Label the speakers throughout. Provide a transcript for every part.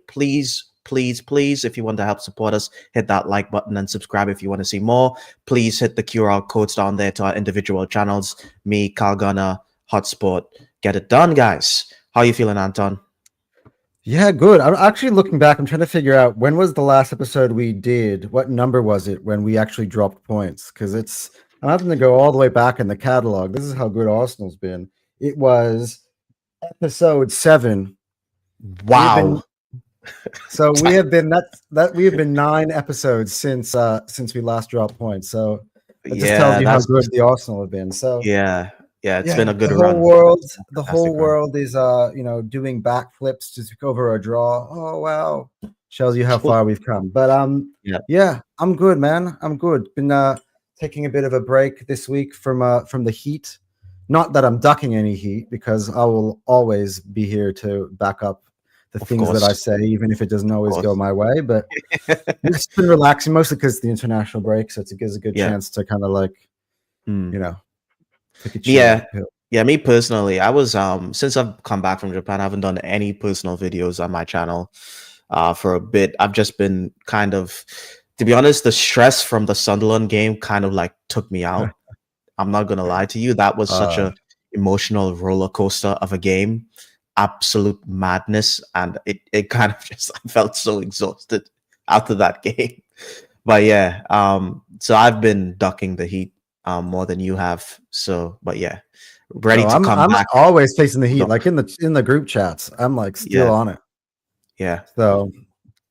Speaker 1: Please, if you want to help support us, hit that like button and subscribe if you want to see more. Please hit the QR codes down there to our individual channels. Me, CalGunner, HotSport. Get it done, guys. How are you feeling, Anton?
Speaker 2: Yeah, good. I'm actually looking back. I'm trying to figure out when was the last episode we did? What number was it when we actually dropped points? Because I'm having to go all the way back in the catalog. This is how good Arsenal's been. It was episode 7.
Speaker 1: Wow.
Speaker 2: We have been 9 episodes since we last dropped points. So it just tells you how good the Arsenal have been. So
Speaker 1: it's been a good
Speaker 2: run. The whole
Speaker 1: run.
Speaker 2: world is doing backflips to take over a draw. Oh wow. Shows you how far we've come. But I'm good, man. I'm good. Been taking a bit of a break this week from the heat. Not that I'm ducking any heat, because I will always be here to back up the things that I say, even if it doesn't always go my way. But it's been relaxing, mostly because it's the international break, so it gives a good chance to kind of
Speaker 1: me personally, I was since I've come back from Japan, I haven't done any personal videos on my channel for a bit. I've just been kind of, to be honest, the stress from the Sunderland game kind of like took me out. I'm not gonna lie to you, that was such a emotional roller coaster of a game, absolute madness, and it kind of just, I felt so exhausted after that game. But so I've been ducking the heat more than you have. So, but ready to come back.
Speaker 2: I'm always facing the heat, like in the group chats. I'm like still on it.
Speaker 1: Yeah.
Speaker 2: So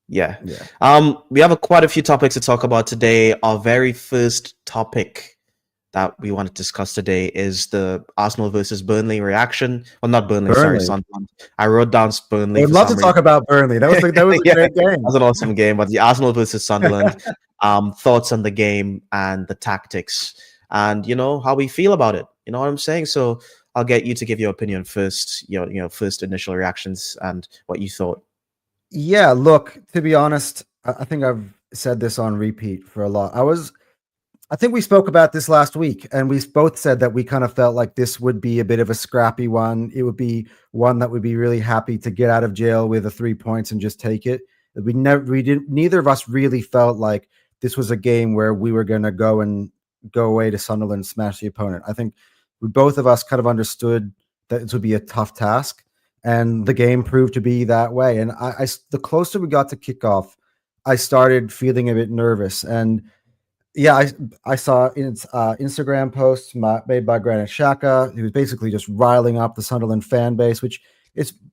Speaker 1: we have quite a few topics to talk about today. Our very first topic that we want to discuss today is the Arsenal versus Burnley reaction. Well, not Burnley. Sorry, Sunderland. I wrote down Burnley.
Speaker 2: I'd love to talk about Burnley. That was a great game.
Speaker 1: That was an awesome game. But the Arsenal versus Sunderland, thoughts on the game and the tactics, and how we feel about it. You know what I'm saying? So I'll get you to give your opinion first. First initial reactions and what you thought.
Speaker 2: Yeah, look, to be honest, I think I've said this on repeat for a lot. I think we spoke about this last week, and we both said that we kind of felt like this would be a bit of a scrappy one. It would be one that would be really happy to get out of jail with the 3 points and just take it. Neither of us really felt like this was a game where we were going to go away to Sunderland and smash the opponent. I think both of us kind of understood that it would be a tough task, and the game proved to be that way. And the closer we got to kickoff, I started feeling a bit nervous. And I saw Instagram posts made by Granit Xhaka. He was basically just riling up the Sunderland fan base, which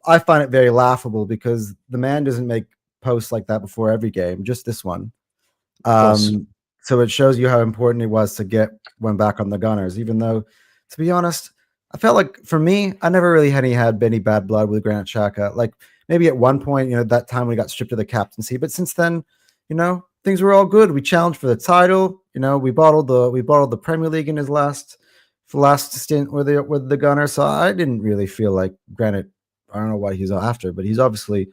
Speaker 2: I find it very laughable, because the man doesn't make posts like that before every game, just this one. So it shows you how important it was to get one back on the Gunners, even though, to be honest, I felt like, for me, I never really had any bad blood with Granit Xhaka. Like, maybe at one point, that time when he got stripped of the captaincy, but since then, things were all good. We challenged for the title. We bottled the Premier League in his last stint with the Gunners. So I didn't really feel like Granit. I don't know what he's after, but he's obviously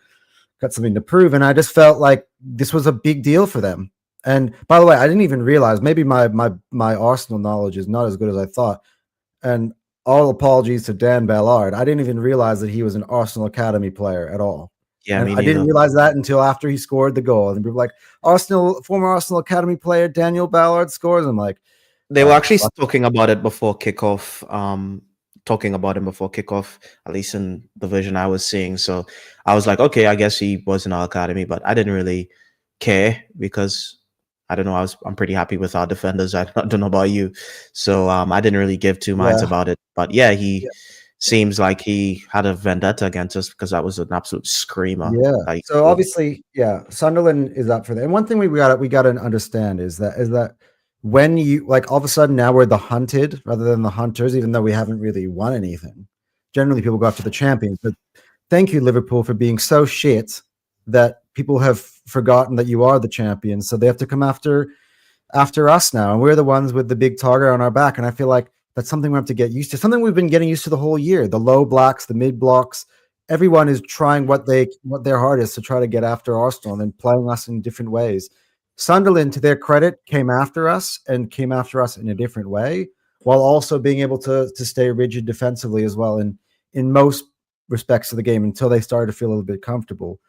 Speaker 2: got something to prove. And I just felt like this was a big deal for them. And by the way, I didn't even realize, maybe my Arsenal knowledge is not as good as I thought. And all apologies to Dan Ballard, I didn't even realize that he was an Arsenal Academy player at all.
Speaker 1: Yeah,
Speaker 2: I didn't realize that until after he scored the goal. And people were like, former Arsenal Academy player Daniel Ballard scores. I'm like,
Speaker 1: they were actually talking about it before kickoff. Talking about him before kickoff, at least in the version I was seeing. So I was like, okay, I guess he was in our academy, but I didn't really care, because I don't know. I'm pretty happy with our defenders. I don't know about you, so I didn't really give two minds about it. But he seems like he had a vendetta against us, because that was an absolute screamer.
Speaker 2: Yeah. So obviously, Sunderland is up for that. And one thing we got to understand is that when you, like, all of a sudden now we're the hunted rather than the hunters, even though we haven't really won anything. Generally, people go after the champions. But thank you, Liverpool, for being so shit that people have forgotten that you are the champions. So they have to come after us now, and we're the ones with the big target on our back. And I feel like that's something we have to get used to. Something we've been getting used to the whole year. The low blocks, the mid blocks. Everyone is trying what their hardest to try to get after Arsenal and playing us in different ways. Sunderland, to their credit, came after us in a different way, while also being able to stay rigid defensively as well in most respects of the game, until they started to feel a little bit comfortable.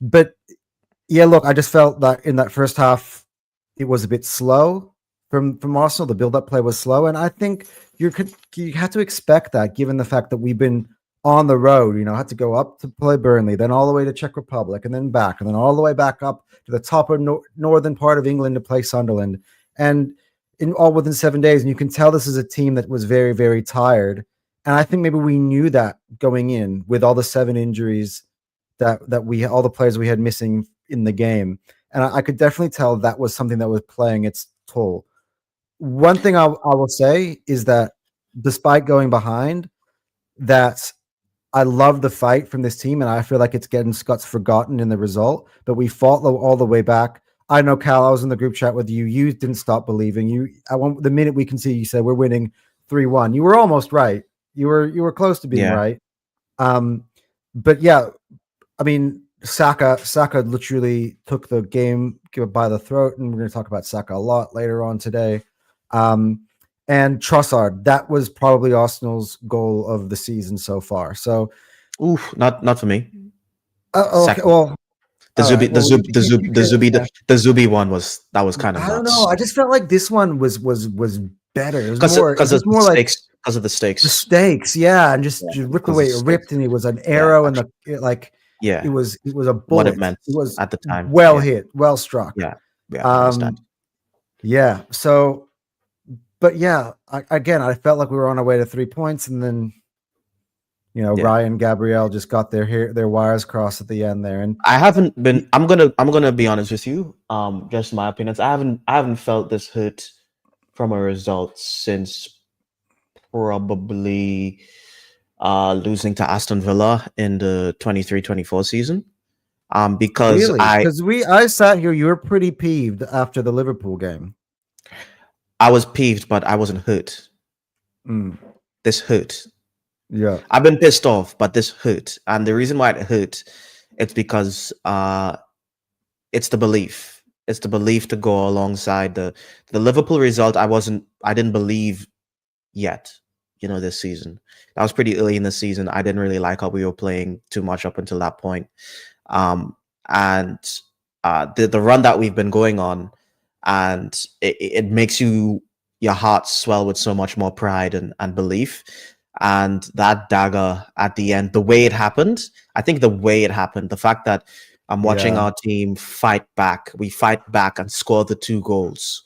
Speaker 2: But yeah, look, I just felt that in that first half, it was a bit slow from Arsenal. The build-up play was slow, and I think you had to expect that, given the fact that we've been on the road. Had to go up to play Burnley, then all the way to Czech Republic, and then back, and then all the way back up to the top of northern part of England to play Sunderland, and in all within 7 days. And you can tell this is a team that was very, very tired. And I think maybe we knew that going in with all the 7 injuries that we all the players we had missing in the game. And I could definitely tell that was something that was playing its toll. One thing I will say is that despite going behind, that I love the fight from this team, and I feel like it's got forgotten in the result, but we fought all the way back. I know, Cal, I was in the group chat with you. You didn't stop believing. The minute we can see, you said we're winning 3-1. You were almost right. You were close to being right. But yeah, I mean, Saka literally took the game by the throat, and we're going to talk about Saka a lot later on today. And Trossard, that was probably Arsenal's goal of the season so far. So,
Speaker 1: not for me.
Speaker 2: Okay, well,
Speaker 1: the Zubi one was kind of nuts.
Speaker 2: I don't know. I just felt like this one was better. It was
Speaker 1: because of the stakes. Because of the stakes.
Speaker 2: The stakes, yeah, and just ripped away. It ripped, and it was an arrow, and it was a bullet.
Speaker 1: What it meant
Speaker 2: was
Speaker 1: at the time.
Speaker 2: Well hit, well struck.
Speaker 1: Yeah. I understand.
Speaker 2: Yeah. So, but yeah, I felt like we were on our way to 3 points, and then Ryan Gabriel just got their wires crossed at the end there. And
Speaker 1: I haven't been. I'm gonna be honest with you. Just my opinions. I haven't felt this hit from a result since probably losing to Aston Villa in the 23-24 season. Because
Speaker 2: I sat here, you were pretty peeved after the Liverpool game.
Speaker 1: I was peeved, but I wasn't hurt. This hurt.
Speaker 2: Yeah,
Speaker 1: I've been pissed off, but this hurt, and the reason why it hurt, it's because it's the belief. It's the belief to go alongside the Liverpool result. I didn't believe yet. This season. That was pretty early in the season. I didn't really like how we were playing too much up until that point. And the run that we've been going on, and it makes your heart swell with so much more pride and belief. And that dagger at the end, the way it happened, the fact that I'm watching our team fight back. We fight back and score the 2 goals.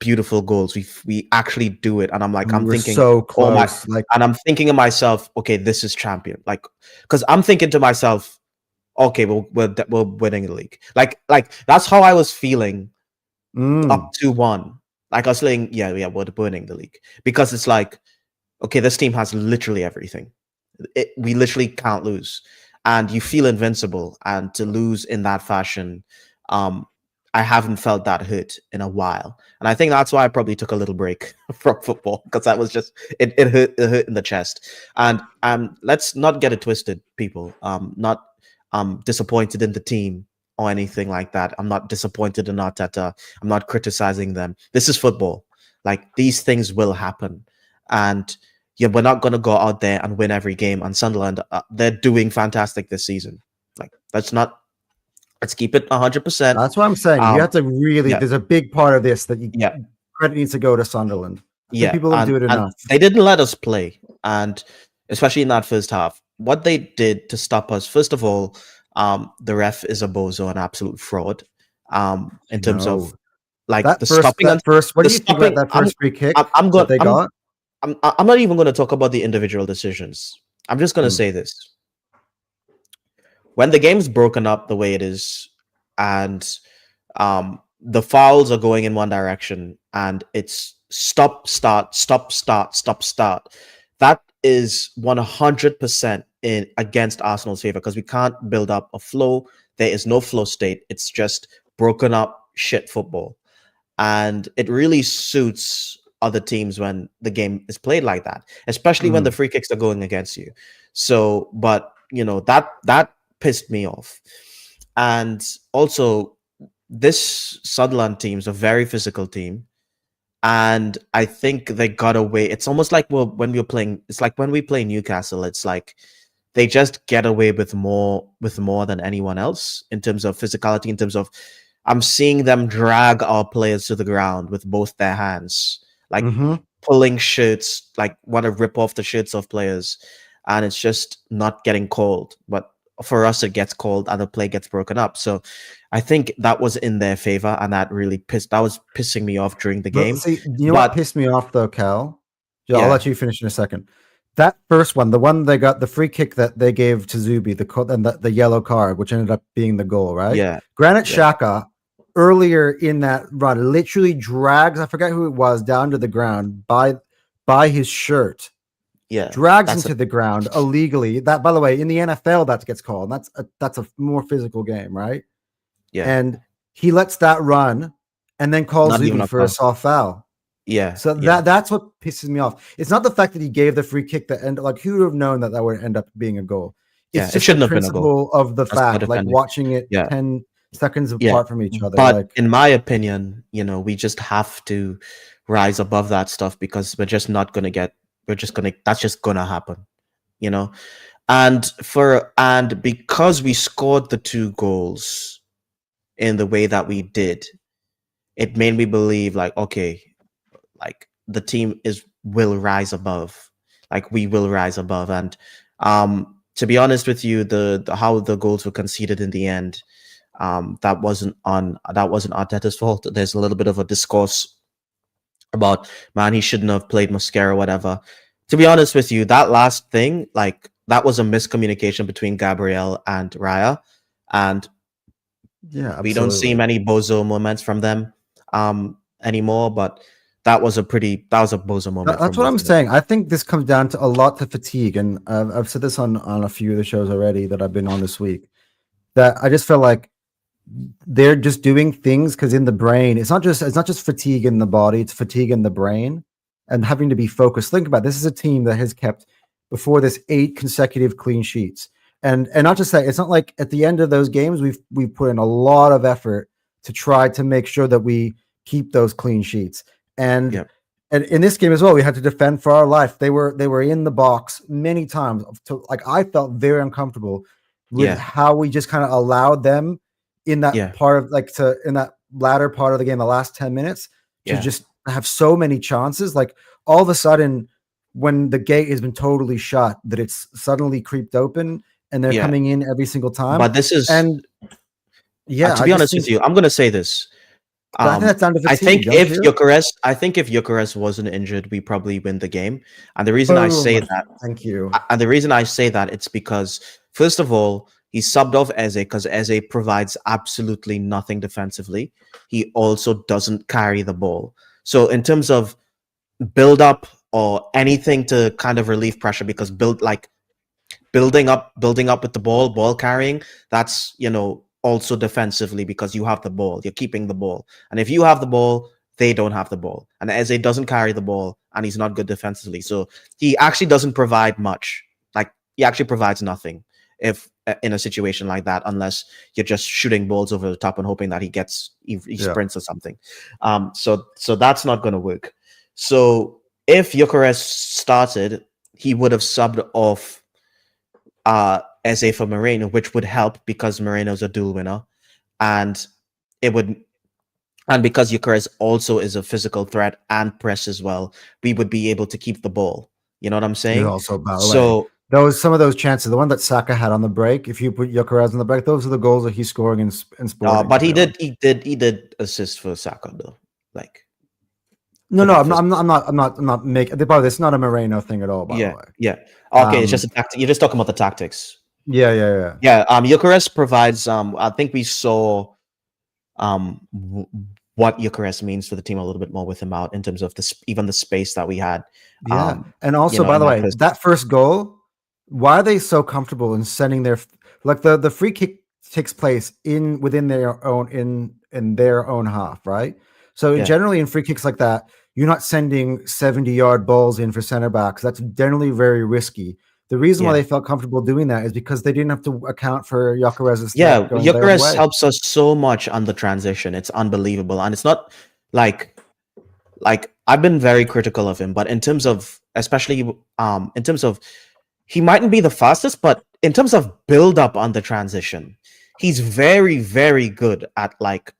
Speaker 1: Beautiful goals. We actually do it, and I'm thinking
Speaker 2: so close.
Speaker 1: And I'm thinking to myself, okay, this is champion. Because I'm thinking to myself, okay, we're winning the league. Like that's how I was feeling up to 1. I was saying, yeah, we're winning the league, because it's like, okay, this team has literally everything. We literally can't lose, and you feel invincible. And to lose in that fashion, I haven't felt that hurt in a while, and I think that's why I probably took a little break from football, because that was just it hurt in the chest. And let's not get it twisted, people. Not disappointed in the team or anything like that. I'm not disappointed in Arteta. I'm not criticizing them. This is football. These things will happen, and we're not going to go out there and win every game. And Sunderland, they're doing fantastic this season. Let's keep it 100%.
Speaker 2: That's what I'm saying. You have to really. There's a big part of this that credit needs to go to Sunderland. I think people don't do it enough.
Speaker 1: They didn't let us play, and especially in that first half, what they did to stop us. First of all, the ref is a bozo, an absolute fraud. In terms of
Speaker 2: What do you think about that first free kick they got?
Speaker 1: I'm not even going to talk about the individual decisions. I'm just going to say this. When the game's broken up the way it is, and the fouls are going in one direction, and it's stop, start, that is 100% against Arsenal's favor, because we can't build up a flow. There is no flow state. It's just broken up shit football. And it really suits other teams when the game is played like that, especially when the free kicks are going against you. So, but that pissed me off. And also, this Sunderland team is a very physical team, and I think they got away. It's almost like when we play Newcastle. It's like they just get away with more than anyone else in terms of physicality, in terms of I'm seeing them drag our players to the ground with both their hands, like
Speaker 2: Mm-hmm.
Speaker 1: pulling shirts, like want to rip off the shirts of players, and it's just not getting called. But for us, it gets called and the play gets broken up. So I think that was in their favor, and that was pissing me off during the
Speaker 2: But
Speaker 1: game.
Speaker 2: see, you know what
Speaker 1: But
Speaker 2: pissed me off though, Cal? Yeah, I'll let
Speaker 1: yeah,
Speaker 2: you finish in a second. That first one, the one they got the free kick that they gave to Zubi, and the yellow card, which ended up being the goal, right?
Speaker 1: yeah,
Speaker 2: Granit
Speaker 1: yeah,
Speaker 2: Xhaka earlier in that run literally drags, I forget who it was, down to the ground by his shirt,
Speaker 1: yeah.
Speaker 2: drags him
Speaker 1: That's a
Speaker 2: to the ground illegally. That, by the way, in the NFL, that gets called. That's a more physical game, right?
Speaker 1: yeah,
Speaker 2: And he lets that run and then calls
Speaker 1: not even
Speaker 2: Zubi
Speaker 1: a
Speaker 2: for a
Speaker 1: foul.
Speaker 2: soft foul.
Speaker 1: Yeah,
Speaker 2: So
Speaker 1: yeah,
Speaker 2: that's what pisses me off. It's not the fact that he gave the free kick that ended, like, who would have known that that would end up being a goal.
Speaker 1: yeah.
Speaker 2: It's
Speaker 1: It
Speaker 2: just the
Speaker 1: shouldn't have been a goal.
Speaker 2: principle of the
Speaker 1: That's bad
Speaker 2: fact, like
Speaker 1: defending.
Speaker 2: watching it
Speaker 1: Yeah,
Speaker 2: 10 seconds
Speaker 1: yeah.
Speaker 2: apart from each other.
Speaker 1: But
Speaker 2: Like,
Speaker 1: in my opinion, we just have to rise above that stuff because we're just not gonna get. We're just gonna. That's just gonna happen. You know, and because we scored the 2 goals in the way that we did, it made me believe like, okay, like the team will rise above, like we will rise above. And to be honest with you, the how the goals were conceded in the end, that wasn't Arteta's fault. There's a little bit of a discourse about, man, he shouldn't have played Mosquera or whatever. To be honest with you, that last thing, like that was a miscommunication between Gabriel and Raya, and
Speaker 2: yeah,
Speaker 1: we don't see
Speaker 2: absolutely.
Speaker 1: many bozo moments from them anymore. But that was a bozo moment
Speaker 2: That's
Speaker 1: from
Speaker 2: what
Speaker 1: both
Speaker 2: I'm
Speaker 1: of them.
Speaker 2: saying. I think this comes down to a lot to fatigue. And I've said this on a few of the shows already that I've been on this week, that I just feel like they're just doing things because in the brain, it's not just fatigue in the body, it's fatigue in the brain and having to be focused. Think about it. This is a team that has kept before this 8 consecutive clean sheets. And not just that, it's not like at the end of those games we've put in a lot of effort to try to make sure that we keep those clean sheets. And
Speaker 1: Yeah,
Speaker 2: and in this game as well, we had to defend for our life. They were in the box many times. Like, I felt very uncomfortable with
Speaker 1: yeah,
Speaker 2: how we just kind of allowed them in that
Speaker 1: yeah,
Speaker 2: part of, like, to in that latter part of the game, the last 10 minutes, to
Speaker 1: yeah,
Speaker 2: just have so many chances. Like, all of a sudden, when the gate has been totally shut, that it's suddenly creeped open and they're
Speaker 1: yeah.
Speaker 2: coming in every single time.
Speaker 1: But this is,
Speaker 2: And yeah,
Speaker 1: to
Speaker 2: I
Speaker 1: be
Speaker 2: just
Speaker 1: honest
Speaker 2: think
Speaker 1: with you, I'm gonna say this.
Speaker 2: I think that's down to
Speaker 1: I think
Speaker 2: fatigue, don't you?
Speaker 1: I think if Eucharist wasn't injured, we probably win the game. And the reason I
Speaker 2: Boom.
Speaker 1: say that,
Speaker 2: Thank you.
Speaker 1: it's because first of all, he subbed off Eze because Eze provides absolutely nothing defensively. He also doesn't carry the ball. So in terms of build up or anything to kind of relieve pressure, because building up with the ball carrying, that's also defensively, because you have the ball, you're keeping the ball, and if you have the ball, they don't have the ball, and Eze doesn't carry the ball, and he's not good defensively, so he actually doesn't provide much. Like, he actually provides nothing if in a situation like that, unless you're just shooting balls over the top and hoping that he
Speaker 2: Yeah.
Speaker 1: sprints or something. So that's not going to work. So if Eucharist started, he would have subbed off Eze for Moreno, which would help because Moreno's a dual winner, and it would, and because Eucharist also is a physical threat and press as well, we would be able to keep the ball. You know what I'm
Speaker 2: You
Speaker 1: saying?
Speaker 2: also, by the way,
Speaker 1: So,
Speaker 2: some of those chances, the one that Saka had on the break, if you put Yokeres on the break, those are the goals that he's scoring in Sporting.
Speaker 1: but
Speaker 2: To be honest.
Speaker 1: he did assist for Saka though. Like,
Speaker 2: No,
Speaker 1: for
Speaker 2: no,
Speaker 1: that first.
Speaker 2: I'm not making. By the way, it's not a Moreno thing at all. By the
Speaker 1: Yeah,
Speaker 2: way.
Speaker 1: yeah. Okay, it's just
Speaker 2: Um.
Speaker 1: a tactic. You're just talking about the tactics.
Speaker 2: Yeah, yeah, yeah.
Speaker 1: Yeah. Eucharist provides. I think we saw what Eucharist means for the team a little bit more with him out in terms of even the space that we had.
Speaker 2: Yeah. And also, by
Speaker 1: In
Speaker 2: the
Speaker 1: that
Speaker 2: way,
Speaker 1: first.
Speaker 2: that first goal, why are they so comfortable in sending their, like, the free kick takes place within their own in their own half, right? So
Speaker 1: Yeah,
Speaker 2: generally in free kicks like that, you're not sending 70-yard balls in for center backs. That's generally very risky. The reason why
Speaker 1: yeah.
Speaker 2: they felt comfortable doing that is because they didn't have to account for Yokerez's threat
Speaker 1: Yeah,
Speaker 2: going their
Speaker 1: Eucharist
Speaker 2: way.
Speaker 1: helps us so much on the transition. It's unbelievable. And it's not like I've been very critical of him, but in terms of, especially in terms of he mightn't be the fastest, but in terms of build up on the transition, he's very, very good at like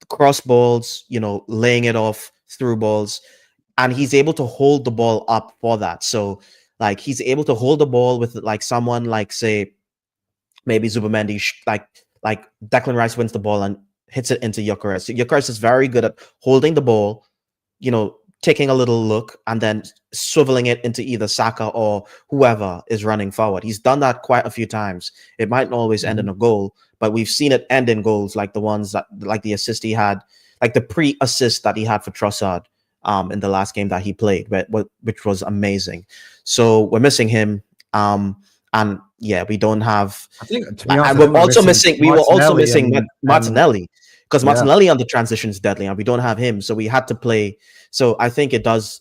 Speaker 1: cross balls, laying it off through balls, and he's able to hold the ball up for that. So like he's able to hold the ball with like someone like say maybe Zubamendi, like Declan Rice wins the ball and hits it into Gyökeres. Gyökeres is very good at holding the ball, taking a little look and then swiveling it into either Saka or whoever is running forward. He's done that quite a few times. It mightn't always end in a goal, but we've seen it end in goals, like the ones that, like the assist he had, like the pre-assist that he had for Trossard in the last game that he played, which was amazing. So we're missing him. And yeah, we don't have.
Speaker 2: I think, to be
Speaker 1: and
Speaker 2: honest,
Speaker 1: we're also missing. We were also missing Martinelli, because
Speaker 2: yeah.
Speaker 1: Martinelli on the transition is deadly, and we don't have him. So we had to play. So I think it does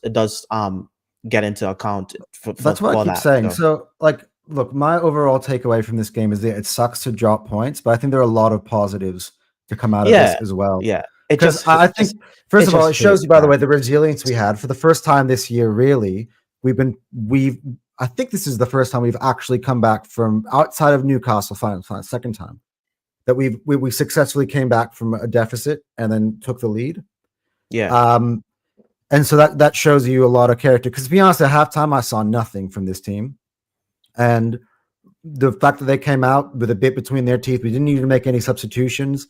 Speaker 1: get into account.
Speaker 2: That's what I keep saying. So like, look, my overall takeaway from this game is that it sucks to drop points, but I think there are a lot of positives to come out of this as well.
Speaker 1: Yeah,
Speaker 2: because I think first of all, it shows you, by the way, the resilience we had for the first time this year. Really, I think this is the first time we've actually come back from outside of Newcastle final, second time that we successfully came back from a deficit and then took the lead.
Speaker 1: Yeah.
Speaker 2: And so that shows you a lot of character. Because to be honest, at halftime I saw nothing from this team, and the fact that they came out with a bit between their teeth, we didn't need to make any substitutions.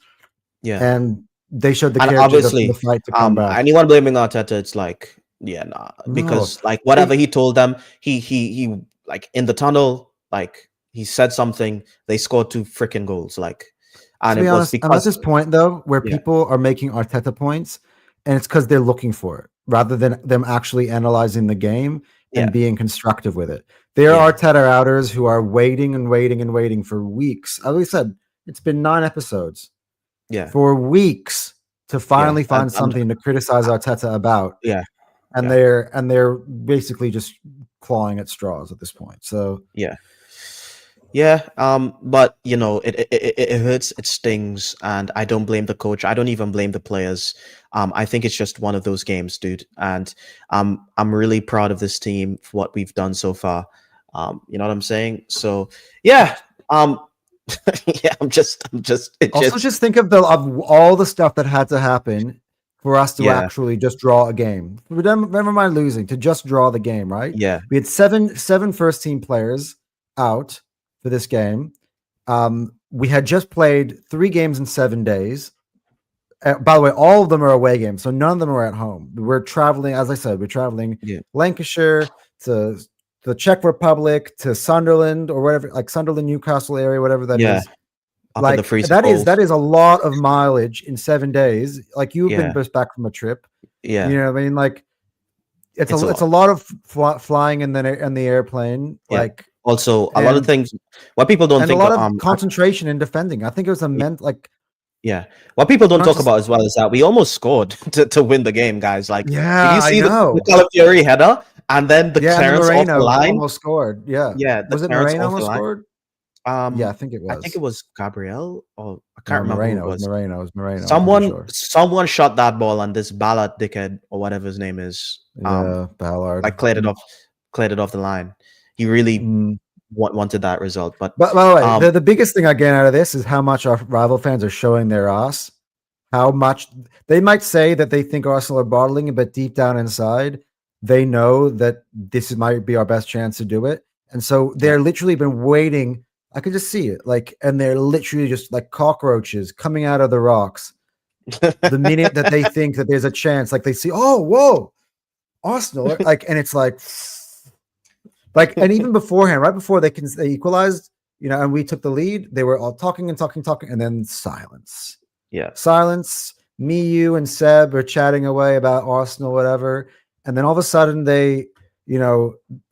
Speaker 1: Yeah,
Speaker 2: and they showed the
Speaker 1: and
Speaker 2: character
Speaker 1: obviously
Speaker 2: of the fight to come back.
Speaker 1: Anyone blaming Arteta, it's like. Yeah, nah, because like whatever he told them, he like in the tunnel, like he said something. They scored 2 freaking goals, like, and
Speaker 2: to be
Speaker 1: it
Speaker 2: honest,
Speaker 1: was because
Speaker 2: I'm at this point though where people are making Arteta points, and it's because they're looking for it rather than them actually analyzing the game and being constructive with it. There are Arteta outers who are waiting and waiting and waiting for weeks. As we said, it's been 9 episodes. For weeks to finally find something to criticize Arteta about. And they're basically just clawing at straws at this point. So
Speaker 1: but it hurts, it stings, and I don't blame the coach. I don't even blame the players. I think it's just one of those games, dude. And I'm really proud of this team for what we've done so far. You know what I'm saying? So I'm just
Speaker 2: just think of all the stuff that had to happen for us to actually just draw a game. Never mind losing, to just draw the game, right?
Speaker 1: Yeah.
Speaker 2: We had seven first team players out for this game. We had just played 3 games in 7 days. By the way, all of them are away games, so none of them are at home. We're traveling, as I said, Lancashire to the Czech Republic to Sunderland or whatever, like Sunderland, Newcastle area, whatever that is. Like that is a lot of mileage in 7 days. Like you've been just back from a trip.
Speaker 1: Yeah,
Speaker 2: you know what I mean. Like it's a lot of flying in the airplane. Like
Speaker 1: also a lot of things. What people don't think
Speaker 2: a lot of concentration in defending. I think it was
Speaker 1: what people don't talk about as well is that we almost scored to win the game, guys. Like did you see the Calafiori header and then the clearance off the line?
Speaker 2: Almost scored. Yeah. Was it Moreno almost scored? I think it was.
Speaker 1: I think it was Gabriel, or I can't remember.
Speaker 2: Moreno. It was Moreno.
Speaker 1: Someone shot that ball, and this Ballard dickhead or whatever his name is,
Speaker 2: Ballard,
Speaker 1: like cleared it off the line. He really wanted that result. But
Speaker 2: by the way, the biggest thing I get out of this is how much our rival fans are showing their ass. How much they might say that they think Arsenal are bottling it, but deep down inside, they know that this might be our best chance to do it, and so they're literally been waiting. I could just see it, and they're literally just like cockroaches coming out of the rocks. The minute that they think that there's a chance, like they see, oh, whoa, Arsenal, and it's like, and even beforehand, right before they equalized, and we took the lead, they were all talking, and then silence.
Speaker 1: Yeah,
Speaker 2: silence. Me, you, and Seb are chatting away about Arsenal, whatever, and then all of a sudden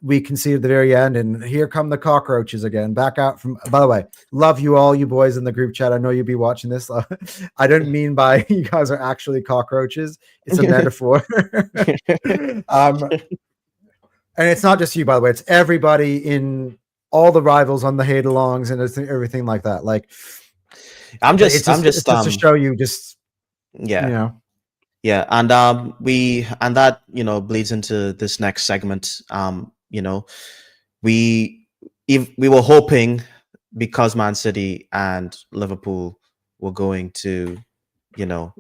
Speaker 2: we conceded at the very end, and here come the cockroaches again, back out from. By the way, love you all, you boys in the group chat. I know you'll be watching this. I don't mean by you guys are actually cockroaches. It's a metaphor. And it's not just you, by the way. It's everybody in all the rivals on the hate-alongs and everything like that. Like,
Speaker 1: I'm just
Speaker 2: to show you,
Speaker 1: Yeah, and that bleeds into this next segment. we if we were hoping, because Man City and Liverpool were going to, you know,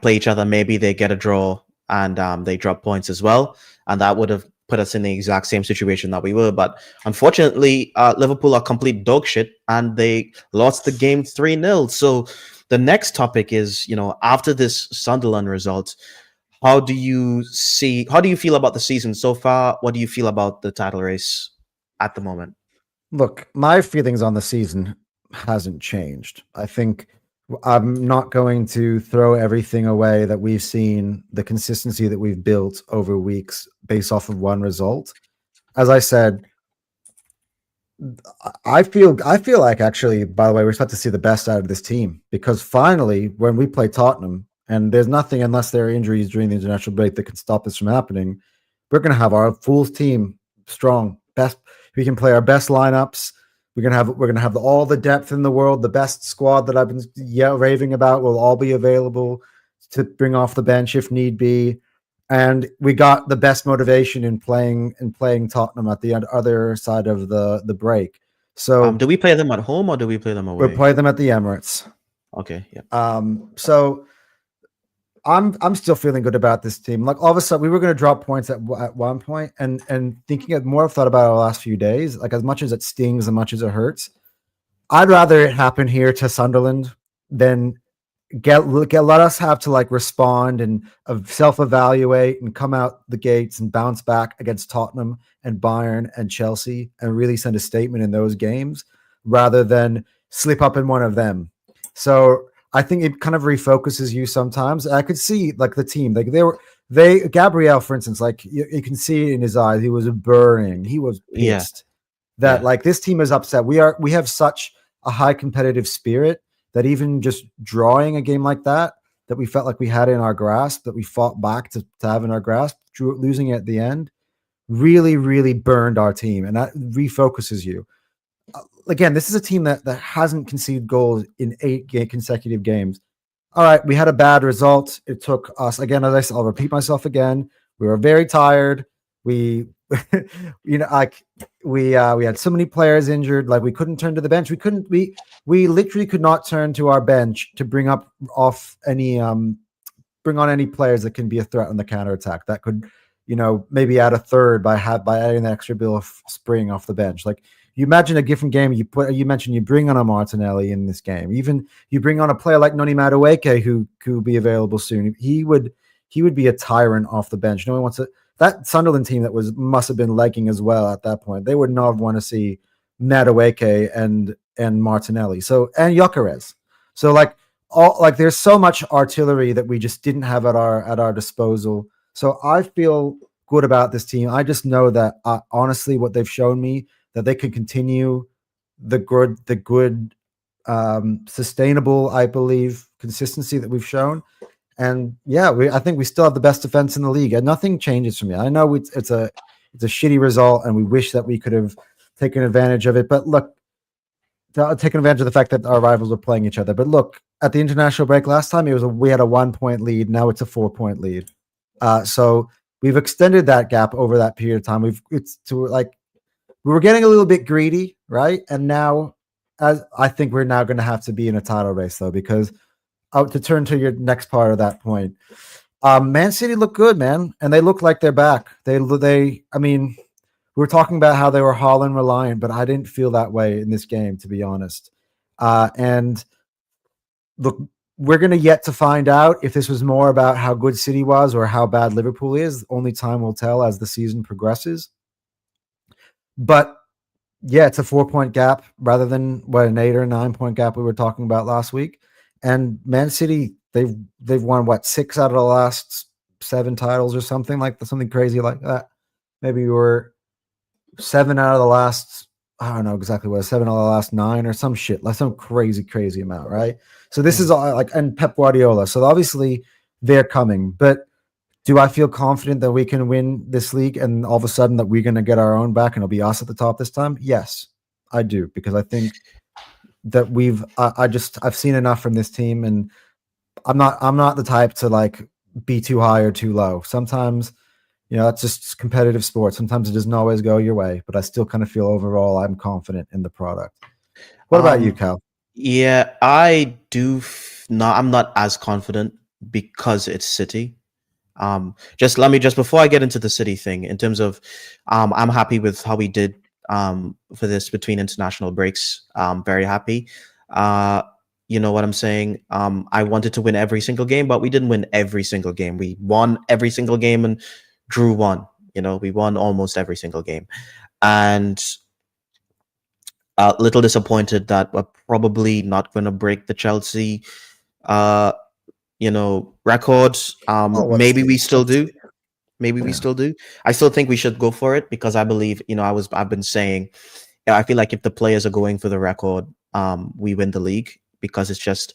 Speaker 1: play each other, maybe they get a draw and they drop points as well, and that would have put us in the exact same situation that we were. But unfortunately, Liverpool are complete dog shit, and they lost the game 3-0. So the next topic is, after this Sunderland result, how do you feel about the season so far? What do you feel about the title race at the moment?
Speaker 2: Look, my feelings on the season hasn't changed. I think I'm not going to throw everything away that we've seen, the consistency that we've built over weeks based off of one result. As I said, I feel like, actually, by the way, we're supposed to see the best out of this team, because finally, when we play Tottenham, and there's nothing, unless there are injuries during the international break, that can stop this from happening, we're going to have our full team strong. Best, we can play our best lineups. We're gonna have all the depth in the world. The best squad that I've been raving about will all be available to bring off the bench if need be. And we got the best motivation in playing Tottenham at the other side of the break. So
Speaker 1: do we play them at home or do we play them away?
Speaker 2: We'll play them at the Emirates.
Speaker 1: Okay. Yeah.
Speaker 2: So I'm still feeling good about this team. Like, all of a sudden, we were going to drop points at one point, and thinking of more, I've thought about it the last few days. Like, as much as it stings, as much as it hurts, I'd rather it happen here to Sunderland than let us have to respond and self-evaluate and come out the gates and bounce back against Tottenham and Bayern and Chelsea and really send a statement in those games, rather than slip up in one of them. So I think it kind of refocuses you sometimes. I could see the team, Gabriel, for instance, you can see it in his eyes. He was burning. He was pissed that this team is upset. We have such a high competitive spirit that even just drawing a game like that we felt like we had in our grasp, that we fought back to have in our grasp, losing it at the end, really, really burned our team. And that refocuses you. Again, this is a team that hasn't conceded goals in 8 consecutive games. All right, we had a bad result. It took us, again, as I said, I'll repeat myself again. We were very tired. We, we had so many players injured. We couldn't turn to the bench. We literally could not turn to our bench to bring on any players that can be a threat on the counterattack. That could, maybe add a third by adding that extra bill of spring off the bench. You imagine a different game. You mentioned you bring on a Martinelli in this game. Even you bring on a player like Noni Madueke, who could be available soon. He would be a tyrant off the bench. No one wants to. That Sunderland team must have been legging as well at that point. They would not want to see Madueke and Martinelli. And Gyökeres. So there's so much artillery that we just didn't have at our disposal. So I feel good about this team. I just know that honestly, what they've shown me, that they can continue the good, sustainable, I believe, consistency that we've shown. And I think we still have the best defense in the league, and nothing changes for me. I know it's a shitty result, and we wish that we could have taken advantage of it. But look, taking advantage of the fact that our rivals were playing each other. But look, at the international break last time, we had a 1-point lead. Now it's a 4-point lead. So we've extended that gap over that period of time. We were getting a little bit greedy, right? And now, as I think we're now going to have to be in a title race, though, because to turn to your next part of that point, Man City look good, man, and they look like they're back. I mean, we were talking about how they were Haaland reliant, but I didn't feel that way in this game, to be honest. And look, we're going to yet to find out if this was more about how good City was or how bad Liverpool is. Only time will tell as the season progresses. But it's a 4-point gap rather than an 8 or 9-point gap we were talking about last week. And Man City, they've won 6 out of the last 7 titles or something something crazy like that. Maybe we were 7 out of the last, I don't know exactly what, 7 out of the last 9 or some shit, some crazy amount, right? So this is all and Pep Guardiola. So obviously they're coming, but do I feel confident that we can win this league and all of a sudden that we're going to get our own back and it'll be us at the top this time? Yes, I do, because I think that I've seen enough from this team, and I'm not the type to be too high or too low. Sometimes You know, that's just competitive sport. Sometimes it doesn't always go your way, but I still kind of feel overall I'm confident in the product. What about you, Cal?
Speaker 1: Yeah, I do. Not, I'm not as confident because it's City. Just let me just before I get into the City thing, in terms of, I'm happy with how we did for this between international breaks. Very happy. Uh, you know what I'm saying? I wanted to win every single game, but we didn't win every single game. We won every single game and drew one. You know, we won almost every single game, and a little disappointed that we're probably not going to break the Chelsea, uh, records.
Speaker 2: Oh, let's
Speaker 1: Maybe
Speaker 2: see.
Speaker 1: we still
Speaker 2: Let's
Speaker 1: do.
Speaker 2: see.
Speaker 1: Maybe we
Speaker 2: Yeah.
Speaker 1: still do. I still think we should go for it because I believe, I've been saying, I feel like if the players are going for the record, we win the league because it's just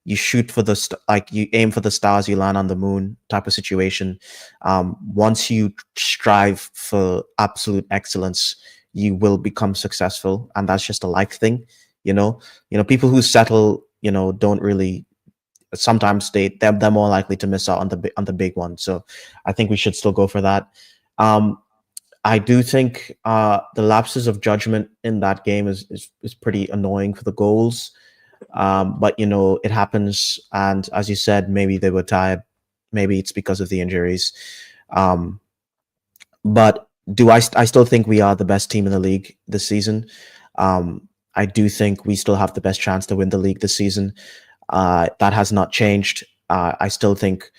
Speaker 1: you shoot for the like you aim for the stars, you land on the moon type of situation. Once you strive for absolute excellence, you will become successful, and that's just a life thing. People who settle, don't really. Sometimes they're more likely to miss out on the big one. So I think we should still go for that. Um, I do think the lapses of judgment in that game is pretty annoying for the goals. But it happens, and as you said, maybe they were tired. Maybe it's because of the injuries. Um, but I still think we are the best team in the league this season. I do think we still have the best chance to win the league this season. That has not changed. I still think,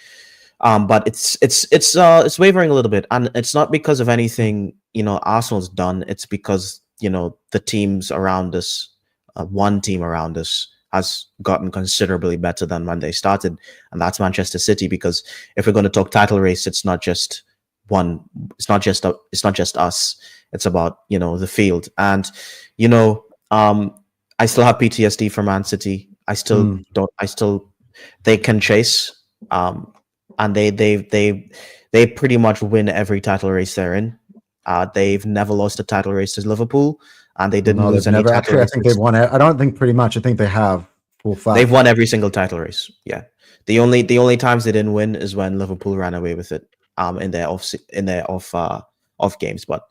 Speaker 1: but it's wavering a little bit, and it's not because of anything Arsenal's done. It's because the teams around us, one team around us has gotten considerably better than when they started, and that's Manchester City. Because if we're going to talk title race, it's not just one. It's not just us. It's about the field, and I still have PTSD from Man City. I still don't. They can chase, and they pretty much win every title race they're in. They've never lost a title race to Liverpool, and they didn't
Speaker 2: No,
Speaker 1: lose
Speaker 2: they've
Speaker 1: any
Speaker 2: never.
Speaker 1: title
Speaker 2: Actually, I think they've
Speaker 1: races.
Speaker 2: won it. I don't think pretty much. I think they have full
Speaker 1: They've
Speaker 2: fact.
Speaker 1: won every single title race. Yeah, the only times they didn't win is when Liverpool ran away with it. In their off games, but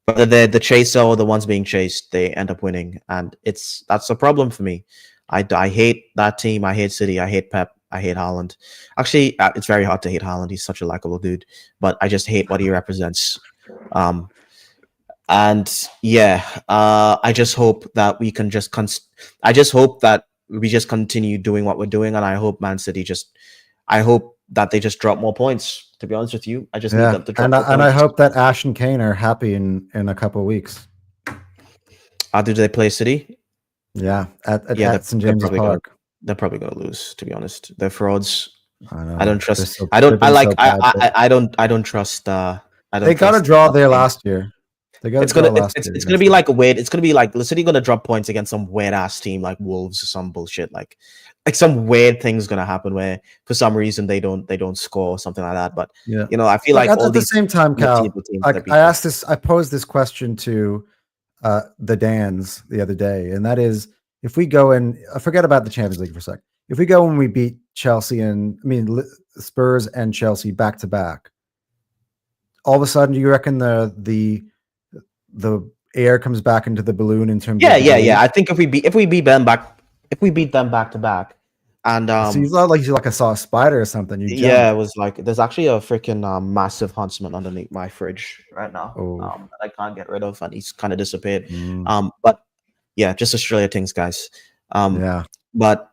Speaker 1: whether they're the chaser or the ones being chased, they end up winning, and that's a problem for me. I hate that team. I hate City. I hate Pep. I hate Haaland. Actually, it's very hard to hate Haaland. He's such a likable dude, but I just hate what he represents. And yeah, I just hope that we can just I just hope that we just continue doing what we're doing, and I hope Man City I hope that they just drop more points. To be honest with you, I just need
Speaker 2: Yeah,
Speaker 1: them to drop
Speaker 2: and
Speaker 1: more
Speaker 2: I
Speaker 1: points.
Speaker 2: hope that Ash and Kane are happy in a couple of weeks.
Speaker 1: Do they play City?
Speaker 2: Yeah,
Speaker 1: Yeah,
Speaker 2: at St James's Park.
Speaker 1: they're probably gonna lose. To be honest, they're frauds.
Speaker 2: I know.
Speaker 1: I don't trust.
Speaker 2: They've been so bad.
Speaker 1: I don't trust. I
Speaker 2: They
Speaker 1: don't
Speaker 2: got a
Speaker 1: trust.
Speaker 2: draw there last year. They got a
Speaker 1: It's
Speaker 2: draw
Speaker 1: gonna
Speaker 2: last year.
Speaker 1: it's gonna be like a weird. It's gonna be like the City gonna drop points against some weird ass team like Wolves or some bullshit. Like some weird thing's gonna happen where for some reason they don't score or something like that. But
Speaker 2: Yeah.
Speaker 1: I feel
Speaker 2: Look,
Speaker 1: like all
Speaker 2: at the
Speaker 1: these
Speaker 2: same time, Cal,
Speaker 1: teams that beat
Speaker 2: I
Speaker 1: them.
Speaker 2: asked this, I posed this question to the Dans the other day, and that is, if we go and forget about the Champions League for a sec, if we go and we beat Chelsea and Spurs and Chelsea back to back, all of a sudden, do you reckon the air comes back into the balloon in terms of
Speaker 1: Yeah. I think if we beat them back to back, and
Speaker 2: So you thought like I saw a spider or something. You
Speaker 1: yeah,
Speaker 2: jumped.
Speaker 1: it was like there's actually a freaking massive huntsman underneath my fridge right now.
Speaker 2: Oh,
Speaker 1: That I can't get rid of, and he's kind of disappeared.
Speaker 2: mm,
Speaker 1: But yeah, just Australia things, guys.
Speaker 2: yeah.
Speaker 1: But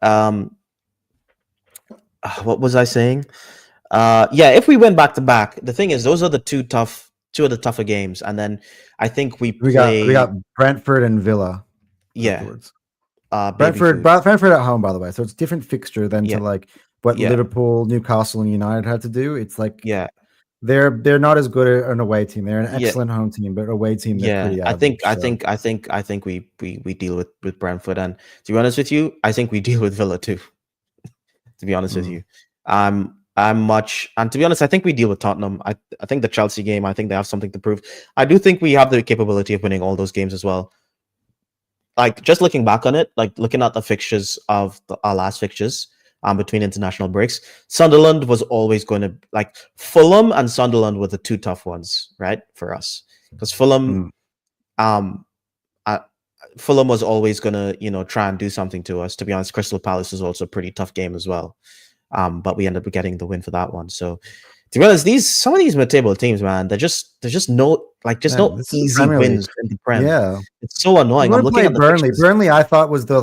Speaker 1: what was I saying? Yeah, if we win back to back, the thing is, those are two of the tougher games, and then I think we
Speaker 2: We
Speaker 1: play.
Speaker 2: got Brentford and Villa
Speaker 1: Yeah,
Speaker 2: afterwards.
Speaker 1: baby food.
Speaker 2: Brentford at home, by the way. So it's different fixture than
Speaker 1: Yeah,
Speaker 2: to like what
Speaker 1: yeah,
Speaker 2: Liverpool, Newcastle, and United had to do. It's like
Speaker 1: yeah,
Speaker 2: they're not as good an away team. They're an
Speaker 1: yeah.
Speaker 2: excellent home team, but away team they're
Speaker 1: Yeah,
Speaker 2: pretty
Speaker 1: I
Speaker 2: average.
Speaker 1: think we deal with Brentford, and to be honest with you, I think we deal with Villa too. To be honest with you, and to be honest, I think we deal with Tottenham. I think the Chelsea game, I think they have something to prove. I do think we have the capability of winning all those games as well. Like just looking back on it, like looking at the fixtures of our last fixtures, between international breaks. Sunderland was always going to, like, Fulham and Sunderland were the two tough ones, right, for us, because um, uh, Fulham was always going to, try and do something to us. To be honest, Crystal Palace is also a pretty tough game as well. But we ended up getting the win for that one. So, to be honest, some of these mid-table teams, man, they're just no easy wins in the Prem.
Speaker 2: Yeah,
Speaker 1: it's so annoying. I'm looking at the
Speaker 2: Burnley.
Speaker 1: pictures.
Speaker 2: Burnley, I thought was the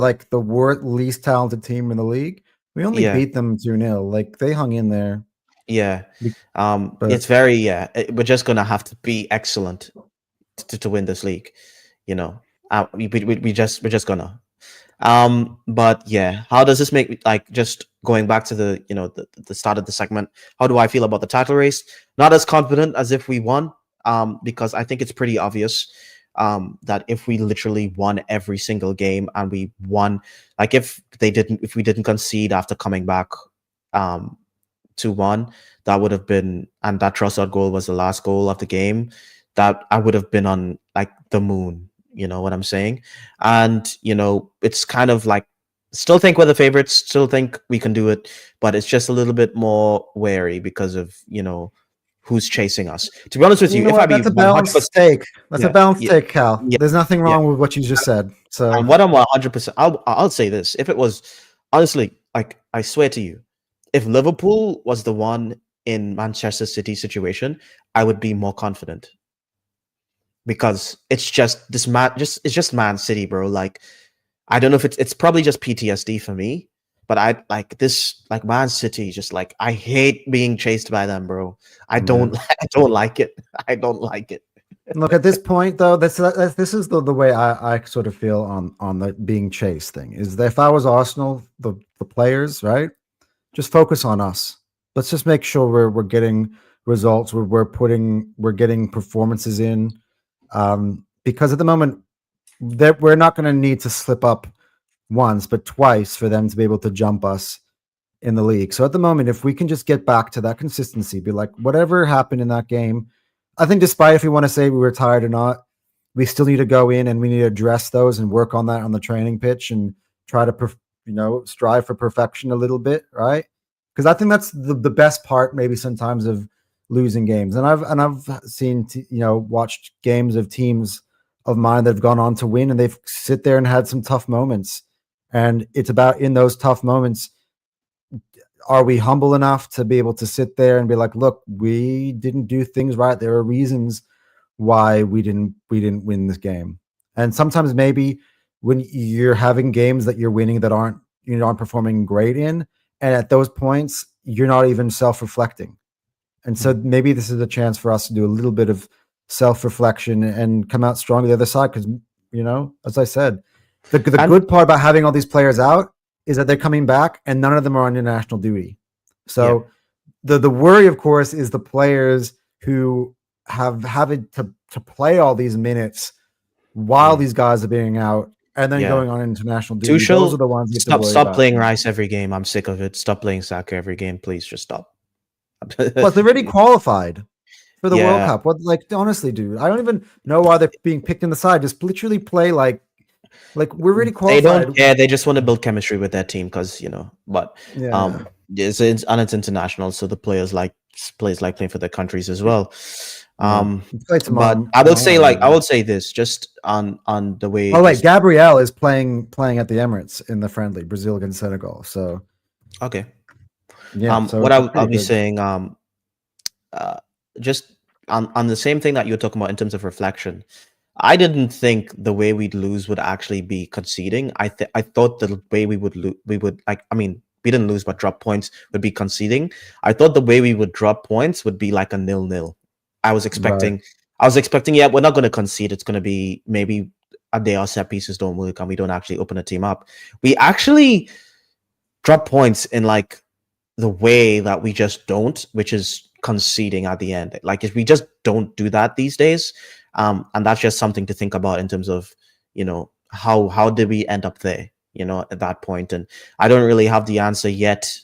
Speaker 2: least talented team in the league. We only beat them 2-0. Like, they hung in there.
Speaker 1: Yeah. It's very we're just gonna have to be excellent to win this league. We're just gonna. But yeah, how does this make, like, just going back to the start of the segment, how do I feel about the title race? Not as confident as if we won, because I think it's pretty obvious that if we literally won every single game and we won, like, if we didn't concede after coming back 2-1, that would have been, and that Trossard goal was the last goal of the game, that I would have been on, like, the moon. You know what I'm saying? And, it's kind of like, still think we're the favorites, still think we can do it, but it's just a little bit more wary because of, who's chasing us. To be honest with you, if I be,
Speaker 2: that's a balanced take. That's a balanced take, Cal.
Speaker 1: Yeah,
Speaker 2: there's nothing wrong with what you just said. So,
Speaker 1: and what I'm 100%, I'll say this: if it was, honestly, like, I swear to you, if Liverpool was the one in Manchester City situation, I would be more confident. Because it's just it's just Man City, bro. Like, I don't know if it's probably just PTSD for me, but I like this, like, Man City, just like, I hate being chased by them, bro. I don't like it. I don't like it.
Speaker 2: Look, at this point, though, this is the way I sort of feel on the being chased thing. Is that if I was Arsenal, the players, right, just focus on us. Let's just make sure we're getting results. We're getting performances in. Because at the moment that we're not going to need to slip up once, but twice for them to be able to jump us in the league. So at the moment, if we can just get back to that consistency, be like, whatever happened in that game, I think despite if we want to say we were tired or not, we still need to go in and we need to address those and work on that on the training pitch and try to, strive for perfection a little bit. Right. Because I think that's the best part, maybe sometimes, of losing games. And I've seen, watched games of teams of mine that have gone on to win, and they've sit there and had some tough moments. And it's about, in those tough moments, are we humble enough to be able to sit there and be like, look, we didn't do things right. There are reasons why we didn't win this game. And sometimes maybe when you're having games that you're winning that aren't performing great in, and at those points, you're not even self-reflecting. And so maybe this is a chance for us to do a little bit of self-reflection and come out strong on the other side. Because, as I said, the good part about having all these players out is that they're coming back and none of them are on international duty. So the worry, of course, is the players who have having to play all these minutes while these guys are being out and then going on international duty.
Speaker 1: Tuchel,
Speaker 2: those are the ones you have to
Speaker 1: stop playing Rice every game. I'm sick of it. Stop playing Saka every game. Please just stop.
Speaker 2: Plus, they're already qualified for the World Cup. What, like, honestly, dude, I don't even know why they're being picked in the side. Just literally play like we're already qualified.
Speaker 1: They don't care. They just want to build chemistry with their team because, but it's international, so the players like playing for their countries as well. But I will say this, just on the way.
Speaker 2: Oh wait, Gabriel is playing at the Emirates in the friendly, Brazil against Senegal. So
Speaker 1: okay.
Speaker 2: Yeah. So
Speaker 1: what I'll be saying, just on the same thing that you're talking about in terms of reflection, I didn't think the way we'd lose would actually be conceding. I thought the way we would we didn't lose, but drop points would be conceding. I thought the way we would drop points would be like a 0-0. I was expecting, we're not going to concede. It's going to be maybe a day our set pieces don't work and we don't actually open a team up. We actually drop points in like the way that we just don't, which is conceding at the end. Like, if we just don't do that these days, and that's just something to think about in terms of, how did we end up there, at that point? And I don't really have the answer yet.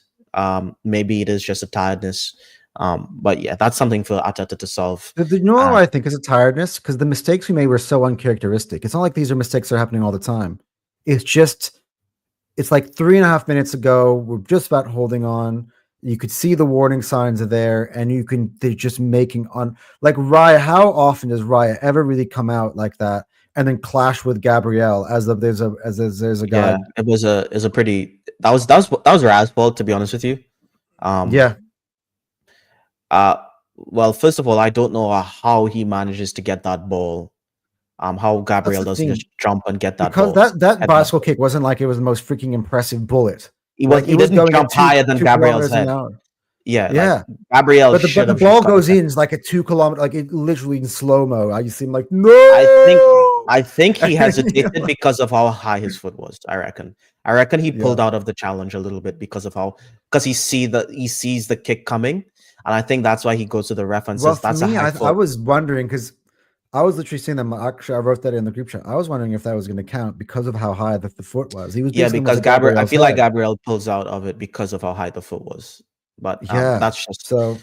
Speaker 1: Maybe it is just a tiredness. But yeah, that's something for Arteta to solve.
Speaker 2: I think is a tiredness, because the mistakes we made were so uncharacteristic. It's not like these are mistakes that are happening all the time. It's just it's like 3.5 minutes ago. We're just about holding on. You could see the warning signs are there, and they're just making on like Raya. How often does Raya ever really come out like that and then clash with Gabrielle as if there's a guy?
Speaker 1: Yeah, it was a pretty that was Raz's fault, to be honest with you. Um,
Speaker 2: Yeah,
Speaker 1: uh, well, first of all, I don't know how he manages to get that ball. How
Speaker 2: that's
Speaker 1: Gabriel
Speaker 2: the
Speaker 1: doesn't
Speaker 2: thing.
Speaker 1: just jump and get that
Speaker 2: Because
Speaker 1: ball,
Speaker 2: that
Speaker 1: head that
Speaker 2: bicycle
Speaker 1: ball.
Speaker 2: kick wasn't like it was the most freaking impressive bullet.
Speaker 1: He was
Speaker 2: Like
Speaker 1: he
Speaker 2: it was
Speaker 1: didn't
Speaker 2: going at
Speaker 1: jump
Speaker 2: two
Speaker 1: higher than
Speaker 2: two
Speaker 1: Gabriel's
Speaker 2: kilometers an
Speaker 1: head.
Speaker 2: hour.
Speaker 1: Yeah, like
Speaker 2: Yeah.
Speaker 1: Gabriel
Speaker 2: But
Speaker 1: should
Speaker 2: the
Speaker 1: have just
Speaker 2: ball
Speaker 1: got his
Speaker 2: goes
Speaker 1: head.
Speaker 2: in it's like a 2 kilometer, like it literally in slow mo. I just seem like
Speaker 1: I think
Speaker 2: no.
Speaker 1: I think he hesitated because of how high his foot was. I reckon. I reckon he
Speaker 2: Yeah.
Speaker 1: pulled out of the challenge a little bit because he sees the kick coming, and I think that's why he goes to the ref and
Speaker 2: Well,
Speaker 1: says
Speaker 2: for
Speaker 1: that's a
Speaker 2: me,
Speaker 1: high
Speaker 2: I
Speaker 1: foot.
Speaker 2: was wondering because I was literally seeing them. Actually, I wrote that in the group chat. I was wondering if that was going to count because of how high the foot was. He was
Speaker 1: Yeah,
Speaker 2: basically almost
Speaker 1: because
Speaker 2: at
Speaker 1: I
Speaker 2: Gabriel's
Speaker 1: feel like
Speaker 2: head.
Speaker 1: Gabriel pulls out of it because of how high the foot was. But
Speaker 2: Yeah.
Speaker 1: that's just
Speaker 2: So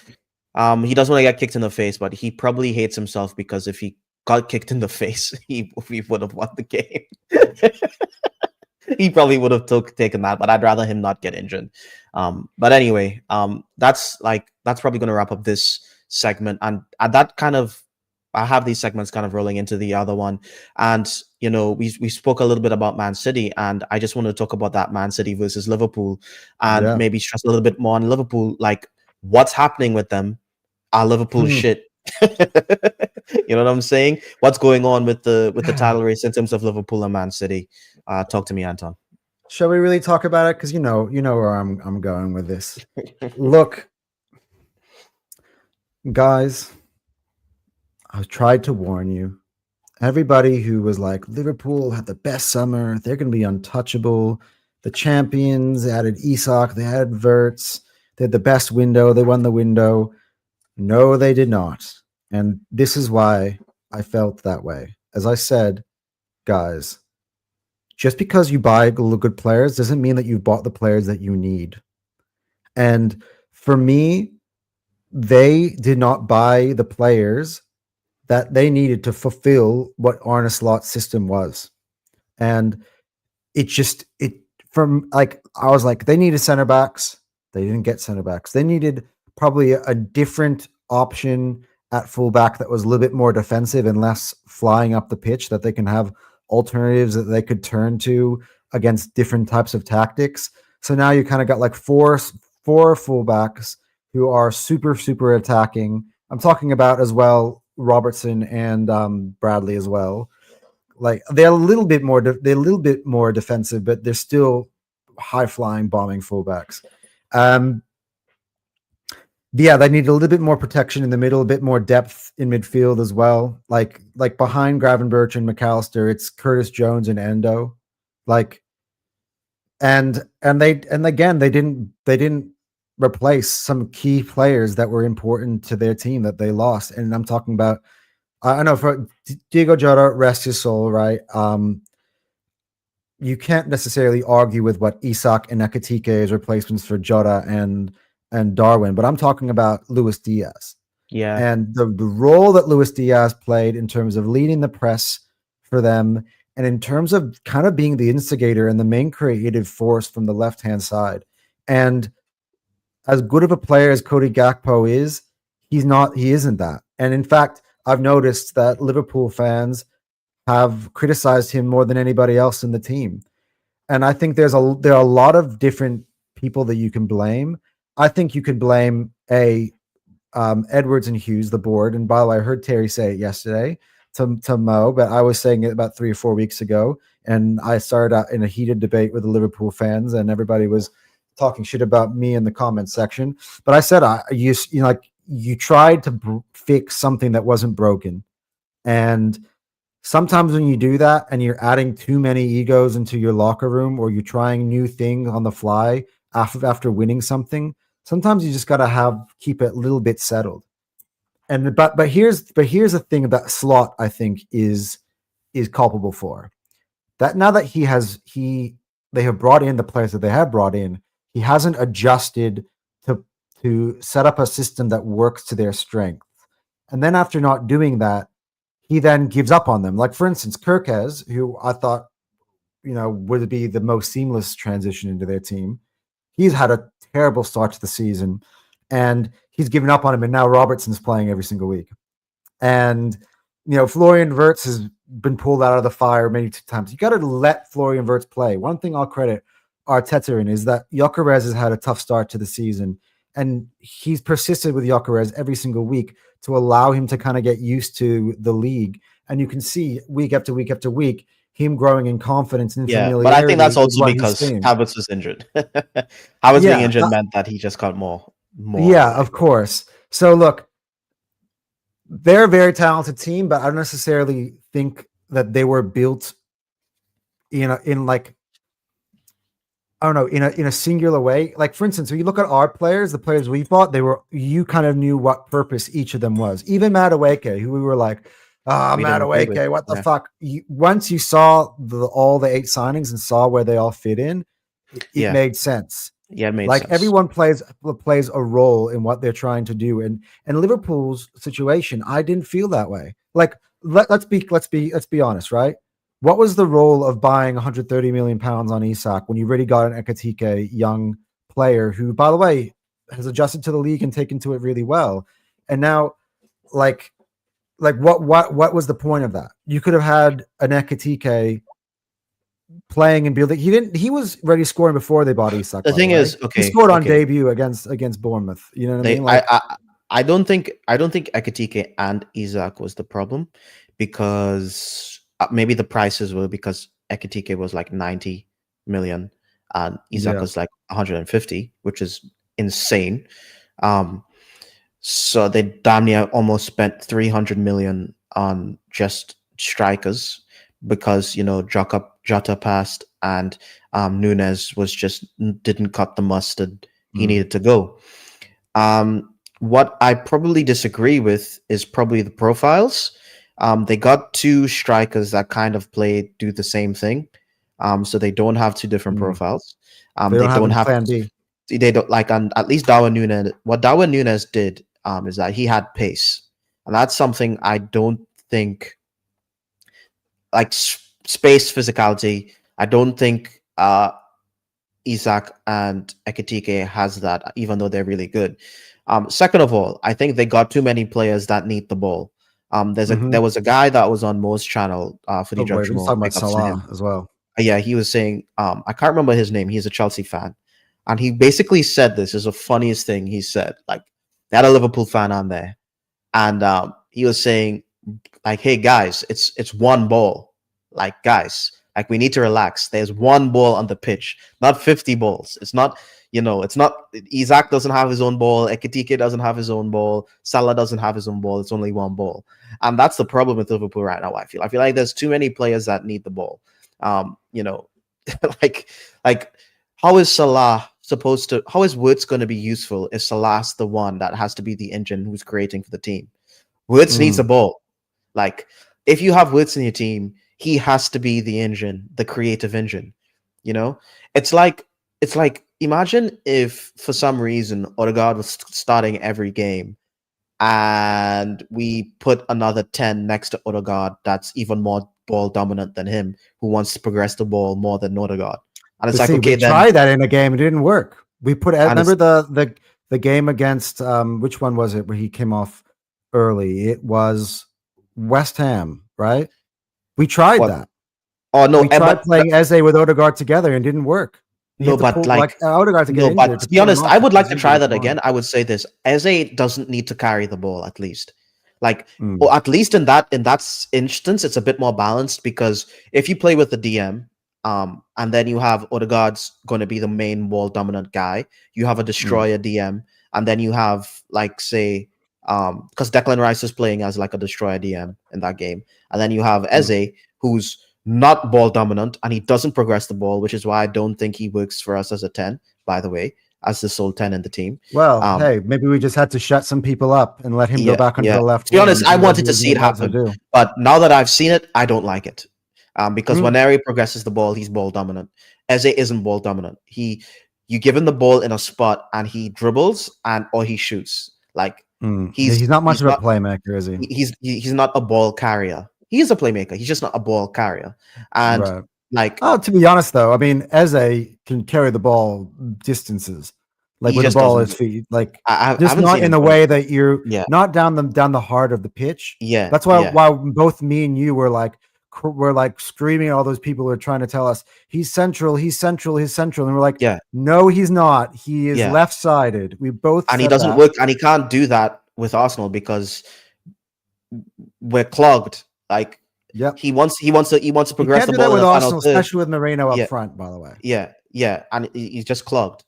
Speaker 1: he doesn't want to get kicked in the face, but he probably hates himself because if he got kicked in the face, he would have won the game. He probably would have taken that, but I'd rather him not get injured. But anyway, that's probably going to wrap up this segment, and that kind of I have these segments kind of rolling into the other one, and we spoke a little bit about Man City, and I just want to talk about that Man City versus Liverpool, and
Speaker 2: yeah.
Speaker 1: maybe stress a little bit more on Liverpool, like what's happening with them. Are Liverpool shit? You know what I'm saying? What's going on with the title race in terms of Liverpool and Man City? Talk to me, Anton.
Speaker 2: Shall we really talk about it? Because you know where I'm going with this. Look, guys, I tried to warn you. Everybody who was like, Liverpool had the best summer, they're going to be untouchable. The champions, they added Isak, they added Verts, they had the best window, they won the window. No, they did not. And this is why I felt that way. As I said, guys, just because you buy good players doesn't mean that you've bought the players that you need. And for me, they did not buy the players that they needed to fulfill what Arne Slot's system was. And it from like I was like, they needed center backs. They didn't get center backs. They needed probably a different option at fullback that was a little bit more defensive and less flying up the pitch, that they can have alternatives that they could turn to against different types of tactics. So now you kind of got like four fullbacks who are super attacking. I'm talking about as well Robertson and Bradley as well. Like they're a little bit more defensive, but they're still high flying bombing fullbacks. Yeah, they need a little bit more protection in the middle, a bit more depth in midfield as well. Like behind Gravenberch and McAllister, it's Curtis Jones and Endo. Like and again they didn't replace some key players that were important to their team that they lost. And I'm talking about I know for Diego Jota, rest his soul, right? You can't necessarily argue with what Isak and Ekitike is replacements for Jota and Darwin, but I'm talking about Luis Diaz.
Speaker 1: Yeah.
Speaker 2: And the role that Luis Diaz played in terms of leading the press for them and in terms of kind of being the instigator and the main creative force from the left-hand side. And as good of a player as Cody Gakpo is, he isn't that. And in fact, I've noticed that Liverpool fans have criticized him more than anybody else in the team. And I think there are a lot of different people that you can blame. I think you could blame Edwards and Hughes, the board. And by the way, I heard Terry say it yesterday to Mo, but I was saying it about 3 or 4 weeks ago. And I started out in a heated debate with the Liverpool fans, and everybody was talking shit about me in the comments section. But I said, you tried to fix something that wasn't broken. And sometimes when you do that and you're adding too many egos into your locker room, or you're trying new things on the fly after winning something, sometimes you just got to keep it a little bit settled. And but here's the thing that Slot, I think, is culpable for. That now that they have brought in the players that they have brought in, he hasn't adjusted to set up a system that works to their strength. And then after not doing that, he then gives up on them. Like, for instance, Kirkez, who I thought would be the most seamless transition into their team. He's had a terrible start to the season, and he's given up on him. And now Robertson's playing every single week. And Florian Wirtz has been pulled out of the fire many times. You got to let Florian Wirtz play. One thing I'll credit Arteta in is that Gyökeres has had a tough start to the season, and he's persisted with Gyökeres every single week to allow him to kind of get used to the league. And you can see week after week after week him growing in confidence and familiarity.
Speaker 1: But I think that's also because Havertz was injured. Havertz being injured meant that he just got more.
Speaker 2: Yeah, of course. So look, they're a very talented team, but I don't necessarily think that they were built in a singular way. Like, for instance, when you look at our players, the players we bought, you kind of knew what purpose each of them was. Even Madueke, who we were like, Madueke, what the fuck? Once you saw all the 8 signings and saw where they all fit in, it made sense.
Speaker 1: Yeah, it made
Speaker 2: sense.
Speaker 1: Everyone
Speaker 2: plays a role in what they're trying to do. And Liverpool's situation, I didn't feel that way. Like, let's be honest, right? What was the role of buying 130 million pounds on Isak when you already got an Ekitike young player who, by the way, has adjusted to the league and taken to it really well? And now, like what was the point of that? You could have had an Ekitike playing and building. He was already scoring before they bought Isak.
Speaker 1: The thing is,
Speaker 2: he scored on debut against Bournemouth. You know what I mean? Like,
Speaker 1: I don't think Ekitike and Isak was the problem, because maybe the prices were because Ekitike was like 90 million and Isak was like 150, which is insane. So they damn near almost spent 300 million on just strikers, because Jota passed and Nunes didn't cut the mustard. He needed to go. What I probably disagree with is probably the profiles. They got 2 strikers that kind of do the same thing. So they don't have 2 different profiles.
Speaker 2: They don't have plan B.
Speaker 1: They don't at least Darwin Núñez. What Darwin Núñez did is that he had pace, and that's something I don't think, like space, physicality. I don't think Isak and Ekitike has that, even though they're really good. Second of all, I think they got too many players that need the ball. There was a guy that was on Mo's channel for the
Speaker 2: talking about Salah as well.
Speaker 1: Yeah, he was saying, I can't remember his name. He's a Chelsea fan, and he basically said this is the funniest thing he said. Like, they had a Liverpool fan on there, and he was saying, like, hey guys, it's one ball. Like, guys, like, we need to relax. There's one ball on the pitch, not 50 balls. It's not, it's not, Isak doesn't have his own ball. Ekitike doesn't have his own ball. Salah doesn't have his own ball. It's only one ball. And that's the problem with Liverpool right now, I feel like there's too many players that need the ball. Like how is Salah how is Wirtz going to be useful if Salah's the one that has to be the engine who's creating for the team? Wirtz needs a ball. Like, if you have Wirtz in your team, he has to be the engine, the creative engine. It's like imagine if for some reason Odegaard was starting every game, and we put another 10 next to Odegaard that's even more ball dominant than him, who wants to progress the ball more than Odegaard. And it's
Speaker 2: we tried that in a game, it didn't work. We put remember the game against which one was it where he came off early? It was West Ham, right? We tried that.
Speaker 1: Oh no,
Speaker 2: we tried playing Eze with Odegaard together and didn't work. Odegaard to get injured.
Speaker 1: But to be honest, I would like to try that again. I would say this: Eze doesn't need to carry the ball, at least. Or at least in that instance, it's a bit more balanced, because if you play with the DM, and then you have Odegaard's going to be the main ball dominant guy, you have a destroyer DM, and then you have, like, say, because Declan Rice is playing as like a destroyer DM in that game, and then you have Eze, who's not ball dominant, and he doesn't progress the ball, which is why I don't think he works for us as a 10, by the way, as the sole 10 in the team.
Speaker 2: Well, hey, maybe we just had to shut some people up and let him go back onto the left.
Speaker 1: To be honest, I wanted to see it happen, but now that I've seen it, I don't like it. Because when Eri progresses the ball, he's ball dominant. Eze isn't ball dominant. You give him the ball in a spot and he dribbles or he shoots. Like,
Speaker 2: he's not much of a playmaker, is he?
Speaker 1: He's not a ball carrier. He is a playmaker. He's just not a ball carrier. And Like,
Speaker 2: Oh, to be honest, though, I mean, Eze can carry the ball distances, like
Speaker 1: he
Speaker 2: with the
Speaker 1: just
Speaker 2: ball at
Speaker 1: doesn't.
Speaker 2: his feet, like
Speaker 1: I
Speaker 2: just
Speaker 1: haven't
Speaker 2: not
Speaker 1: seen
Speaker 2: in
Speaker 1: him
Speaker 2: the
Speaker 1: do it.
Speaker 2: way that you're
Speaker 1: Yeah,
Speaker 2: not down the heart of the pitch.
Speaker 1: yeah,
Speaker 2: That's
Speaker 1: yeah,
Speaker 2: why both me and you were like screaming at all those people who are trying to tell us he's central, he's central, he's central, and we're like,
Speaker 1: yeah,
Speaker 2: no, he's not. He is
Speaker 1: yeah.
Speaker 2: left-sided. We both
Speaker 1: And he
Speaker 2: said
Speaker 1: doesn't
Speaker 2: that.
Speaker 1: work, and he can't do that with Arsenal because we're clogged. Like,
Speaker 2: Yep.
Speaker 1: he wants to
Speaker 2: He
Speaker 1: progress
Speaker 2: can't
Speaker 1: the
Speaker 2: do
Speaker 1: ball
Speaker 2: that
Speaker 1: in
Speaker 2: with
Speaker 1: the final
Speaker 2: Arsenal,
Speaker 1: third.
Speaker 2: especially with Moreno up
Speaker 1: Yeah,
Speaker 2: front, by the way.
Speaker 1: yeah, and he's just clogged.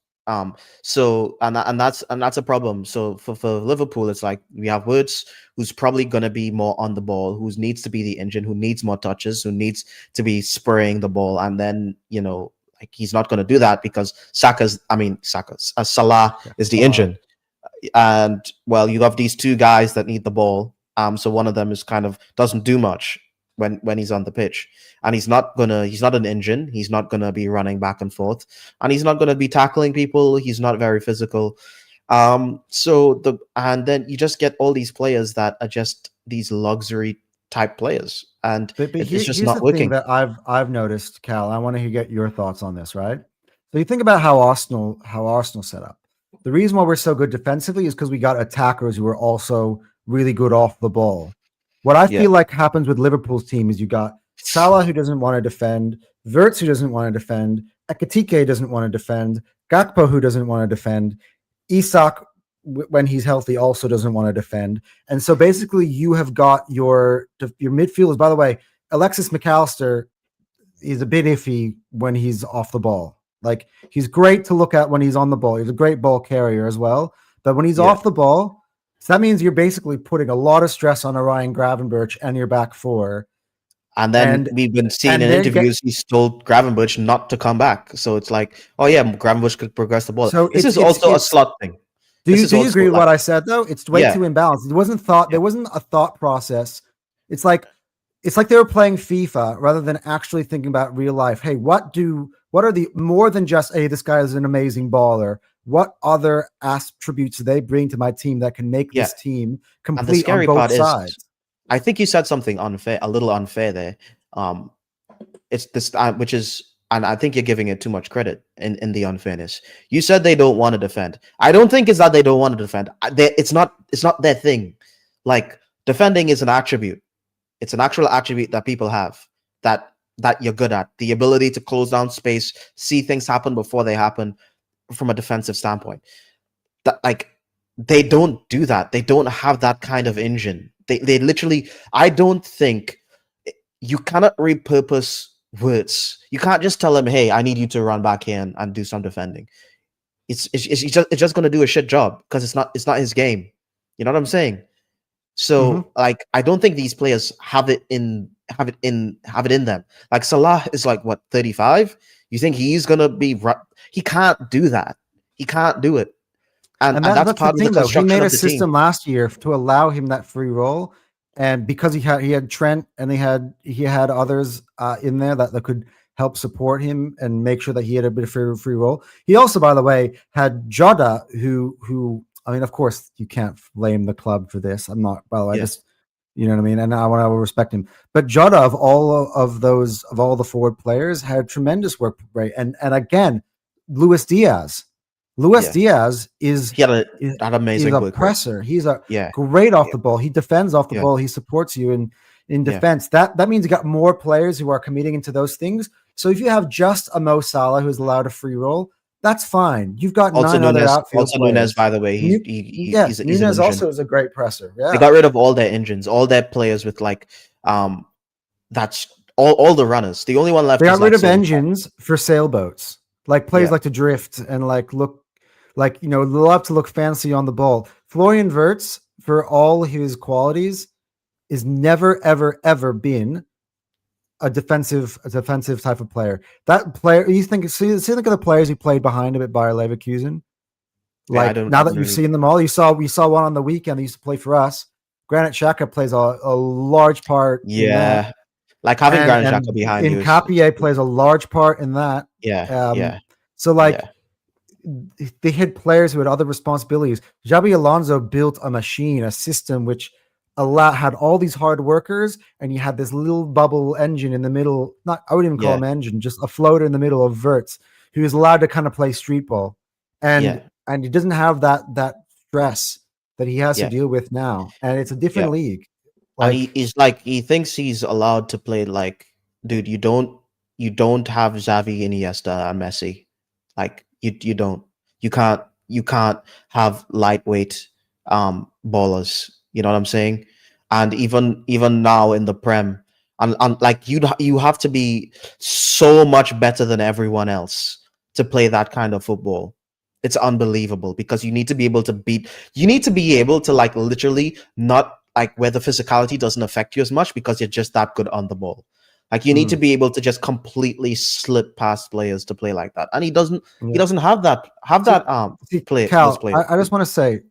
Speaker 1: So and that's a problem. So for Liverpool, it's like we have Woods, who's probably gonna be more on the ball, who needs to be the engine, who needs more touches, who needs to be spraying the ball, and then like he's not gonna do that because Salah
Speaker 2: Yeah.
Speaker 1: is the engine, and well, you have these two guys that need the ball. So one of them is kind of doesn't do much when he's on the pitch, and he's not an engine. He's not gonna be running back and forth, and he's not gonna be tackling people. He's not very physical. And then you just get all these players that are just these luxury type players, and
Speaker 2: But
Speaker 1: it's just
Speaker 2: here's the
Speaker 1: not
Speaker 2: thing
Speaker 1: working.
Speaker 2: that I've noticed, Cal. I want to get your thoughts on this, right? So you think about how Arsenal set up. The reason why we're so good defensively is because we got attackers who are also really good off the ball. What I
Speaker 1: Yeah,
Speaker 2: feel like happens with Liverpool's team is you got Salah who doesn't want to defend, Wirtz who doesn't want to defend, Ekitike doesn't want to defend, Gakpo who doesn't want to defend, Isak when he's healthy also doesn't want to defend. And so basically you have got your midfielders. By the way, Alexis McAllister is a bit iffy when he's off the ball. Like he's great to look at when he's on the ball. He's a great ball carrier as well. But when he's
Speaker 1: yeah.
Speaker 2: off the ball, so that means you're basically putting a lot of stress on Orion Gravenberch and your back four.
Speaker 1: And then
Speaker 2: And
Speaker 1: we've been seeing
Speaker 2: and
Speaker 1: in
Speaker 2: they get
Speaker 1: interviews he's told Gravenberch not to come back. So it's like, oh yeah, Gravenberch could progress the ball.
Speaker 2: so
Speaker 1: This is also a
Speaker 2: it's
Speaker 1: slot thing.
Speaker 2: do
Speaker 1: This
Speaker 2: you
Speaker 1: is
Speaker 2: do you
Speaker 1: also
Speaker 2: agree with
Speaker 1: like,
Speaker 2: what I said though? It's way
Speaker 1: yeah,
Speaker 2: too imbalanced. It wasn't thought.
Speaker 1: yeah,
Speaker 2: There wasn't a thought process. It's like they were playing FIFA rather than actually thinking about real life. Hey, what are the more than just, hey, this guy is an amazing baller. What other attributes do they bring to my team that can make
Speaker 1: yeah.
Speaker 2: this team
Speaker 1: And the
Speaker 2: complete on
Speaker 1: scary
Speaker 2: both
Speaker 1: part is,
Speaker 2: sides?
Speaker 1: I think you said something unfair, a little unfair there. Um, it's this, which is, and I think you're giving it too much credit in the unfairness. You said they don't want to defend. I don't think it's that they don't want to defend. It's not their thing. Like, defending is an attribute. It's an actual attribute that people have that you're good at. The ability to close down space, see things happen before they happen from a defensive standpoint. That, like, they don't do that. They don't have that kind of engine. They literally, I don't think you cannot repurpose words. You can't just tell him, hey, I need you to run back here and do some defending. It's just going to do a shit job because it's not his game. You know what I'm saying? So like, I don't think these players have it in them. Like, Salah is like, what, 35? You think he's gonna be he can't do that. He can't do it. And that's
Speaker 2: That's the
Speaker 1: part of the
Speaker 2: thing, though. He
Speaker 1: construction
Speaker 2: made a
Speaker 1: of the team.
Speaker 2: system last year to allow him that free role, and because he had Trent and he had others in there that could help support him and make sure that he had a bit of free role. He also, by the way, had Jota, who I mean, of course, you can't blame the club for this. I'm not, by the way,
Speaker 1: Yeah.
Speaker 2: just you know what I mean, and I want to respect him. But Jota, of all the forward players, had tremendous work rate, and again, Luis Diaz. Luis
Speaker 1: Yeah.
Speaker 2: Diaz is
Speaker 1: He had
Speaker 2: is
Speaker 1: amazing
Speaker 2: a
Speaker 1: work rate.
Speaker 2: presser. He's a
Speaker 1: Yeah.
Speaker 2: great off
Speaker 1: Yeah.
Speaker 2: the ball. He defends off the
Speaker 1: Yeah.
Speaker 2: ball. He supports you in
Speaker 1: Yeah.
Speaker 2: defense. That means you got more players who are committing into those things. So if you have just a Mo Salah who's allowed a free roll, that's fine. You've got
Speaker 1: Also
Speaker 2: 9 other
Speaker 1: Nunes,
Speaker 2: outfield players.
Speaker 1: by the way, he's an
Speaker 2: Nunes
Speaker 1: engine.
Speaker 2: also is a great presser.
Speaker 1: They
Speaker 2: Yeah.
Speaker 1: got rid of all their engines, all their players with like that's all the runners. The only one left
Speaker 2: They
Speaker 1: is
Speaker 2: got
Speaker 1: like
Speaker 2: rid of
Speaker 1: Silva.
Speaker 2: engines for sailboats. Like players
Speaker 1: Yeah.
Speaker 2: like to drift and like look like love to look fancy on the ball. Florian Wirtz, for all his qualities, is never ever been a defensive type of player. That player, you think look at the players he played behind him at Bayer Leverkusen.
Speaker 1: Yeah,
Speaker 2: Like now that you've seen them all, we saw one on the weekend. They used to play for us. Granit Xhaka plays a large part. In that.
Speaker 1: Yeah. Like having Granit
Speaker 2: And
Speaker 1: Xhaka behind you is
Speaker 2: Incapié plays a large part in that.
Speaker 1: yeah.
Speaker 2: So like
Speaker 1: Yeah.
Speaker 2: they had players who had other responsibilities. Xabi Alonso built a machine, a system which had all these hard workers, and you had this little bubble engine in the middle. Not, I wouldn't even call
Speaker 1: Yeah,
Speaker 2: him engine, just a floater in the middle of Verts, who is allowed to kind of play street ball, and
Speaker 1: yeah,
Speaker 2: he doesn't have that stress that he has to
Speaker 1: yeah,
Speaker 2: deal with now, and it's a
Speaker 1: yeah.
Speaker 2: different league.
Speaker 1: And
Speaker 2: Like,
Speaker 1: he's like he thinks he's allowed to play like, dude, you don't have Xavi, Iniesta, and Messi. Like you don't. You can't have lightweight ballers. You know what I'm saying? And even now in the Prem, and like you have to be so much better than everyone else to play that kind of football. It's unbelievable because you need to be able to like literally not like where the physicality doesn't affect you as much because you're just that good on the ball. Like you need to
Speaker 2: mm,
Speaker 1: be able to just completely slip past players to play like that. And he doesn't
Speaker 2: yeah.
Speaker 1: he doesn't have that
Speaker 2: See,
Speaker 1: play those
Speaker 2: Cal,
Speaker 1: players.
Speaker 2: I just want to say,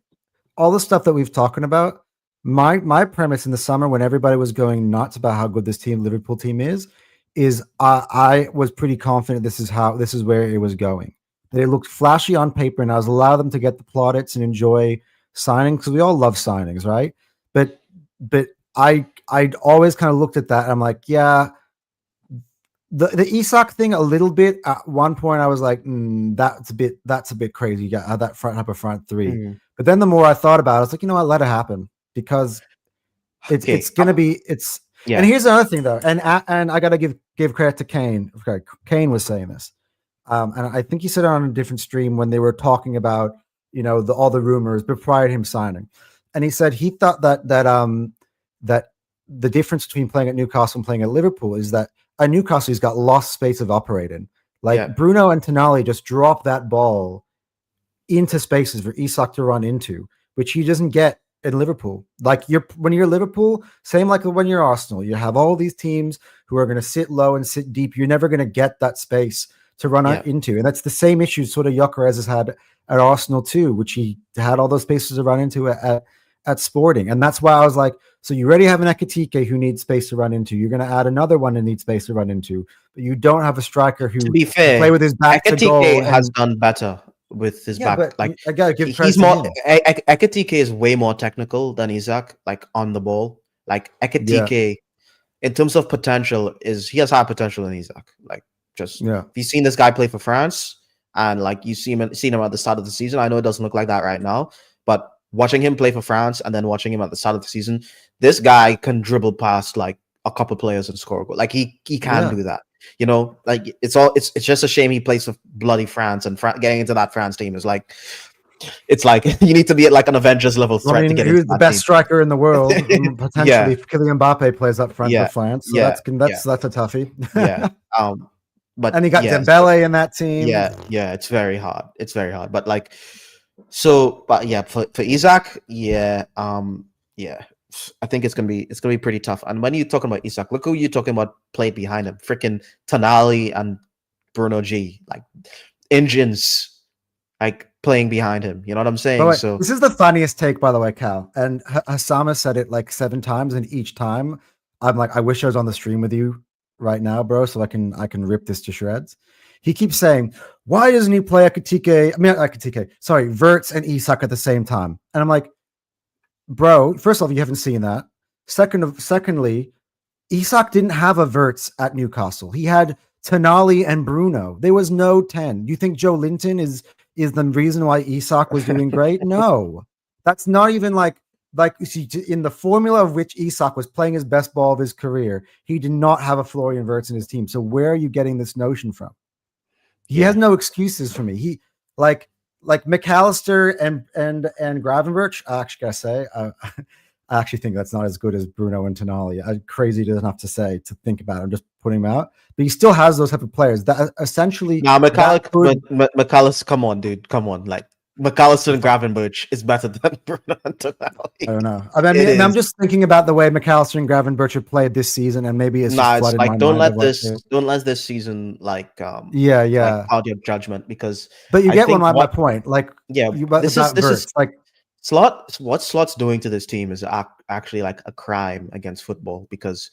Speaker 2: all the stuff that we've talking about, my premise in the summer when everybody was going nuts about how good this Liverpool team is I was pretty confident this is where it was going. They looked flashy on paper, and I was allowed them to get the plaudits and enjoy signing, because we all love signings, right? But but I'd always kind of looked at that and I'm like, yeah, the Isak thing a little bit. At one point, I was like, that's a bit crazy. You got that front up a front three.
Speaker 1: Mm.
Speaker 2: But then the more I thought about it, I was like, you know what, let it happen, because it's
Speaker 1: Okay.
Speaker 2: gonna be it's. And
Speaker 1: Yeah.
Speaker 2: here's another thing though, and I gotta give credit to Kane. Okay, Kane was saying this, and I think he said it on a different stream when they were talking about all the rumors, but prior to him signing, and he said he thought that the difference between playing at Newcastle and playing at Liverpool is that at Newcastle he's got lost space of operating.
Speaker 1: Yeah.
Speaker 2: Like Bruno and Tonali just drop that ball into spaces for Isak to run into, which he doesn't get in Liverpool. Like when you're Liverpool, same like when you're Arsenal, you have all these teams who are going to sit low and sit deep. You're never going to get that space to run out
Speaker 1: Yeah.
Speaker 2: into, and that's the same issue sort of Gyökeres has had at Arsenal too, which he had all those spaces to run into at Sporting, and that's why I was like, so you already have an Ekitike who needs space to run into. You're going to add another one that needs space to run into, but you don't have a striker who
Speaker 1: To be
Speaker 2: can
Speaker 1: fair,
Speaker 2: play with his back to goal.
Speaker 1: Ekitike has
Speaker 2: And
Speaker 1: done better with his
Speaker 2: yeah,
Speaker 1: back.
Speaker 2: but
Speaker 1: Like
Speaker 2: I gotta give credit
Speaker 1: he's
Speaker 2: to
Speaker 1: more
Speaker 2: him.
Speaker 1: Ekitike is way more technical than Isak, like on the ball. Like
Speaker 2: Yeah,
Speaker 1: Ekitike, in terms of potential, he has high potential in Isak. Like just
Speaker 2: yeah,
Speaker 1: if you've seen this guy play for France and like you seen him at the start of the season. I know it doesn't look like that right now, but watching him play for France and then watching him at the start of the season, this guy can dribble past like a couple players and score a goal. Like he can
Speaker 2: yeah.
Speaker 1: do that. Like it's just a shame he plays for bloody France, and getting into that France team is like, it's like you need to be at like an Avengers level
Speaker 2: I
Speaker 1: threat to
Speaker 2: mean,
Speaker 1: get into
Speaker 2: who's the
Speaker 1: that
Speaker 2: best
Speaker 1: team.
Speaker 2: striker in the world?
Speaker 1: Yeah,
Speaker 2: Potentially, Kylian Mbappe plays up front for
Speaker 1: yeah,
Speaker 2: France, so
Speaker 1: yeah, yeah,
Speaker 2: that's a toughie.
Speaker 1: yeah.
Speaker 2: And
Speaker 1: But
Speaker 2: he got
Speaker 1: yeah,
Speaker 2: Dembele in that team.
Speaker 1: yeah, it's very hard. It's very hard. But like, so, but yeah, for Isaac, yeah, yeah, I think it's gonna be pretty tough. And when you're talking about Isaac, look who you're talking about played behind him, freaking Tonali and Bruno G, like engines, like playing behind him. You know what I'm
Speaker 2: But
Speaker 1: saying?
Speaker 2: wait,
Speaker 1: So
Speaker 2: this is the funniest take, by the way, Cal. And Hasama said it like 7 times, and each time I'm like, I wish I was on the stream with you right now, bro, so I can rip this to shreds. He keeps saying, why doesn't he play Verts and Isak at the same time? And I'm like, bro, first off, you haven't seen that. Secondly, Isak didn't have a Verts at Newcastle. He had Tonali and Bruno. There was no 10. You think Joe Linton is the reason why Isak was doing great? No. That's not even like you see, in the formula of which Isak was playing his best ball of his career, he did not have a Florian Wirtz in his team. So where are you getting this notion from? He has
Speaker 1: yeah,
Speaker 2: no excuses for me. He like McAllister and Gravenberch. I actually gotta say, I actually think that's not as good as Bruno and Tonali. Crazy enough to say, to think about it. I'm just putting him out, but he still has those type of players that essentially.
Speaker 1: now
Speaker 2: Could,
Speaker 1: McAllister, come on, dude, come on, like McAllister and Gravenberch is better than Bruno and
Speaker 2: I
Speaker 1: Tonali.
Speaker 2: don't know. I
Speaker 1: It
Speaker 2: mean, I'm
Speaker 1: is.
Speaker 2: just thinking about the way McAllister and Gravenberch have played this season, and maybe it's just
Speaker 1: Nah, it's
Speaker 2: flooded my
Speaker 1: like don't
Speaker 2: mind of
Speaker 1: let
Speaker 2: what.
Speaker 1: this season
Speaker 2: Yeah,
Speaker 1: like
Speaker 2: yeah.
Speaker 1: cloud your judgment because
Speaker 2: But you
Speaker 1: I
Speaker 2: get
Speaker 1: think
Speaker 2: my point. Like
Speaker 1: yeah
Speaker 2: you
Speaker 1: this is
Speaker 2: about Verts. Like
Speaker 1: what Slot's doing to this team is actually like a crime against football because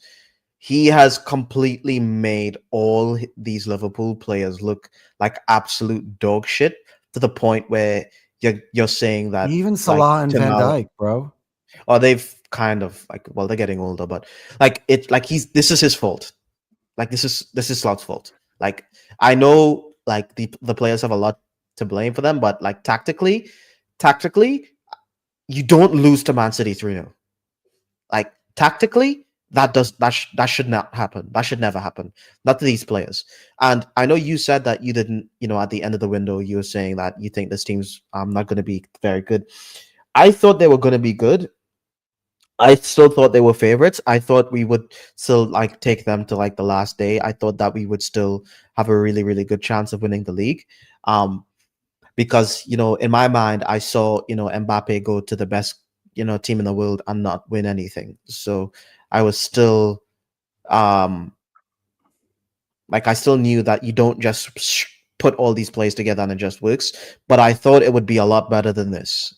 Speaker 1: he has completely made all these Liverpool players look like absolute dog shit to the point where you're saying that
Speaker 2: even
Speaker 1: like
Speaker 2: Salah and Van
Speaker 1: Tonali,
Speaker 2: Dijk, bro.
Speaker 1: or they've kind of like, well, they're getting older, but like this is his fault. Like this is Slout's fault. Like I know like the players have a lot to blame for them, but like tactically, you don't lose to Man City 3-0. Like tactically, that should not happen. That should never happen. Not to these players. And I know you said that you didn't, at the end of the window, you were saying that you think this team's not going to be very good. I thought they were going to be good. I still thought they were favorites. I thought we would still like take them to like the last day. I thought that we would still have a really, really good chance of winning the league. Because in my mind, I saw Mbappe go to the best team in the world and not win anything. So I was still like I still knew that you don't just put all these plays together and it just works. But I thought it would be a lot better than this.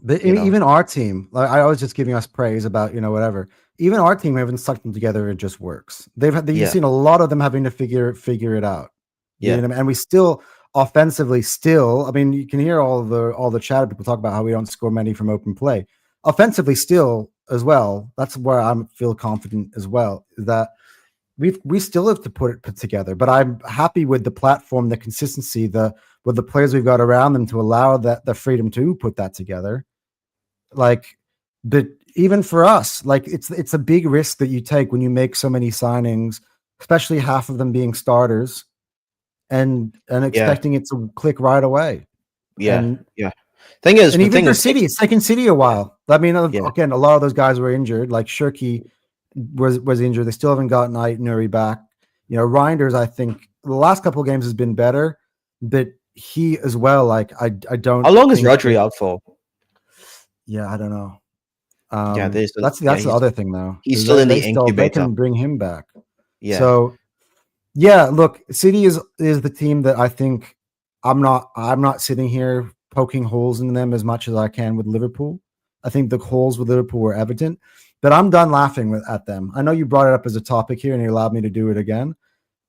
Speaker 2: Even our team, like I was just giving us praise about whatever. Even our team haven't stuck them together; it just works. You've seen a lot of them having to figure it out.
Speaker 1: Yeah,
Speaker 2: and we still offensively I mean, you can hear all the chat people talk about how we don't score many from open play. Offensively, still as well. That's where I feel confident as well. Is that we still have to put it together, but I'm happy with the platform, the consistency, with the players we've got around them to allow that the freedom to put that together. Like, but even for us, like it's a big risk that you take when you make so many signings, especially half of them being starters, and expecting it to click right away.
Speaker 1: Yeah. Thing is,
Speaker 2: and even for City, it's taken City a while. I mean, again, a lot of those guys were injured. Like Shirky was injured. They still haven't gotten Nuri back. Reinders, I think the last couple of games has been better, but he as well. Like I don't.
Speaker 1: How long is Rodri out for?
Speaker 2: Yeah, I don't know. That's the other thing though.
Speaker 1: He's still in the incubator.
Speaker 2: They can bring him back.
Speaker 1: Yeah.
Speaker 2: So yeah, look, City is the team that I think I'm not sitting here poking holes in them as much as I can with Liverpool. I think the holes with Liverpool were evident, but I'm done laughing at them. I know you brought it up as a topic here and you allowed me to do it again.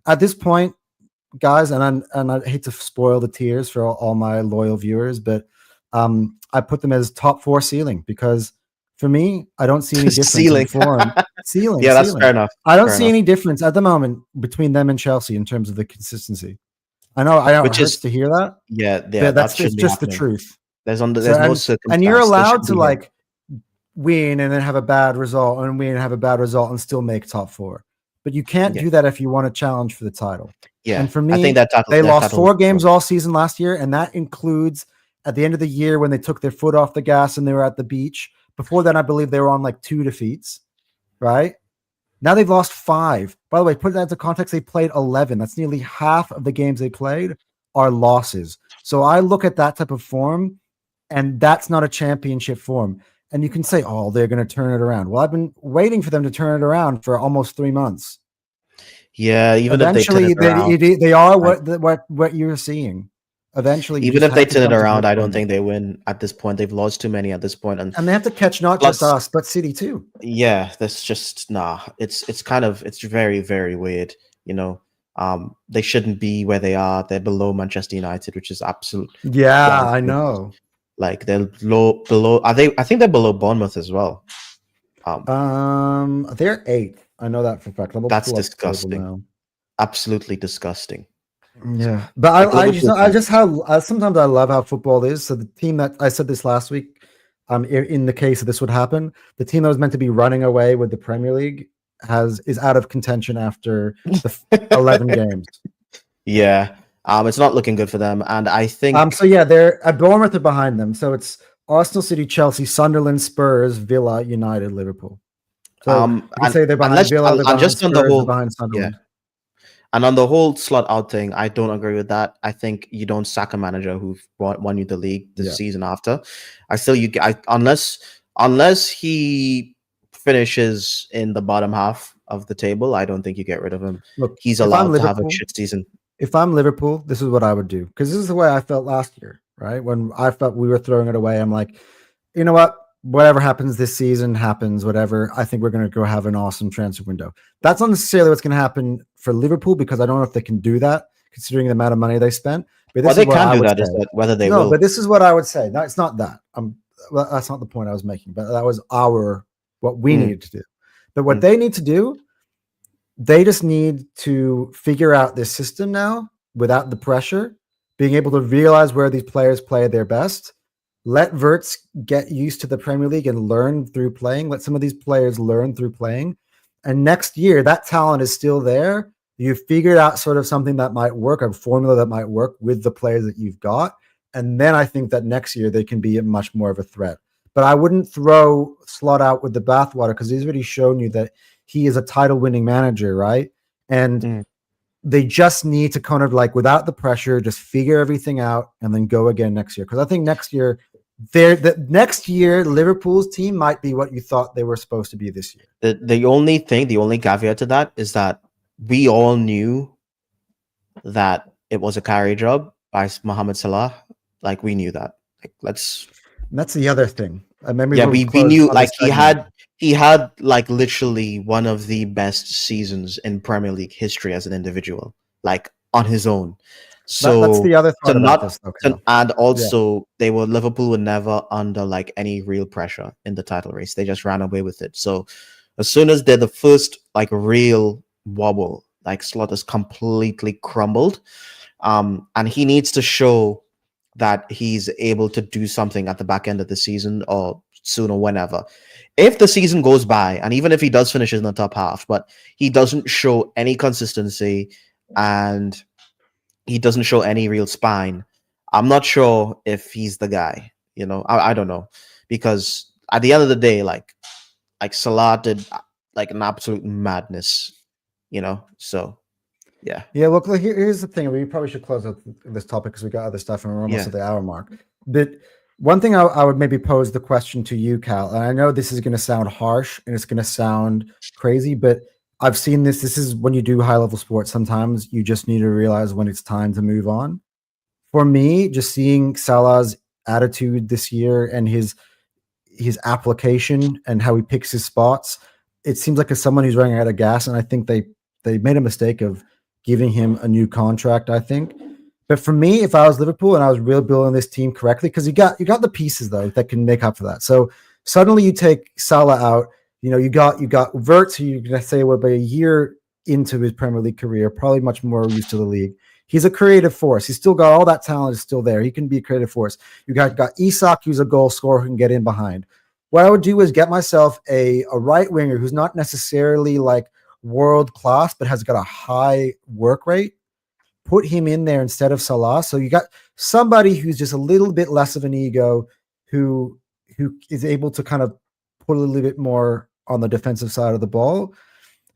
Speaker 2: At this point, guys, and I hate to spoil the tears for all my loyal viewers, but I put them as top 4 ceiling because for me, I don't see any difference in form. Ceiling.
Speaker 1: Yeah, that's fair enough.
Speaker 2: I don't see any difference at the moment between them and Chelsea in terms of the consistency. I know it hurts to hear that.
Speaker 1: Yeah,
Speaker 2: that's just the truth.
Speaker 1: There's no circumstance.
Speaker 2: And you're allowed to like win and then have a bad result and win and have a bad result and still make top 4. But you can't do that if you want to challenge for the title.
Speaker 1: Yeah.
Speaker 2: And for me,
Speaker 1: I think they
Speaker 2: lost 4 games all season last year, and that includes at the end of the year when they took their foot off the gas and they were at the beach. Before then, I believe they were on like 2 defeats, right? Now they've lost 5. By the way, put that into context, they played 11. That's nearly half of the games they played are losses. So I look at that type of form, and that's not a championship form. And you can say, oh, they're going to turn it around. Well, I've been waiting for them to turn it around for almost 3 months.
Speaker 1: Yeah, even
Speaker 2: eventually
Speaker 1: if they turn it around,
Speaker 2: they are what you're seeing. Eventually,
Speaker 1: even if they turn it around, I don't think they win at this point. They've lost too many at this point, and
Speaker 2: they have to catch not just us, but City too.
Speaker 1: Yeah, that's just it's very, very weird. They shouldn't be where they are. They're below Manchester United, which is absolute.
Speaker 2: Yeah, I know.
Speaker 1: Like they're below. Are they? I think they're below Bournemouth as well.
Speaker 2: They're 8th. I know that for a fact.
Speaker 1: That's disgusting. Absolutely disgusting.
Speaker 2: Yeah, but I just sometimes I love how football is. So the team that I said this last week, in the case that this would happen, the team that was meant to be running away with the Premier League is out of contention after the 11 games.
Speaker 1: Yeah, it's not looking good for them, and I think
Speaker 2: so. Yeah, they're at Bournemouth are behind them. So it's Arsenal, City, Chelsea, Sunderland, Spurs, Villa, United, Liverpool. So you can say they're behind Villa. They're behind Spurs, they're behind Sunderland.
Speaker 1: Yeah. And on the whole slot out thing, I don't agree with that. I think you don't sack a manager who won you the league the season after. Unless he finishes in the bottom half of the table, I don't think you get rid of him.
Speaker 2: Look,
Speaker 1: he's allowed to have a shit season.
Speaker 2: If I'm Liverpool, this is what I would do, because this is the way I felt last year, right? When I felt we were throwing it away, I'm like, you know what? Whatever happens this season happens, whatever. I think we're going to go have an awesome transfer window. That's not necessarily what's going to happen for Liverpool, because I don't know if they can do that considering the amount of money they spent. But
Speaker 1: this they can do that, is that whether they will.
Speaker 2: But this is what I would say. No, it's not that. well, that's not the point I was making, but that was what we needed to do. But what
Speaker 1: Mm.
Speaker 2: they need to do, they just need to figure out this system now without the pressure, being able to realize where these players play their best. Let Wirtz get used to the Premier League and learn through playing. Let some of these players learn through playing. And next year, that talent is still there. You've figured out sort of something that might work, a formula that might work with the players that you've got. And then I think that next year they can be much more of a threat. But I wouldn't throw Slot out with the bathwater because he's already shown you that he is a title-winning manager, right? And they just need to kind of like, without the pressure, just figure everything out and then go again next year. Because I think next year, Liverpool's team might be what you thought they were supposed to be this year.
Speaker 1: The only caveat to that is that we all knew that it was a carry job by Mohamed Salah. Like, we knew that. Like,
Speaker 2: that's the other thing.
Speaker 1: We knew, like, he had like literally one of the best seasons in Premier League history as an individual, like on his own. So
Speaker 2: that's the other thought about this.
Speaker 1: And also Liverpool were never under like any real pressure in the title race. They just ran away with it. So as soon as they're the first like real wobble, like Slot has completely crumbled. And he needs to show that he's able to do something at the back end of the season or soon or whenever. If the season goes by, and even if he does finish in the top half, but he doesn't show any consistency and he doesn't show any real spine, I'm not sure if he's the guy. You know, I don't know, because at the end of the day, like Salah did like an absolute madness, you know. So yeah.
Speaker 2: Look, here's the thing. We probably should close up this topic because we got other stuff and we're almost at the hour mark. But one thing I would maybe pose the question to you, Cal, and I know this is going to sound harsh and it's going to sound crazy, but I've seen this. This is when you do high-level sports. Sometimes you just need to realize when it's time to move on. For me, just seeing Salah's attitude this year and his application and how he picks his spots, it seems like it's someone who's running out of gas, and I think they made a mistake of giving him a new contract, I think. But for me, if I was Liverpool and I was really building this team correctly, because you got the pieces though that can make up for that. So suddenly you take Salah out, you know, you got Wirtz, who you're gonna say would be a year into his Premier League career, probably much more used to the league. He's a creative force. He's still got all that talent is still there. He can be a creative force. You got Isak, who's a goal scorer who can get in behind. What I would do is get myself a right winger who's not necessarily like world class, but has got a high work rate. Put him in there instead of Salah. So you got somebody who's just a little bit less of an ego, who is able to kind of put a little bit more on the defensive side of the ball,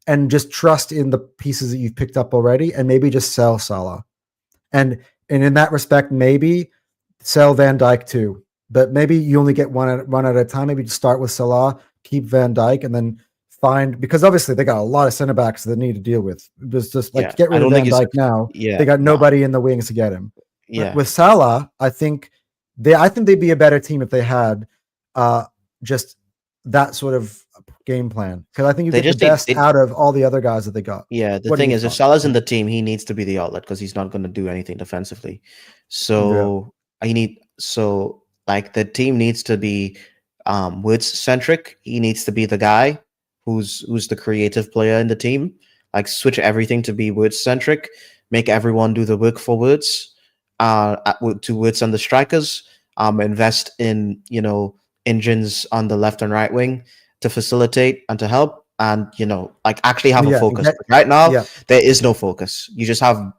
Speaker 2: and just trust in the pieces that you've picked up already, and maybe just sell Salah. And in that respect, maybe sell Van Dijk too. But maybe you only get one at a time. Maybe just start with Salah, keep Van Dijk, and then because obviously they got a lot of center backs that they need to deal with. Just like get rid of Van Dijk now. They got nobody in the wings to get him. But with Salah, I think they'd be a better team if they had just that sort of game plan, because I think you get the best out of all the other guys that they got.
Speaker 1: Yeah, the thing is, if Salah's in the team, he needs to be the outlet because he's not going to do anything defensively. So the team needs to be Woods centric. He needs to be the guy who's the creative player in the team. Like, switch everything to be Woods centric. Make everyone do the work for Woods. To Woods and the strikers. Invest in engines on the left and right wing to facilitate and to help, and like actually have a focus. Right now, there is no focus. You just have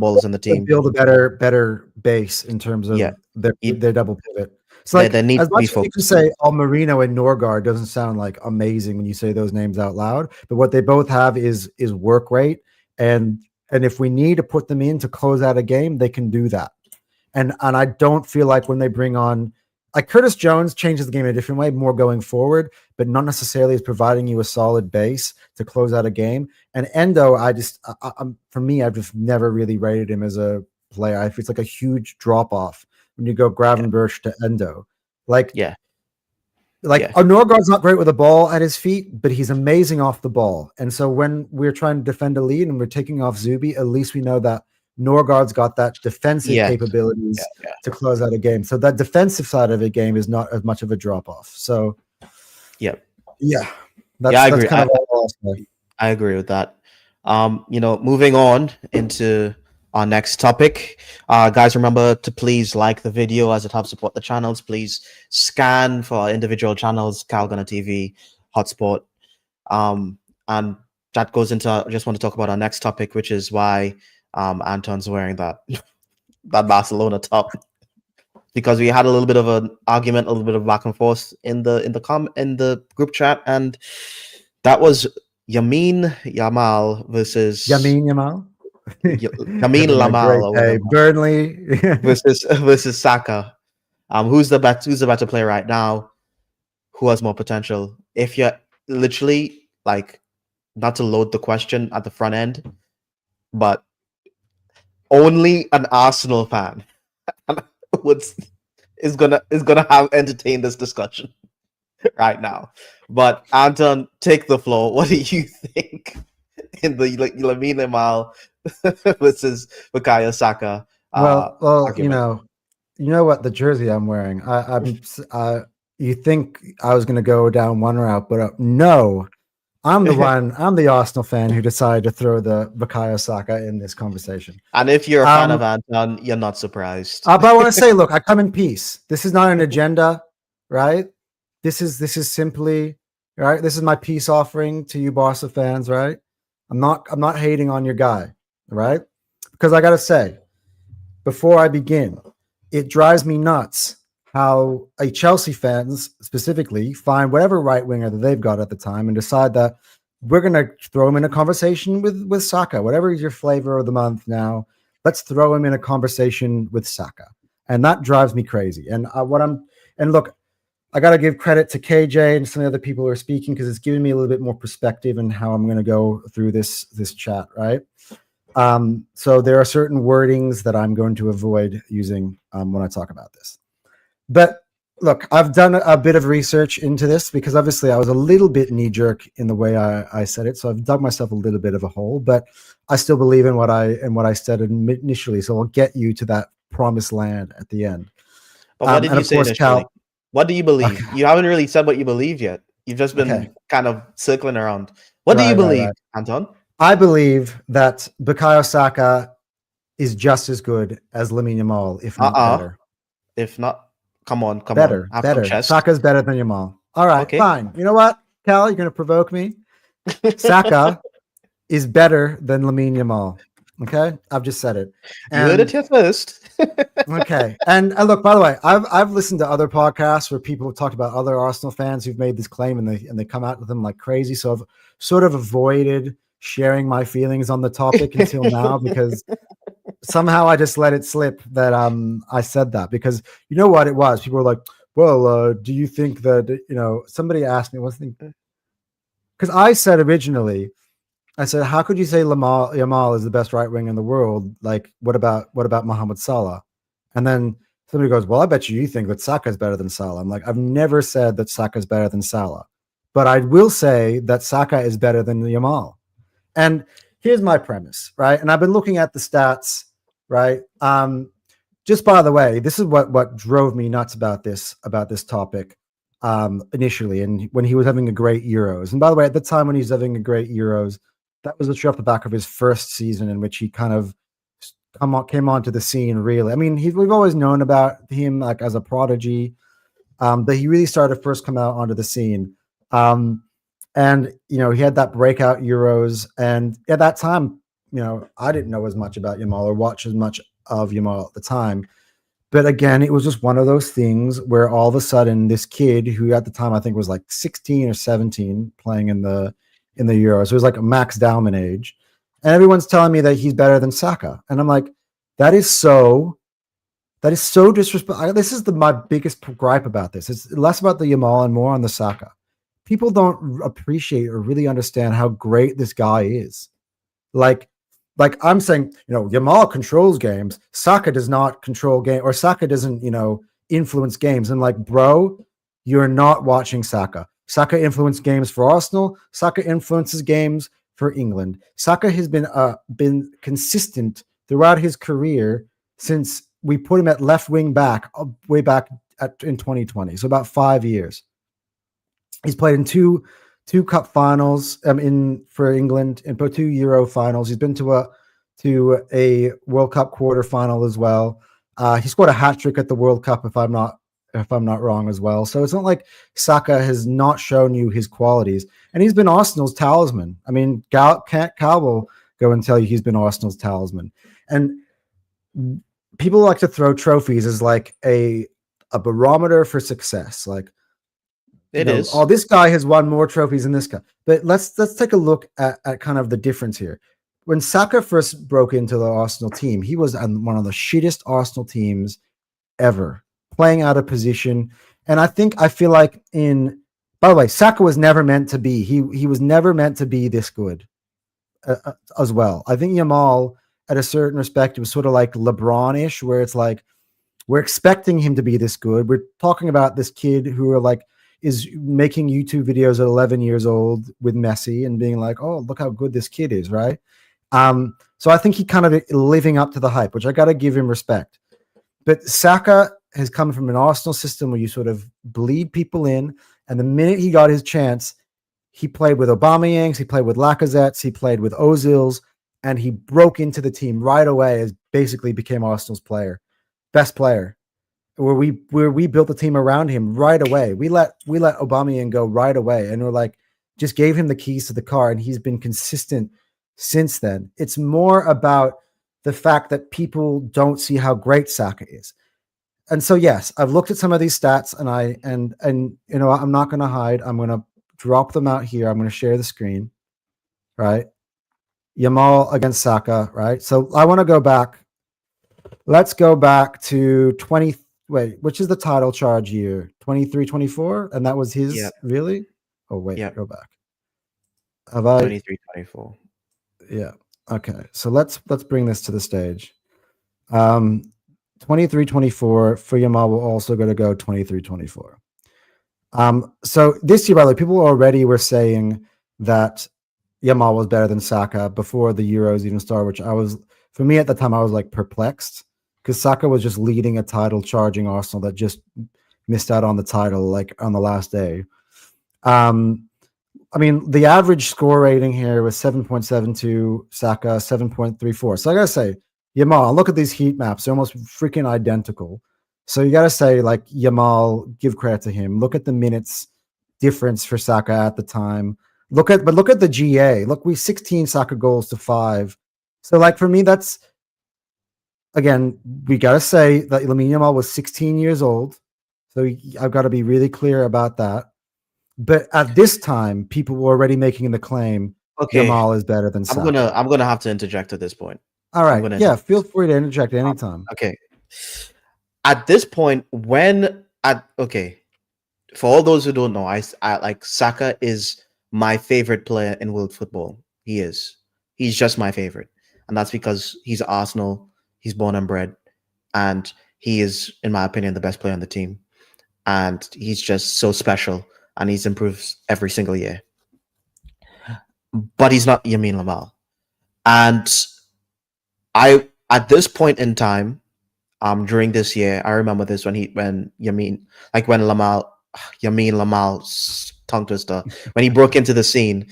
Speaker 1: balls in the team.
Speaker 2: Build a better base in terms of their double pivot. So like, as much as you can say Marino and Norgard doesn't sound like amazing when you say those names out loud, but what they both have is work rate, and if we need to put them in to close out a game, they can do that. And I don't feel like when they bring on, like, Curtis Jones changes the game in a different way, more going forward, but not necessarily as providing you a solid base to close out a game. And Endo, for me, I've just never really rated him as a player. It's like a huge drop off when you go Gravenberch to Endo. Norgard's not great with the ball at his feet, but he's amazing off the ball. And so when we're trying to defend a lead and we're taking off Zubi, at least we know that Norgard's got that defensive
Speaker 1: Yeah,
Speaker 2: capabilities
Speaker 1: yeah.
Speaker 2: to close out a game. So that defensive side of a game is not as much of a drop off. So
Speaker 1: Yeah.
Speaker 2: yeah,
Speaker 1: I
Speaker 2: that's
Speaker 1: agree.
Speaker 2: kind of all I'll say.
Speaker 1: I agree with that. Moving on into our next topic. Guys, remember to please like the video as it helps support the channels. Please scan for our individual channels, CalGunner TV, HotSport. And that goes into, I just want to talk about our next topic, which is why Anton's wearing that Barcelona top. Because we had a little bit of an argument, a little bit of back and forth in the group chat, and that was Yamine Lamal versus
Speaker 2: Yamine Lamal.
Speaker 1: Yamine Lamal or whatever.
Speaker 2: Burnley
Speaker 1: versus Saka. Who's the better player right now? Who has more potential? If you're literally like, not to load the question at the front end, but only an Arsenal fan is gonna have entertained this discussion right now. But Anton, take the floor. What do you think in the Yamine Lamal versus Bukayo Saka?
Speaker 2: well,
Speaker 1: Argument?
Speaker 2: you know what the jersey I'm wearing. You think I was going to go down one route, but no, I'm the Arsenal fan who decided to throw the Bukayo Saka in this conversation.
Speaker 1: And if you're a fan of Anton, you're not surprised.
Speaker 2: But I want to say, look, I come in peace. This is not an agenda, right? This is simply, right? This is my peace offering to you Barca fans, right? I'm not hating on your guy, right? Because I got to say, before I begin, it drives me nuts how a Chelsea fans specifically find whatever right winger that they've got at the time and decide that we're going to throw him in a conversation with Saka. Whatever is your flavor of the month now, let's throw him in a conversation with Saka. And that drives me crazy. And look, I got to give credit to KJ and some of the other people who are speaking because it's giving me a little bit more perspective in how I'm going to go through this chat, right? So there are certain wordings that I'm going to avoid using when I talk about this. But look, I've done a bit of research into this because obviously I was a little bit knee-jerk in the way I said it. So I've dug myself a little bit of a hole, but I still believe in what I said initially. So I'll get you to that promised land at the end.
Speaker 1: But what did you say initially? Cal, what do you believe? Okay. You haven't really said what you believe yet. You've just been kind of circling around. What do you believe, Anton?
Speaker 2: I believe that Bukayo Saka is just as good as Lamine Yamal, if not better.
Speaker 1: If not, come on.
Speaker 2: Better. Saka's better than Yamal. All right, fine. You know what, Cal? You're going to provoke me. Saka is better than Lamine Yamal. Okay, I've just said it.
Speaker 1: And, you heard it here first.
Speaker 2: Okay, and look. By the way, I've listened to other podcasts where people have talked about other Arsenal fans who've made this claim, and they come out with them like crazy. So I've sort of avoided sharing my feelings on the topic until now because somehow I just let it slip that I said that because you know what it was. People were like, "Well, do you think that Somebody asked me what's the because I said originally. I said, how could you say Yamal is the best right wing in the world? Like, what about Mohamed Salah? And then somebody goes, well, I bet you think that Saka is better than Salah. I'm like, I've never said that Saka is better than Salah, but I will say that Saka is better than Yamal. And here's my premise, right? And I've been looking at the stats, right? Just by the way, this is what drove me nuts about this topic initially, and when he was having a great Euros. And by the way, at the time when he was having a great Euros, that was literally off the back of his first season in which he kind of came onto the scene. Really, I mean, we've always known about him like as a prodigy, but he really started to first come out onto the scene. And he had that breakout Euros, and at that time, I didn't know as much about Yamal or watch as much of Yamal at the time. But again, it was just one of those things where all of a sudden this kid who at the time I think was like 16 or 17 playing in the Euros, so it was like a Max Dowman age, and everyone's telling me that he's better than Saka, and I'm like, that is so disrespectful. This is my biggest gripe about this. It's less about the Yamal and more on the Saka. People don't appreciate or really understand how great this guy is. Like I'm saying, Yamal controls games. Saka does not control game, or Saka doesn't, influence games. I'm like, bro, you're not watching Saka. Saka influenced games for Arsenal. Saka influences games for England. Saka has been consistent throughout his career since we put him at left wing back way back in 2020. So about 5 years. He's played in two cup finals for England and 2 Euro finals. He's been to a World Cup quarterfinal as well. He scored a hat trick at the World Cup, if I'm not wrong as well. So it's not like Saka has not shown you his qualities, and he's been Arsenal's talisman. I mean, Cal will go and tell you he's been Arsenal's talisman. And people like to throw trophies as like a barometer for success. Like,
Speaker 1: It is.
Speaker 2: Oh, this guy has won more trophies than this guy. But let's take a look at kind of the difference here. When Saka first broke into the Arsenal team, he was on one of the shittest Arsenal teams ever, playing out of position. And I feel like by the way, Saka was never meant to be. He was never meant to be this good as well. I think Yamal, at a certain respect, it was sort of like LeBron-ish, where it's like, we're expecting him to be this good. We're talking about this kid who is making YouTube videos at 11 years old with Messi and being like, oh, look how good this kid is, right? So I think he kind of living up to the hype, which I got to give him respect. But Saka has come from an Arsenal system where you sort of bleed people in, and the minute he got his chance, he played with Aubameyangs, he played with Lacazettes, he played with Ozils, and he broke into the team right away as basically became Arsenal's best player. Where we built the team around him right away. We let Aubameyang go right away, and we're like, just gave him the keys to the car, and he's been consistent since then. It's more about the fact that people don't see how great Saka is. And so, yes, I've looked at some of these stats, and you know, I'm not going to hide. I'm going to drop them out here. I'm going to share the screen, right? Yamal against Saka, right? So I want to go back. Let's go back to which is the title charge year? 23-24? And that was his, really? Oh, wait, go back. Have I?
Speaker 1: 23-24.
Speaker 2: Yeah. Okay. So let's bring this to the stage. 23-24 for Yamal will also going to go 23-24. So this year, by the way, people already were saying that Yamal was better than Saka before the Euros even started, which for me at the time, I was like perplexed because Saka was just leading a title charging Arsenal that just missed out on the title like on the last day. I mean, the average score rating here was 7.72, Saka 7.34. So I gotta say, Yamal, look at these heat maps; they're almost freaking identical. So you gotta say, like, Yamal, give credit to him. Look at the minutes difference for Saka at the time. Look at the GA. Look, 16 Saka goals to 5. So, like, for me, that's, again, we gotta say that Yamine Lamal was 16 years old. So I've got to be really clear about that. But at this time, people were already making the claim Yamal is better than Saka.
Speaker 1: I'm gonna have to interject at this point.
Speaker 2: All right. Yeah, feel free to interject anytime.
Speaker 1: Okay. At this point, for all those who don't know, I like Saka is my favorite player in world football. He is. He's just my favorite. And that's because he's Arsenal, he's born and bred, and he is, in my opinion, the best player on the team. And he's just so special, and he's improved every single year. But he's not Yamine Lamal. And at this point in time, during this year, I remember this when Yamine Lamal, tongue twister, when he broke into the scene,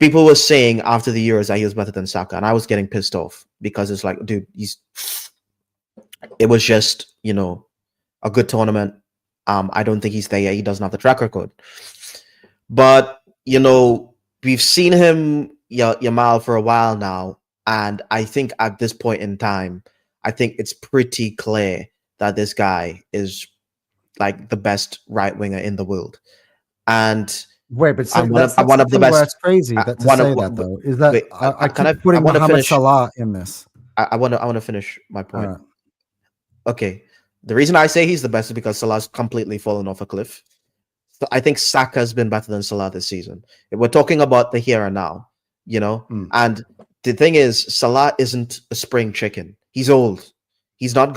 Speaker 1: people were saying after the Euros that he was better than Saka, and I was getting pissed off because it's like, dude, it was just, you know, a good tournament. I don't think he's there yet. He doesn't have the track record. But, you know, we've seen him, Yamal, for a while now, and I think at this point in time, I think it's pretty clear that this guy is like the best right winger in the world. And
Speaker 2: wait, but so that's one of the best. That's crazy to say that, though. Is that wait, I keep putting Mohamed Salah in this?
Speaker 1: I want to finish my point. Right. Okay, the reason I say he's the best is because Salah's completely fallen off a cliff. So I think Saka has been better than Salah this season. If we're talking about the here and now, you know, and the thing is, Salah isn't a spring chicken. He's old. He's not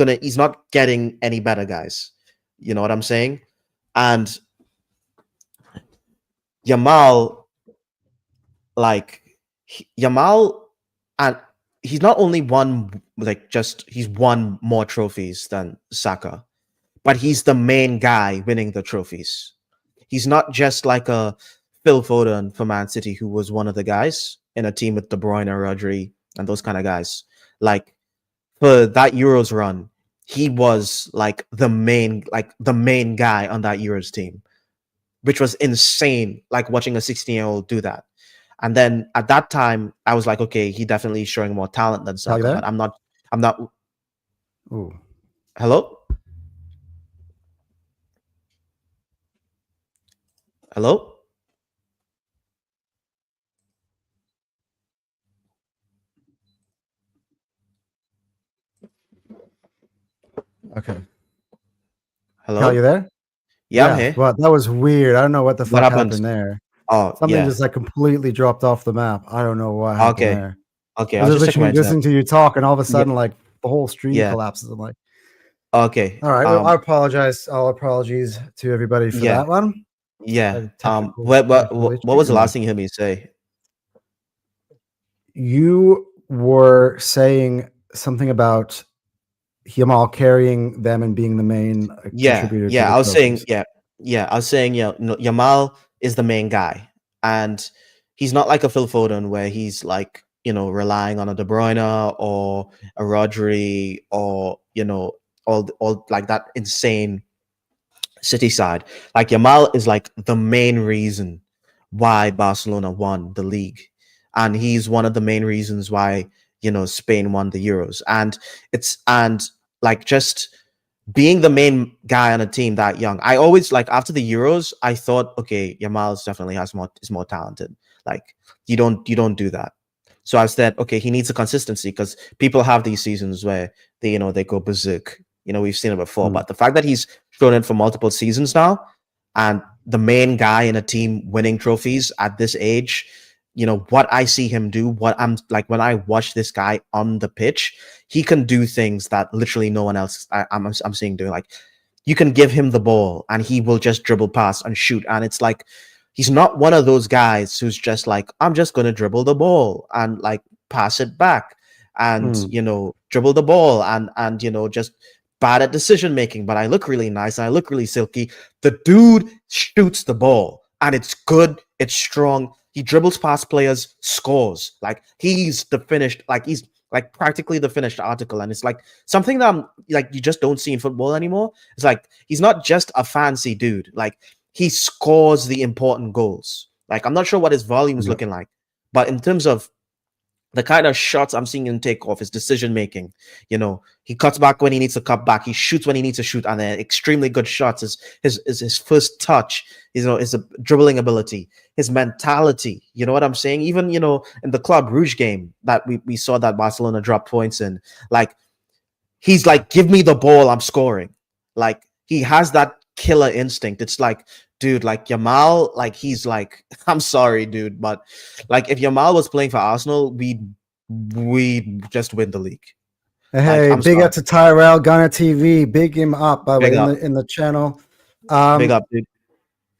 Speaker 1: getting any better, guys. You know what I'm saying? And Yamal, and he's not only won he's won more trophies than Saka, but he's the main guy winning the trophies. He's not just like a Phil Foden for Man City, who was one of the guys in a team with De Bruyne, Rodri, and those kind of guys. Like for that Euros run, he was like the main guy on that Euros team, which was insane. Like watching a 16-year-old do that. And then at that time, I was like, okay, he definitely is showing more talent than Saka, but I'm not.
Speaker 2: Ooh.
Speaker 1: Hello? Hello?
Speaker 2: Okay.
Speaker 1: Hello?
Speaker 2: Cal, you there?
Speaker 1: Yeah, I'm here.
Speaker 2: Well, that was weird. I don't know what the fuck happened there.
Speaker 1: Oh,
Speaker 2: Something
Speaker 1: yeah.
Speaker 2: just like completely dropped off the map. I don't know what happened there.
Speaker 1: Okay,
Speaker 2: I was just listening to you talk, and all of a sudden, like the whole stream collapses. I'm like,
Speaker 1: okay.
Speaker 2: All right. Well, I apologize. All apologies to everybody for that one.
Speaker 1: Yeah. What was the last thing you heard me say?
Speaker 2: You were saying something about Yamal carrying them and being the main contributor.
Speaker 1: Yeah. I was saying, Yamal is the main guy, and he's not like a Phil Foden where he's like, relying on a De Bruyne or a Rodri or all like that insane City side. Like Yamal is like the main reason why Barcelona won the league, and he's one of the main reasons why Spain won the Euros. And like just being the main guy on a team that young. I always like after the Euros, I thought, okay, Yamal definitely is more talented. Like you don't do that. So I said, okay, he needs a consistency because people have these seasons where they go berserk. We've seen it before. But the fact that he's shown it for multiple seasons now, and the main guy in a team winning trophies at this age, what I see him do, what I'm like when I watch this guy on the pitch, he can do things that literally no one else I'm seeing doing. Like you can give him the ball and he will just dribble past and shoot, and it's like he's not one of those guys who's just like, I'm just going to dribble the ball and like pass it back and, dribble the ball and just bad at decision making, but I look really nice and I look really silky. The dude shoots the ball and it's good. It's strong. He dribbles past players, scores. Like he's the finished, like he's like practically the finished article. And it's like something that you just don't see in football anymore. It's like, he's not just a fancy dude. Like, he scores the important goals. Like, I'm not sure what his volume is looking like, but in terms of the kind of shots I'm seeing him take off, his decision making, he cuts back when he needs to cut back, he shoots when he needs to shoot, and then extremely good shots. His first touch, his dribbling ability, his mentality. You know what I'm saying? Even in the Club Rouge game that we saw that Barcelona dropped points in, like he's like, give me the ball, I'm scoring. Like he has that killer instinct. It's like, dude, like Yamal, like he's like, I'm sorry, dude, but like if Yamal was playing for Arsenal, we just win the league.
Speaker 2: Hey, like, big up to Tyrell Gunner TV. Big him up, by the way, in the channel.
Speaker 1: Big up, dude.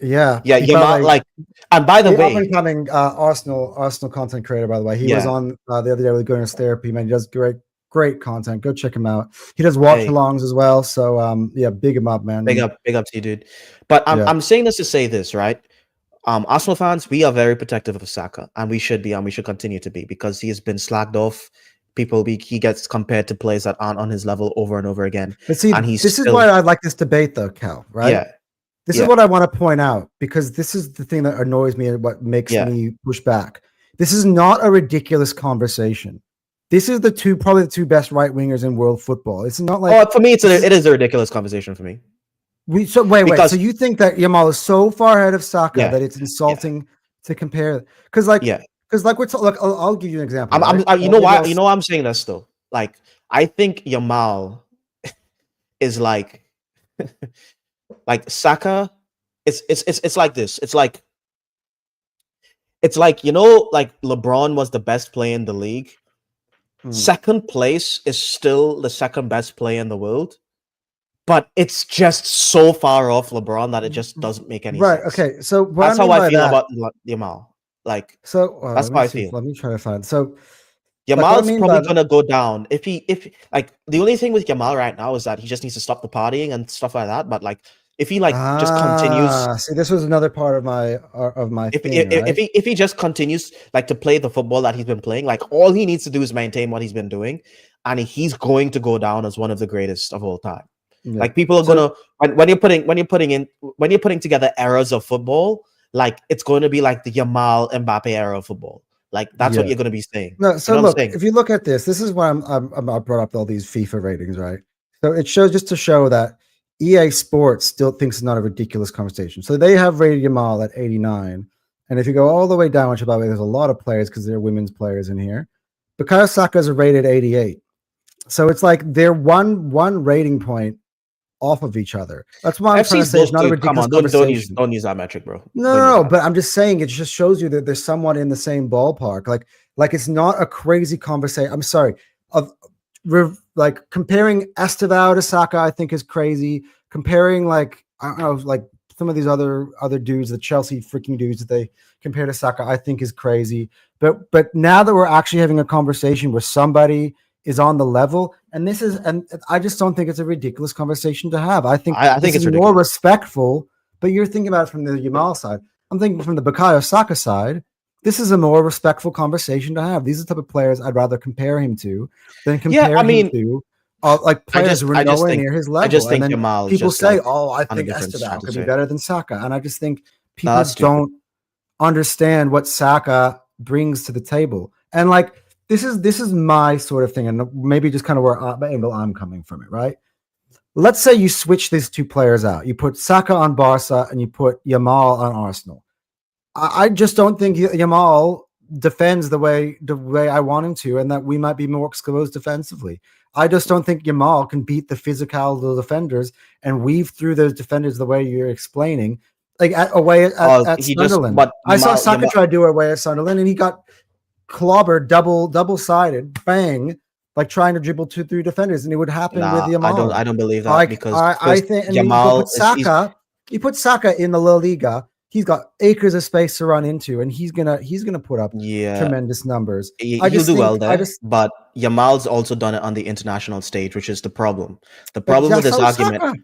Speaker 2: Yeah,
Speaker 1: Yamal, like, and by the way,
Speaker 2: up and coming Arsenal content creator. By the way, he was on the other day with Gunner's Therapy. Man, he does great content. Go check him out. He does watch-alongs as well. So big him up, man.
Speaker 1: Big up to you, dude. But I'm saying this to say this, right? Arsenal fans, we are very protective of Saka, and we should be, and we should continue to be, because he has been slagged off. He gets compared to players that aren't on his level over and over again.
Speaker 2: But see, this is why I like this debate, though, Cal. Right?
Speaker 1: Yeah.
Speaker 2: This is what I want to point out, because this is the thing that annoys me and what makes me push back. This is not a ridiculous conversation. This is probably the two best right wingers in world football. It's not like
Speaker 1: for me, it is a ridiculous conversation for me.
Speaker 2: Wait. So you think that Yamal is so far ahead of Saka that it's insulting to compare? Because I'll give you an example.
Speaker 1: You know why I'm saying this though? Like, I think Yamal is like like Saka. It's like this. It's like like LeBron was the best player in the league. Second place is still the second best player in the world, but it's just so far off LeBron that it just doesn't make any sense.
Speaker 2: Right. Okay. So
Speaker 1: that's how I feel about Yamal. Like,
Speaker 2: so
Speaker 1: that's how I feel.
Speaker 2: Let me try to find. So Like what I
Speaker 1: Yamal's
Speaker 2: mean
Speaker 1: probably
Speaker 2: by
Speaker 1: gonna go down if like the only thing with Yamal right now is that he just needs to stop the partying and stuff like that. But like if he like just continues,
Speaker 2: see, this was another part of my thing, right?
Speaker 1: if he just continues like to play the football that he's been playing, like all he needs to do is maintain what he's been doing, and he's going to go down as one of the greatest of all time.
Speaker 2: Yeah.
Speaker 1: Like people are gonna when you're putting together eras of football, like it's going to be like the Yamal Mbappe era of football. Like that's what you're going to be saying.
Speaker 2: No,
Speaker 1: You
Speaker 2: so
Speaker 1: know what I'm
Speaker 2: look,
Speaker 1: saying?
Speaker 2: if you look at this is why I brought up all these FIFA ratings, right? So it shows just to show that EA Sports still thinks it's not a ridiculous conversation. So they have rated Yamal at 89. And if you go all the way down, which by the way, there's a lot of players because there are women's players in here. Bukayo Saka's rated 88. So it's like they're one rating point off of each other. That's why I'm trying to say it's not a ridiculous conversation.
Speaker 1: Don't use that metric, bro.
Speaker 2: No, but I'm just saying it just shows you that they're somewhat in the same ballpark. Like it's not a crazy conversation. I'm sorry. Like comparing Estevao to Saka, I think is crazy. Comparing like I don't know, like some of these other dudes, the Chelsea freaking dudes that they compare to Saka, I think is crazy. But now that we're actually having a conversation where somebody is on the level, and I just don't think it's a ridiculous conversation to have. I think it's more respectful. But you're thinking about it from the Yamal side. I'm thinking from the Bukayo Saka side. This is a more respectful conversation to have. These are the type of players I'd rather compare him to than compare him to like players who are nowhere near his level.
Speaker 1: I just think
Speaker 2: and then
Speaker 1: Yamal
Speaker 2: people say,
Speaker 1: like,
Speaker 2: "Oh, I think Estevao could be better than Saka," and I just think people don't understand what Saka brings to the table. And like this is my sort of thing, and maybe just kind of where angle I'm coming from it, right? Let's say you switch these two players out. You put Saka on Barca and you put Yamal on Arsenal. I just don't think Yamal defends the way I want him to, and that we might be more exposed defensively. I just don't think Yamal can beat the physical defenders and weave through those defenders the way you're explaining. Like at Sunderland. I saw Saka try to do it away at Sunderland, and he got clobbered double-sided, bang, like trying to dribble through defenders, and it would happen with Yamal.
Speaker 1: I don't believe that because
Speaker 2: I think Yamal you put Saka in the La Liga. He's got acres of space to run into, and he's gonna put up tremendous numbers.
Speaker 1: He'll do well there, but Yamal's also done it on the international stage, which is the problem. The problem with this argument,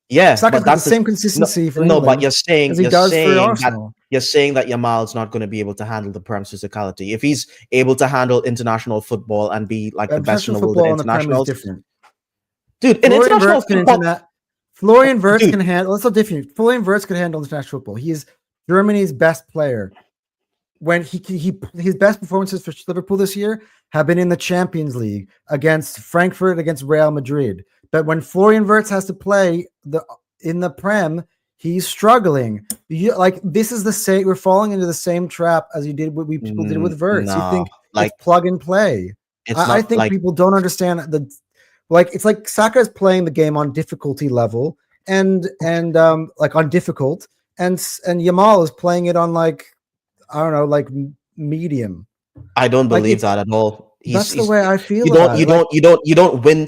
Speaker 2: Saka's got the same consistency for England.
Speaker 1: No, but you're saying that Yamal's not going to be able to handle the Prem's physicality. If he's able to handle international football and be like the best in the world at internationals, dude, in international football.
Speaker 2: Florian Wirtz can handle. That's so different. Florian Wirtz can handle international football. He is Germany's best player. When his best performances for Liverpool this year have been in the Champions League against Frankfurt, against Real Madrid. But when Florian Wirtz has to play in the Prem, he's struggling. This is the same. We're falling into the same trap as people did with Wirtz. You think it's plug and play. I think people don't understand it's like Saka is playing the game on difficulty level and like on difficult, and Yamal is playing it on like I don't know, like medium.
Speaker 1: I don't believe that at all.
Speaker 2: That's the way I feel.
Speaker 1: You don't win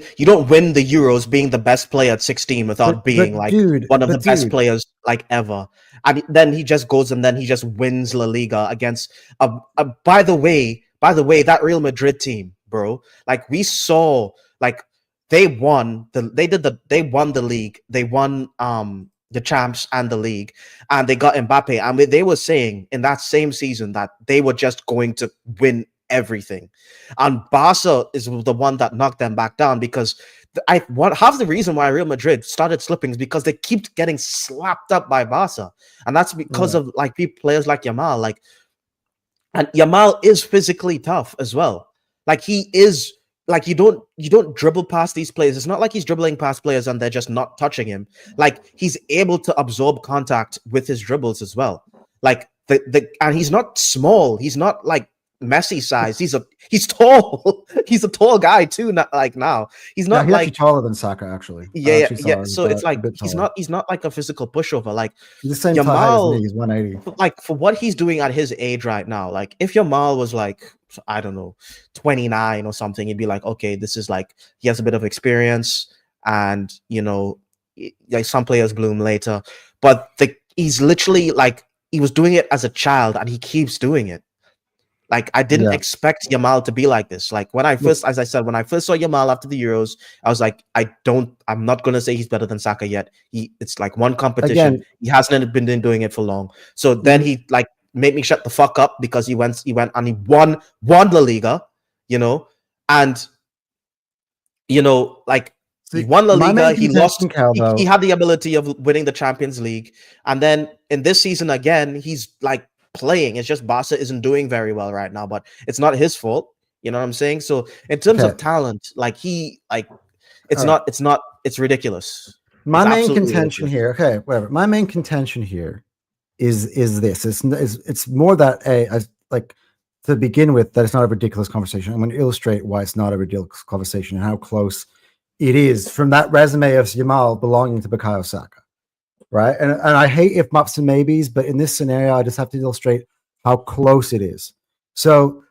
Speaker 1: the Euros being the best player at 16 without being one of the best players like ever. And then he just goes and then he just wins La Liga against by the way, that Real Madrid team, bro. Like we saw, like they won the league. They won the champs and the league, and they got Mbappe. And they were saying in that same season that they were just going to win everything. And Barca is the one that knocked them back down because half the reason why Real Madrid started slipping is because they keep getting slapped up by Barca. And that's because of like players like Yamal. And Yamal is physically tough as well. Like he is. Like you don't dribble past these players. It's not like he's dribbling past players and they're just not touching him. Like he's able to absorb contact with his dribbles as well. Like and he's not small. He's not like Messi size. He's tall. He's a tall guy too. Not like now. He's not
Speaker 2: he's taller than Saka actually.
Speaker 1: Yeah. So it's like he's not like a physical pushover. Like
Speaker 2: he's the same Yamal, as me. He's 180.
Speaker 1: Like for what he's doing at his age right now. Like if Yamal was like, I don't know, 29 or something, you'd be like, okay, this is like he has a bit of experience, and like some players bloom later. But he's literally like he was doing it as a child, and he keeps doing it. Like I didn't expect Yamal to be like this. Like when I first, as I said, when I first saw Yamal after the Euros, I was like, I'm not gonna say he's better than Saka yet. It's like one competition.
Speaker 2: Again,
Speaker 1: he hasn't been doing it for long. So then he like made me shut the fuck up because he went and he won La Liga, you know, and you know, like he won La Liga. He lost. He had the ability of winning the Champions League, and then in this season again, he's like playing. It's just Barca isn't doing very well right now, but it's not his fault. You know what I'm saying? So in terms of talent, like it's ridiculous.
Speaker 2: My main contention here, okay, whatever. My main contention here is this. It's more that like to begin with, that it's not a ridiculous conversation. I'm going to illustrate why it's not a ridiculous conversation and how close it is from that resume of Yamal belonging to Bukayo Saka. Right. And I hate if maps and maybes, but in this scenario, I just have to illustrate how close it is. So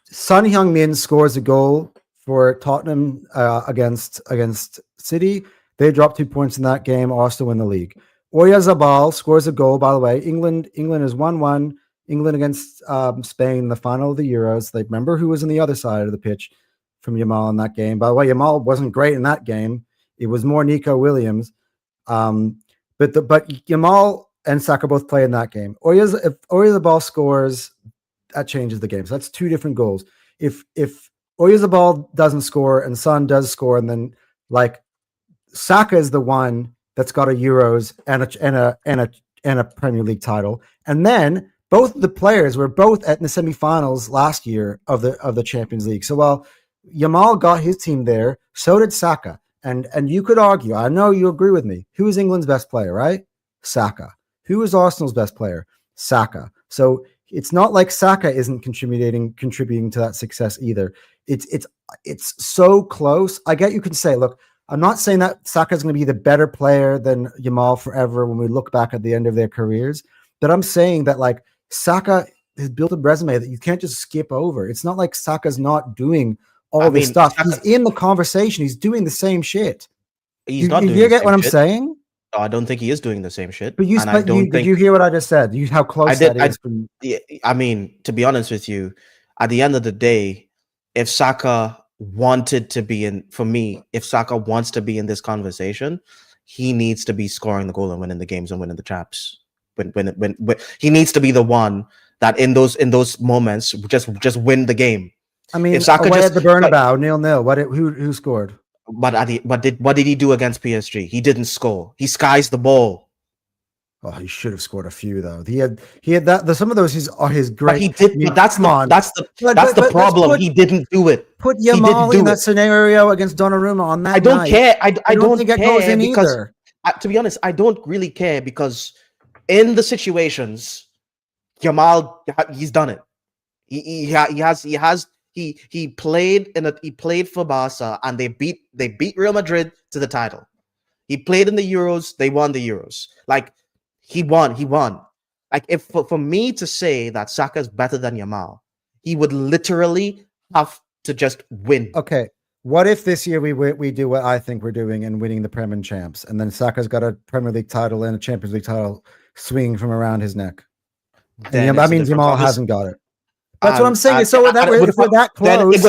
Speaker 2: Son Heung-min scores a goal for Tottenham against City. They drop 2 points in that game, also win the league. Oyarzabal scores a goal, by the way. England is 1-1. England against Spain in the final of the Euros. They remember who was on the other side of the pitch from Yamal in that game. By the way, Yamal wasn't great in that game. It was more Nico Williams. But Yamal and Saka both play in that game. If Oyarzabal scores, that changes the game. So that's two different goals. If Oyarzabal doesn't score and Son does score, and then like Saka is the one that's got a Euros and a Premier League title, and then both the players were both at the semifinals last year of the Champions League. So while Yamal got his team there, so did Saka. And you could argue, I know you agree with me. Who is England's best player, right? Saka. Who is Arsenal's best player? Saka. So it's not like Saka isn't contributing to that success either. It's so close. I get you can say, look, I'm not saying that Saka is going to be the better player than Yamal forever when we look back at the end of their careers, but I'm saying that like Saka has built a resume that you can't just skip over. It's not like Saka's not doing all this stuff. Saka, he's in the conversation. He's doing the same shit.
Speaker 1: He's not doing
Speaker 2: you get what I'm saying?
Speaker 1: No, I don't think he is doing the same shit.
Speaker 2: But did you hear what I just said? How close that is?
Speaker 1: I mean, to be honest with you, at the end of the day, if Saka wanted to be if Saka wants to be in this conversation, he needs to be scoring the goal and winning the games and winning the chaps. When he needs to be the one that in those moments just win the game.
Speaker 2: I mean, if Saka just at the Bernabeu, 0-0. Who scored?
Speaker 1: But what did he do against PSG? He didn't score. He skies the ball.
Speaker 2: Oh, he should have scored a few though. He had that. Some of those are his great.
Speaker 1: But he did. But that's the problem. He didn't do it.
Speaker 2: Put Yamal in that scenario against Donnarumma on that.
Speaker 1: I don't care. I don't think it goes in
Speaker 2: either.
Speaker 1: To be honest, I don't really care because in the situations, Yamal, he's done it. He played for Barca and they beat Real Madrid to the title. He played in the Euros, they won the Euros. Like he won. Like if for me to say that Saka is better than Yamal, he would literally have to just win.
Speaker 2: Okay. What if this year we do what I think we're doing and winning the Premier Champs, and then Saka's got a Premier League title and a Champions League title swinging from around his neck? And that means Yamal hasn't got it. That's what I'm saying. So if we're that close,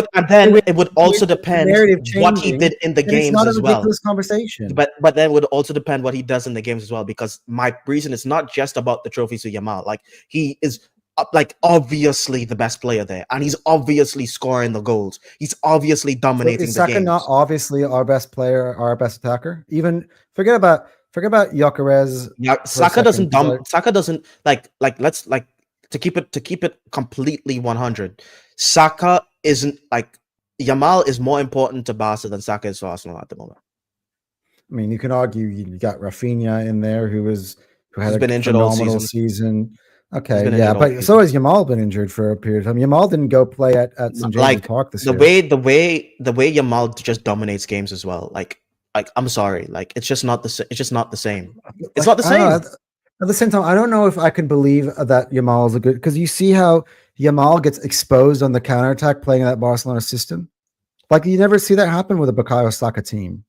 Speaker 1: it would also depend what he did in the games as well.
Speaker 2: It's not a ridiculous conversation.
Speaker 1: But then it would also depend what he does in the games as well. Because my reason is not just about the trophies to Yamal. Like he is like obviously the best player there, and he's obviously scoring the goals. He's obviously dominating the games.
Speaker 2: Not obviously our best player, our best attacker. Even forget about Gyökeres.
Speaker 1: Yeah, Saka doesn't like let's like. To keep it completely 100, Saka isn't like Yamal is more important to Barca than Saka is to Arsenal at the moment.
Speaker 2: I mean, you can argue you got Rafinha in there who had been injured all season. Okay, yeah, but so has Yamal been injured for a period of time. Yamal didn't go play at St. James's Park this year.
Speaker 1: The way Yamal just dominates games as well. Like I'm sorry, like it's just not the same. It's not the same.
Speaker 2: At the same time, I don't know if I can believe that Yamal is a good, because you see how Yamal gets exposed on the counterattack playing that Barcelona system. Like you never see that happen with a Bukayo Saka team.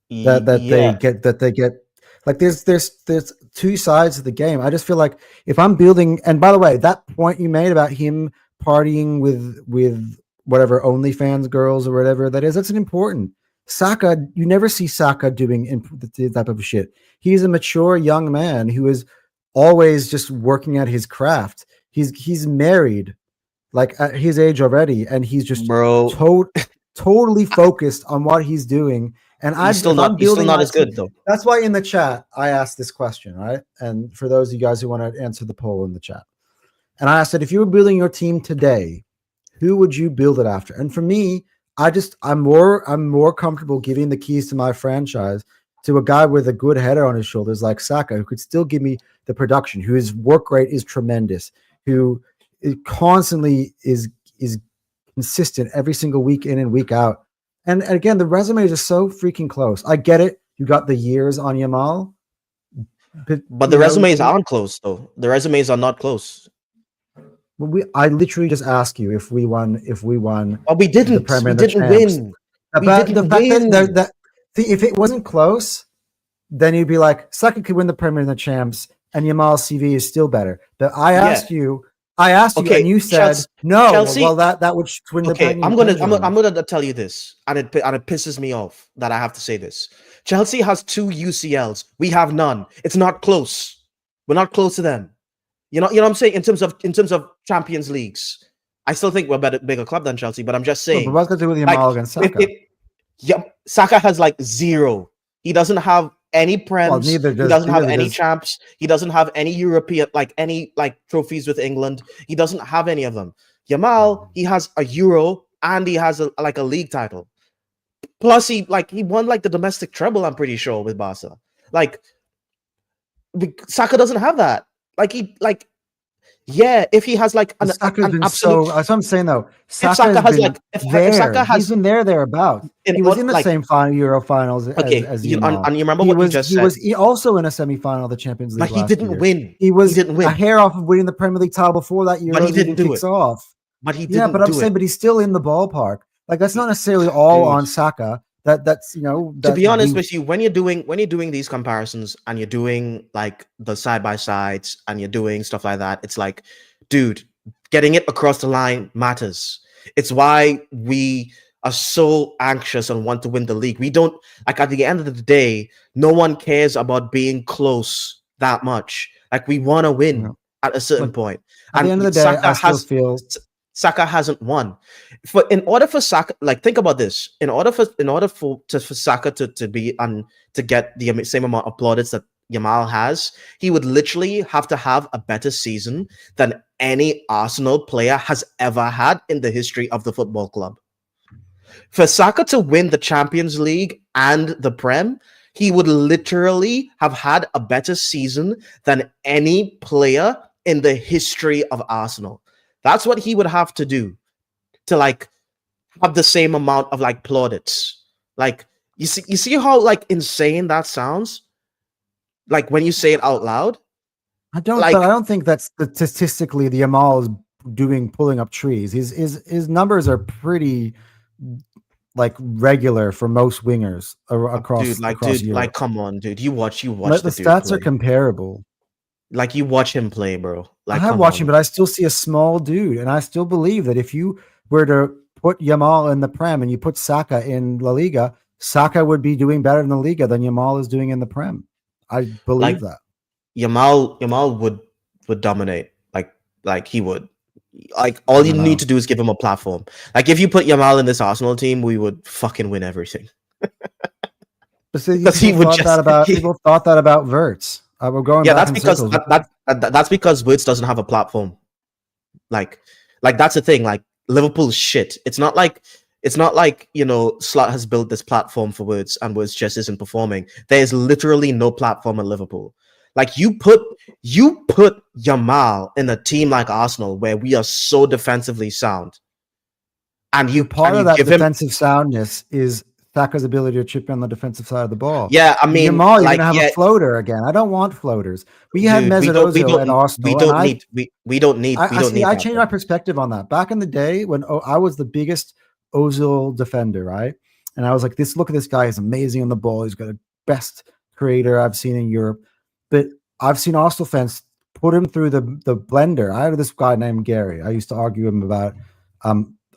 Speaker 2: They get like there's two sides of the game. I just feel like if I'm building, and by the way, that point you made about him partying with whatever OnlyFans girls or whatever that is, that's an important. Saka, you never see Saka doing that type of shit. He's a mature young man who is always just working at his craft. He's married, like at his age already, and he's just totally focused on what he's doing. And
Speaker 1: he's still not as good though.
Speaker 2: That's why in the chat I asked this question, right? And for those of you guys who want to answer the poll in the chat, and I asked it, if you were building your team today, who would you build it after? And for me, I'm more comfortable giving the keys to my franchise to a guy with a good header on his shoulders like Saka, who could still give me the production, whose work rate is tremendous, who constantly is consistent every single week in and week out. And again, the resumes are so freaking close. I get it. You got the years on Yamal.
Speaker 1: But the resumes aren't close, though. The resumes are not close.
Speaker 2: I literally just asked you if we won.
Speaker 1: Oh, we didn't. The Premier, we didn't win.
Speaker 2: About the fact that if it wasn't close, then you'd be like, Saka could win the Premier and the Champs, and Yamal's CV is still better. But I asked you, and you said no. Chelsea, well, that would win the Premier.
Speaker 1: I'm gonna tell you this, and it pisses me off that I have to say this. Chelsea has 2 UCLs. We have none. It's not close. We're not close to them. You know what I'm saying? In terms of Champions Leagues, I still think we're a bigger club than Chelsea. But I'm just saying.
Speaker 2: But what's going to do with Yamal against Saka?
Speaker 1: Saka has like 0. He doesn't have any Prems. He doesn't have any champs. He doesn't have any European, any trophies with England. He doesn't have any of them. Yamal, he has a Euro and he has a league title. Plus, he won the domestic treble. I'm pretty sure with Barca. Saka doesn't have that. If he has an absolute.
Speaker 2: That's what I'm saying though. He's been thereabouts. He was in the same final Euro finals as Yamal.
Speaker 1: And you remember what you just said?
Speaker 2: He was also in a semi-final of the Champions League.
Speaker 1: But he didn't win.
Speaker 2: He didn't win. A hair off of winning the Premier League title before that Euro.
Speaker 1: But he didn't do it.
Speaker 2: Off.
Speaker 1: But he didn't.
Speaker 2: I'm saying, but he's still in the ballpark. That's not necessarily all on Saka. To
Speaker 1: be honest with you, when you're doing these comparisons and you're doing the side by sides and you're doing stuff like that, it's like, dude, getting it across the line matters. It's why we are so anxious and want to win the league. We don't at the end of the day, no one cares about being close that much. We want to win at a certain point.
Speaker 2: At the end of the day, I still feel
Speaker 1: Saka hasn't won. In order for Saka, think about this. In order for Saka to be to get the same amount of plaudits that Yamal has, he would literally have to have a better season than any Arsenal player has ever had in the history of the football club. For Saka to win the Champions League and the Prem, he would literally have had a better season than any player in the history of Arsenal. That's what he would have to do to have the same amount of plaudits. You see how insane that sounds? When you say it out loud?
Speaker 2: I don't think that statistically the Yamal is pulling up trees. His numbers are pretty regular for most wingers across Europe.
Speaker 1: Come on, dude. You watch
Speaker 2: the stats are comparable.
Speaker 1: You watch him play, bro.
Speaker 2: I have watched him, but I still see a small dude, and I still believe that if you were to put Yamal in the Prem and you put Saka in La Liga, Saka would be doing better in the Liga than Yamal is doing in the Prem. I believe that.
Speaker 1: Yamal would dominate. He would. All you need to do is give him a platform. If you put Yamal in this Arsenal team, we would fucking win everything.
Speaker 2: But people thought that about Wirtz. We're going.
Speaker 1: Yeah, that's because Wirtz doesn't have a platform. That's the thing. Liverpool's shit. It's not like Slot has built this platform for Wirtz and Wirtz just isn't performing. There is literally no platform at Liverpool. You put Yamal in a team like Arsenal where we are so defensively sound, and
Speaker 2: part of that defensive soundness is Saka's ability to chip in on the defensive side of the ball.
Speaker 1: Yeah, I mean,
Speaker 2: Yamal, you're gonna have a floater again. I don't want floaters. We had Mesut Ozil and Arsenal.
Speaker 1: We don't need.
Speaker 2: I changed my perspective on that. Back in the day when I was the biggest Ozil defender, right? And I was like, look at this guy, he's amazing on the ball. He's got the best creator I've seen in Europe. But I've seen Arsenal fans put him through the blender. I had this guy named Gary. I used to argue him about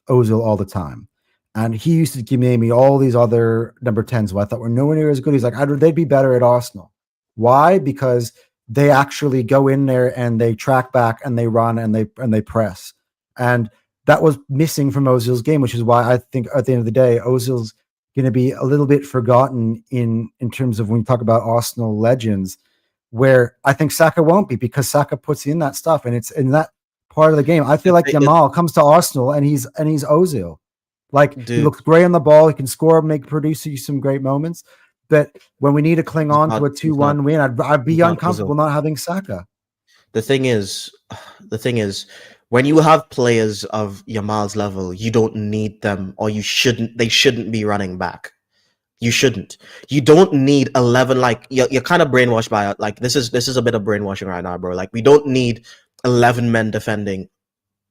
Speaker 2: Ozil all the time. And he used to give me all these other number 10s who I thought were nowhere near as good. He's like, they'd be better at Arsenal. Why? Because they actually go in there and they track back and they run and they press. And that was missing from Ozil's game, which is why I think at the end of the day, Ozil's going to be a little bit forgotten in terms of when you talk about Arsenal legends, where I think Saka won't be, because Saka puts in that stuff and it's in that part of the game. I feel like Yamal comes to Arsenal and he's Ozil. Like, dude, he looks great on the ball. He can score, produce you some great moments. But when we need to cling on to a 2-1 win, I'd be uncomfortable not having Saka.
Speaker 1: The thing is, when you have players of Yamal's level, you don't need them, or they shouldn't be running back. You shouldn't. You don't need 11. Like, you're kind of brainwashed by it. Like, this is a bit of brainwashing right now, bro. Like, we don't need 11 men defending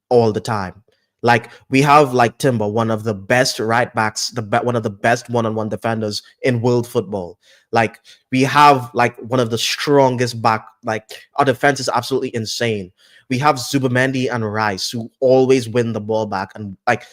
Speaker 1: all the time. Like, we have, like, Timber, one of the best right backs, one of the best one-on-one defenders in world football. Like, we have, like, one of the strongest back. Like, our defense is absolutely insane. We have Zubimendi and Rice, who always win the ball back, and like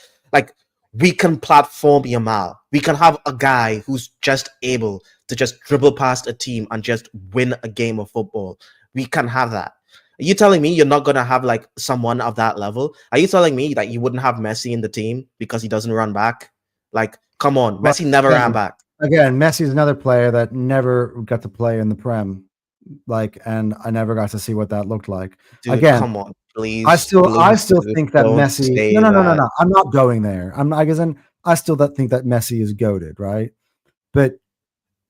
Speaker 1: we can platform Yamal. We can have a guy who's just able to just dribble past a team and just win a game of football. We can have that. Are you telling me you're not going to have, like, someone of that level? Are you telling me that you wouldn't have Messi in the team because he doesn't run back? Like, come on. Messi never ran back.
Speaker 2: Again, Messi is another player that never got to play in the Prem. Like, and I never got to see what that looked like.
Speaker 1: Dude,
Speaker 2: again,
Speaker 1: come on, please.
Speaker 2: I still think that Messi. No. I'm not going there. I still think that Messi is goated, right? But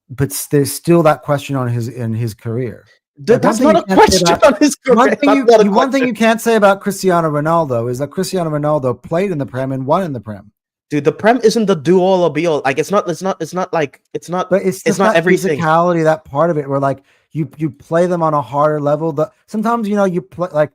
Speaker 2: there's still that question on his career.
Speaker 1: That's not a question on his career.
Speaker 2: One thing you can't say about Cristiano Ronaldo is that Cristiano Ronaldo played in the Prem and won in the Prem.
Speaker 1: Dude, the Prem isn't the do all or be all. Like, it's not like it's not.
Speaker 2: But it's not everything. Physicality, that part of it, where like you play them on a harder level. Sometimes you play like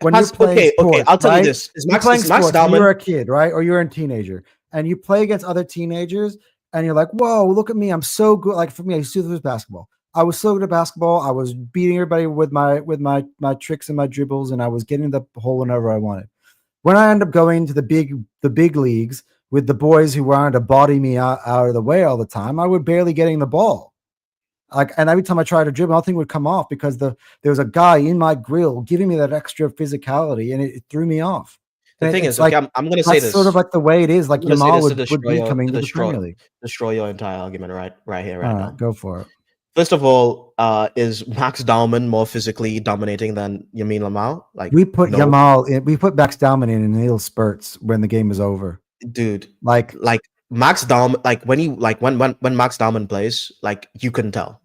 Speaker 2: when you're playing sports,
Speaker 1: I'll tell
Speaker 2: you
Speaker 1: this.
Speaker 2: Max you're a kid, right? Or you're a teenager, and you play against other teenagers, and you're like, "Whoa, look at me! I'm so good!" Like, for me, I used to do this basketball. I was so good at basketball. I was beating everybody with my tricks and my dribbles, and I was getting the hole whenever I wanted. When I ended up going to the big leagues with the boys who wanted to body me out of the way all the time, I would barely getting the ball. Like, and every time I tried to dribble, nothing would come off because there was a guy in my grill giving me that extra physicality, and it threw me off.
Speaker 1: The thing is, like, I'm going to say this.
Speaker 2: Sort of like the way it is. Like, Yamal would be coming to the Premier League.
Speaker 1: Destroy your entire argument right here, right now.
Speaker 2: Go for it.
Speaker 1: First of all, is Max Dauman more physically dominating than Yamine Lamal? Like,
Speaker 2: we put Max Dauman in little spurts when the game was over.
Speaker 1: Dude, like Max Dauman, like when Max Dauman plays, like, you can tell.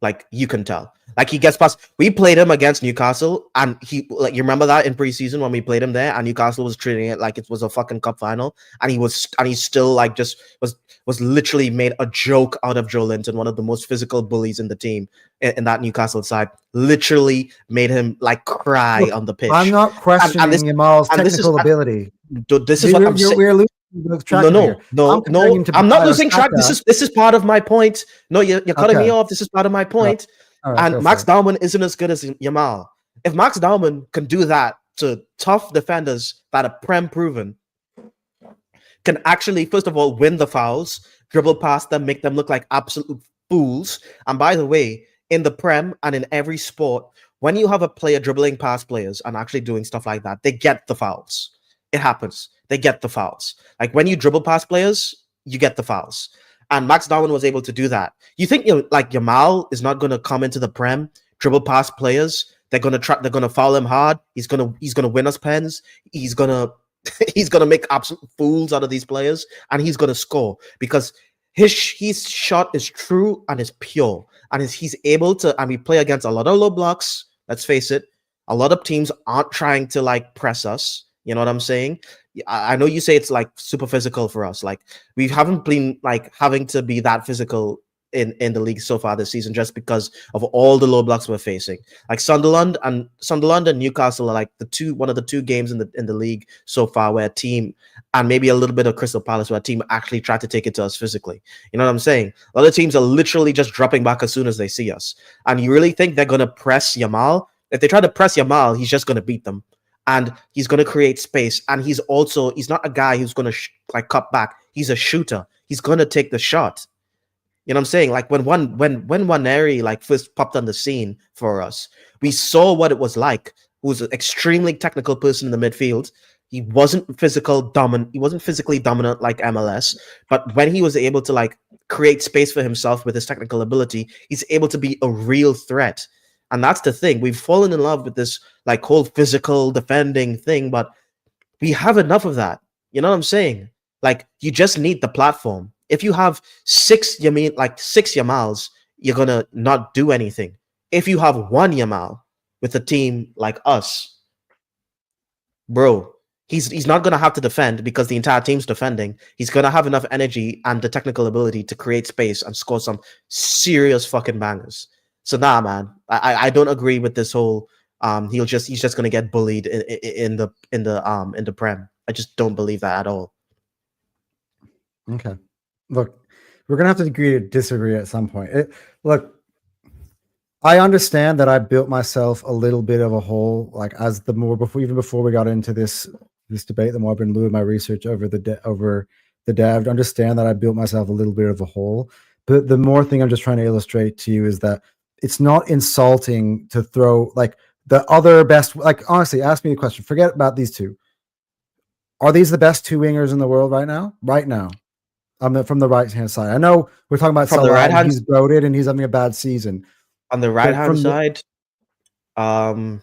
Speaker 1: Like, you can tell. Like, he gets past. We played him against Newcastle, and he, like, you remember that in preseason when we played him there, and Newcastle was treating it like it was a fucking cup final, and he still like just was literally made a joke out of Joe Linton, one of the most physical bullies in the team in that Newcastle side. Literally made him like cry on the pitch.
Speaker 2: I'm not questioning Yamal's technical ability.
Speaker 1: This is what I'm saying.
Speaker 2: We're losing track.
Speaker 1: No. I'm not losing track. This is part of my point. No, you're cutting me off. This is part of my point. Right, and Max Dauman isn't as good as Yamal. If Max Dauman can do that to tough defenders that are Prem proven, can actually, first of all, win the fouls, dribble past them, make them look like absolute fools. And by the way, in the Prem and in every sport, when you have a player dribbling past players and actually doing stuff like that, they get the fouls. It happens. They get the fouls. Like, when you dribble past players, you get the fouls. And Max Dauman was able to do that. You think like Yamal is not going to come into the Prem, dribble past players? They're going to foul him hard. He's going to win us pens. He's going to make absolute fools out of these players, and he's going to score because his shot is true and is pure, and he's able to. And we play against a lot of low blocks. Let's face it, a lot of teams aren't trying to like press us. You know what I'm saying? I know you say it's like super physical for us. Like, we haven't been like having to be that physical in the league so far this season, just because of all the low blocks we're facing. Like Sunderland and Newcastle are like one of the two games in the league so far where a team, and maybe a little bit of Crystal Palace, where a team actually tried to take it to us physically. You know what I'm saying? Other teams are literally just dropping back as soon as they see us. And you really think they're gonna press Yamal? If they try to press Yamal, he's just gonna beat them. And he's going to create space. And he's not a guy who's going to like cut back. He's a shooter. He's going to take the shot. You know what I'm saying? Like when Waneri like first popped on the scene for us, we saw what it was like. He was an extremely technical person in the midfield. He wasn't physically dominant like MLS. But when he was able to like create space for himself with his technical ability, he's able to be a real threat. And that's the thing. We've fallen in love with this like whole physical defending thing, but we have enough of that. You know what I'm saying? Like you just need the platform. If you have six Yamals, you're gonna not do anything. If you have one Yamal with a team like us, bro, he's not gonna have to defend because the entire team's defending. He's gonna have enough energy and the technical ability to create space and score some serious fucking bangers. So nah, man, I don't agree with this whole he's just gonna get bullied in the Prem. I just don't believe that at all.
Speaker 2: Okay, look, we're gonna have to agree to disagree at some point. Look, I understand that I built myself a little bit of a hole. Like even before we got into this debate, the more I've been doing my research over the dev, understand that I built myself a little bit of a hole. But the more thing I'm just trying to illustrate to you is that it's not insulting to throw like the other best. Like honestly, ask me a question. Forget about these two. Are these the best two wingers in the world right now? Right now, from the right hand side. I know we're talking about
Speaker 1: from
Speaker 2: Salah,
Speaker 1: the right hand.
Speaker 2: He's bloated and he's having a bad season.
Speaker 1: On the right hand side, arguably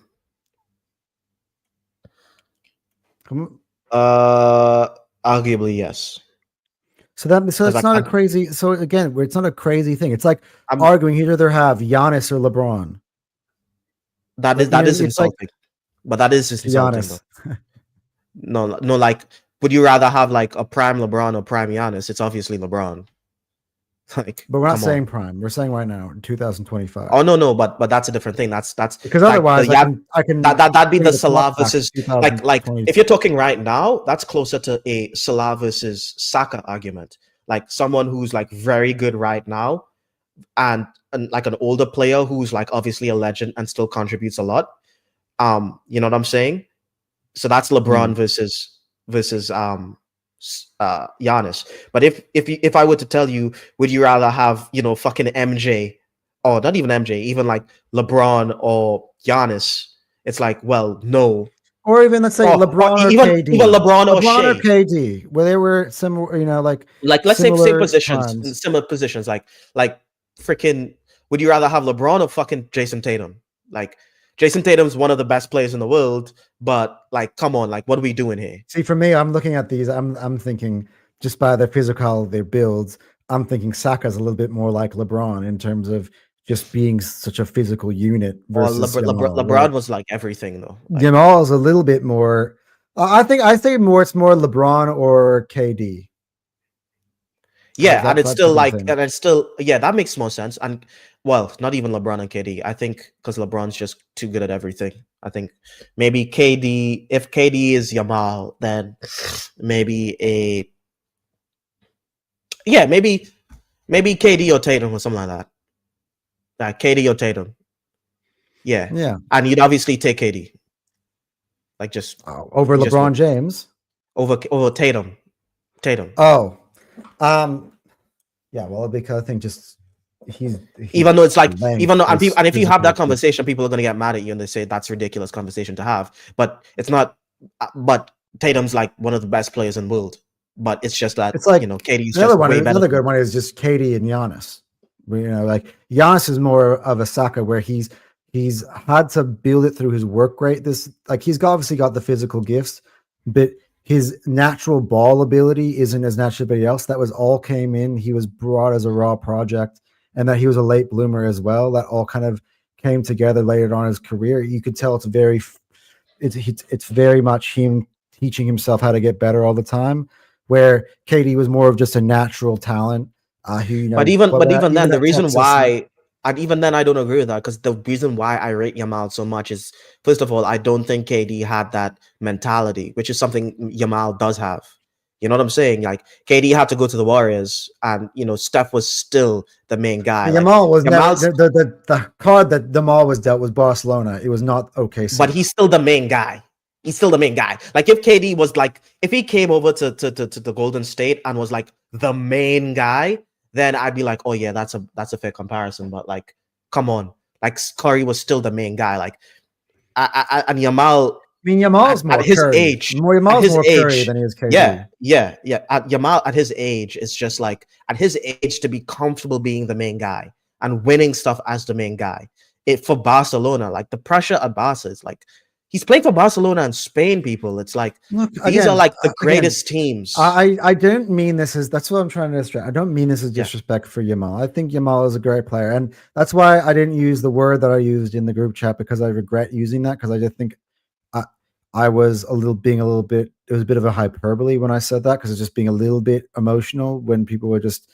Speaker 1: yes.
Speaker 2: So it's not a crazy. So again, it's not a crazy thing. It's like arguing you'd rather have Giannis or LeBron.
Speaker 1: That is insulting, like, but that is just insulting. No, like, would you rather have like a prime LeBron or prime Giannis? It's obviously LeBron. Like,
Speaker 2: but we're not saying prime. We're saying right now in 2025.
Speaker 1: Oh no, but that's a different thing. That's
Speaker 2: because otherwise I can
Speaker 1: that'd be the Salah versus like if you're talking right now, that's closer to a Salah versus Saka argument. Like someone who's like very good right now, and like an older player who's like obviously a legend and still contributes a lot. You know what I'm saying? So that's LeBron versus Giannis. But if I were to tell you, would you rather have, you know, fucking MJ, or not even MJ, even like LeBron or Giannis? It's like, well, no.
Speaker 2: Or even let's say LeBron or KD.
Speaker 1: Even LeBron or
Speaker 2: KD, where they were similar, you know, like
Speaker 1: let's say same positions, similar positions, like freaking. Would you rather have LeBron or fucking Jason Tatum? Like, Jason Tatum's one of the best players in the world, but like, come on, like, what are we doing here?
Speaker 2: See, for me, I'm looking at these. I'm thinking just by their physical, their builds. I'm thinking Saka's a little bit more like LeBron in terms of just being such a physical unit. Versus
Speaker 1: LeBron was like everything though. Like,
Speaker 2: Yamal's a little bit more. I think it's more LeBron or KD.
Speaker 1: Yeah, and it's still like, that makes more sense. And well, not even LeBron and KD. I think because LeBron's just too good at everything. I think maybe KD, if KD is Yamal, then maybe maybe KD or Tatum or something like that. Like KD or Tatum. Yeah. And you'd obviously take KD. Like just
Speaker 2: over LeBron James.
Speaker 1: Over Tatum.
Speaker 2: Oh. Yeah, well, because I think just he's
Speaker 1: even though it's like and if you have that conversation, people are gonna get mad at you and they say that's a ridiculous conversation to have. But it's not. But Tatum's like one of the best players in the world. But it's just that it's like, you know, KD's just way better.
Speaker 2: Another good one is just KD and Giannis. You know, like Giannis is more of a Saka where he's had to build it through his work rate. He's obviously got the physical gifts, but his natural ball ability isn't as natural as anybody else. That was all came in. He was brought as a raw project, and that he was a late bloomer as well. That all kind of came together later on in his career. You could tell it's very much him teaching himself how to get better all the time. Where KD was more of just a natural talent, Who
Speaker 1: But even then, the reason
Speaker 2: Texas,
Speaker 1: why, and even then, I don't agree with that, because the reason why I rate Yamal so much is, first of all, I don't think KD had that mentality, which is something Yamal does have. You know what I'm saying? Like KD had to go to the Warriors, and Steph was still the main guy. Like
Speaker 2: Yamal was never
Speaker 1: Yamal's,
Speaker 2: the card that Yamal was dealt was Barcelona. It was not OKC.
Speaker 1: but he's still the main guy. He's still the main guy. Like if KD was like, if he came over to the Golden State and was like the main guy, then I'd be like, oh yeah, that's a fair comparison. But like, come on, like Curry was still the main guy. Like, and Yamal,
Speaker 2: I mean, Yamal's more
Speaker 1: at his
Speaker 2: Curry.
Speaker 1: age,
Speaker 2: Yamal's more Curry than he is KD.
Speaker 1: Yeah. At Yamal, at his age, it's just like at his age to be comfortable being the main guy and winning stuff as the main guy. For Barcelona, like the pressure at Barca is like, he's playing for Barcelona and Spain, people. It's like, these are like the greatest teams.
Speaker 2: I don't mean this as, that's what I'm trying to illustrate. I don't mean this as disrespect for Yamal. I think Yamal is a great player. And that's why I didn't use the word that I used in the group chat, because I regret using that, because I just think I was it was a bit of a hyperbole when I said that, because it's just being a little bit emotional when people were just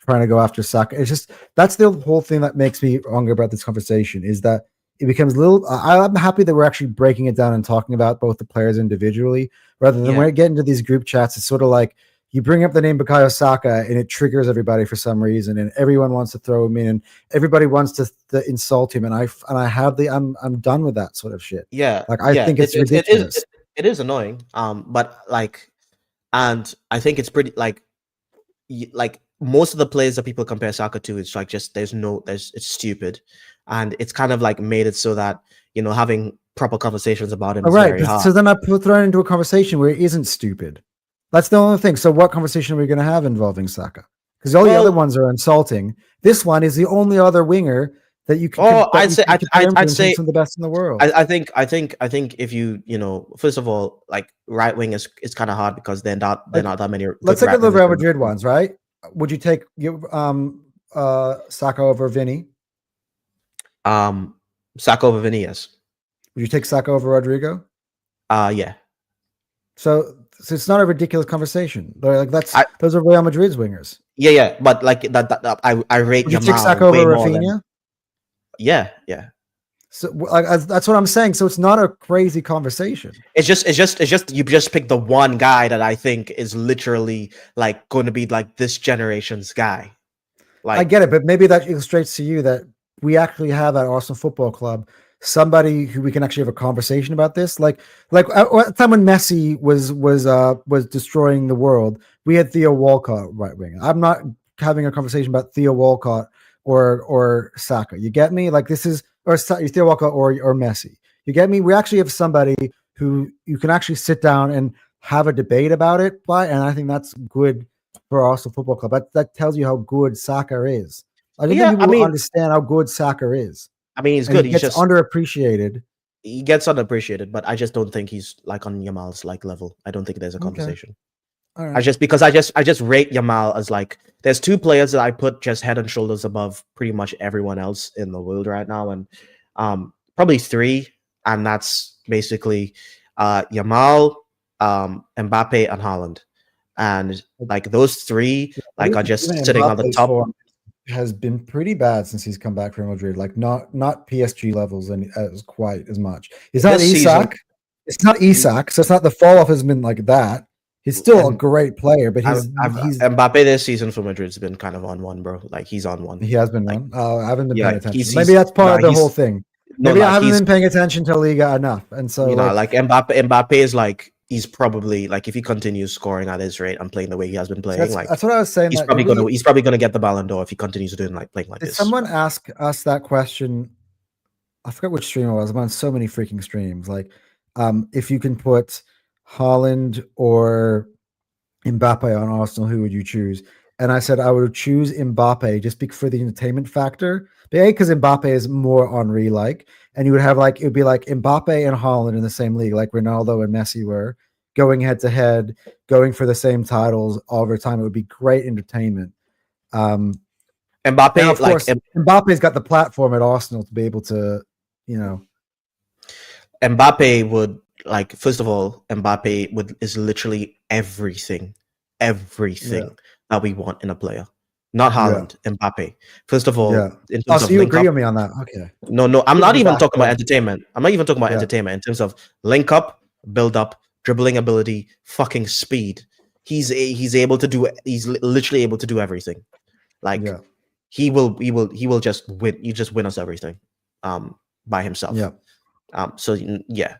Speaker 2: trying to go after Saka. It's just, that's the whole thing that makes me wrong about this conversation, is that it becomes a little, I'm happy that we're actually breaking it down and talking about both the players individually, rather than when we get into these group chats, it's sort of like you bring up the name Bukayo Saka and it triggers everybody for some reason, and everyone wants to throw him in, and everybody wants to insult him. And I'm done with that sort of shit.
Speaker 1: Yeah.
Speaker 2: Like, I think it's ridiculous.
Speaker 1: It is annoying. But like, and I think it's pretty like most of the players that people compare Saka to, it's like just it's stupid, and it's kind of like made it so that having proper conversations about him is very hard.
Speaker 2: So then I put thrown into a conversation where it isn't stupid. That's the only thing. So what conversation are we going to have involving Saka? Because all the other ones are insulting. This one is the only other winger that you can.
Speaker 1: I'd say
Speaker 2: some of the best in the world.
Speaker 1: I think if you first of all, like right wing is kind of hard because they're not that many.
Speaker 2: Let's look at the Real Madrid ones, right? Would you take Saka over Vinny?
Speaker 1: Saka over Vinny, yes.
Speaker 2: Would you take Saka over Rodrigo?
Speaker 1: Yeah.
Speaker 2: So it's not a ridiculous conversation. Like those are Real Madrid's wingers.
Speaker 1: Yeah, but like that I rate
Speaker 2: Would you take Saka over Rafinha?
Speaker 1: Yeah.
Speaker 2: So that's what I'm saying. So it's not a crazy conversation.
Speaker 1: It's just you just pick the one guy that I think is literally like going to be like this generation's guy. Like,
Speaker 2: I get it, but maybe that illustrates to you that we actually have at Arsenal Football Club somebody who we can actually have a conversation about this. Like at the time when Messi was destroying the world, we had Theo Walcott right wing. I'm not having a conversation about Theo Walcott or Saka. You get me? Like, this is, or Theo Walcott or Messi. You get me? We actually have somebody who you can actually sit down and have a debate about it by, and I think that's good for Arsenal Football Club. That tells you how good Saka is. I think people understand how good Saka is.
Speaker 1: I mean, he's good.
Speaker 2: He gets underappreciated.
Speaker 1: He gets underappreciated, but I just don't think he's like on Yamal's like level. I don't think there's a conversation.
Speaker 2: All right.
Speaker 1: I just rate Yamal as like, there's two players that I put just head and shoulders above pretty much everyone else in the world right now, and probably three, and that's basically Yamal, Mbappe, and Haaland, and like those three like are just sitting on the top.
Speaker 2: Has been pretty bad since he's come back from Madrid. Like not PSG levels and as quite as much. It's not Isak. It's not Isak, so it's not, the fall off has been like that. He's still a great player, but he's
Speaker 1: Mbappe this season for Madrid's been kind of on one, bro. Like, he's on one.
Speaker 2: He has been like, one. Oh, I haven't been paying attention. Maybe that's part of the whole thing. Maybe I haven't been paying attention to Liga enough, and so
Speaker 1: like Mbappe is like, he's probably like, if he continues scoring at his rate and playing the way he has been playing,
Speaker 2: that's what I was saying.
Speaker 1: He's probably gonna get the Ballon d'Or if he continues doing like playing like this.
Speaker 2: Did someone ask us that question? I forgot which stream it was. I'm on so many freaking streams. Like, if you can put Haaland or Mbappe on Arsenal, who would you choose? And I said I would choose Mbappe just for the entertainment factor. But because Mbappe is more Henry-like, and you would have it would be like Mbappe and Haaland in the same league, like Ronaldo and Messi were, going head to head, going for the same titles all the time. It would be great entertainment.
Speaker 1: Mbappe,
Speaker 2: of course, Mbappe's got the platform at Arsenal to be able to,
Speaker 1: Mbappe would, like, first of all, Mbappe is literally everything that we want in a player. not
Speaker 2: Yeah.
Speaker 1: Haaland, Mbappe. First of all,
Speaker 2: Yeah.
Speaker 1: in
Speaker 2: Oh,
Speaker 1: terms
Speaker 2: so
Speaker 1: of
Speaker 2: you
Speaker 1: link
Speaker 2: agree
Speaker 1: up,
Speaker 2: with me on that? Okay.
Speaker 1: no, I'm
Speaker 2: Give
Speaker 1: not
Speaker 2: me
Speaker 1: even
Speaker 2: back
Speaker 1: talking about
Speaker 2: then.
Speaker 1: entertainment. I'm not even talking about
Speaker 2: Yeah.
Speaker 1: entertainment in terms of link up, build up, dribbling ability, fucking speed. He's able to do. He's literally able to do everything. Like
Speaker 2: Yeah.
Speaker 1: he will just win. You just win us everything, by himself.
Speaker 2: Yeah.
Speaker 1: So yeah.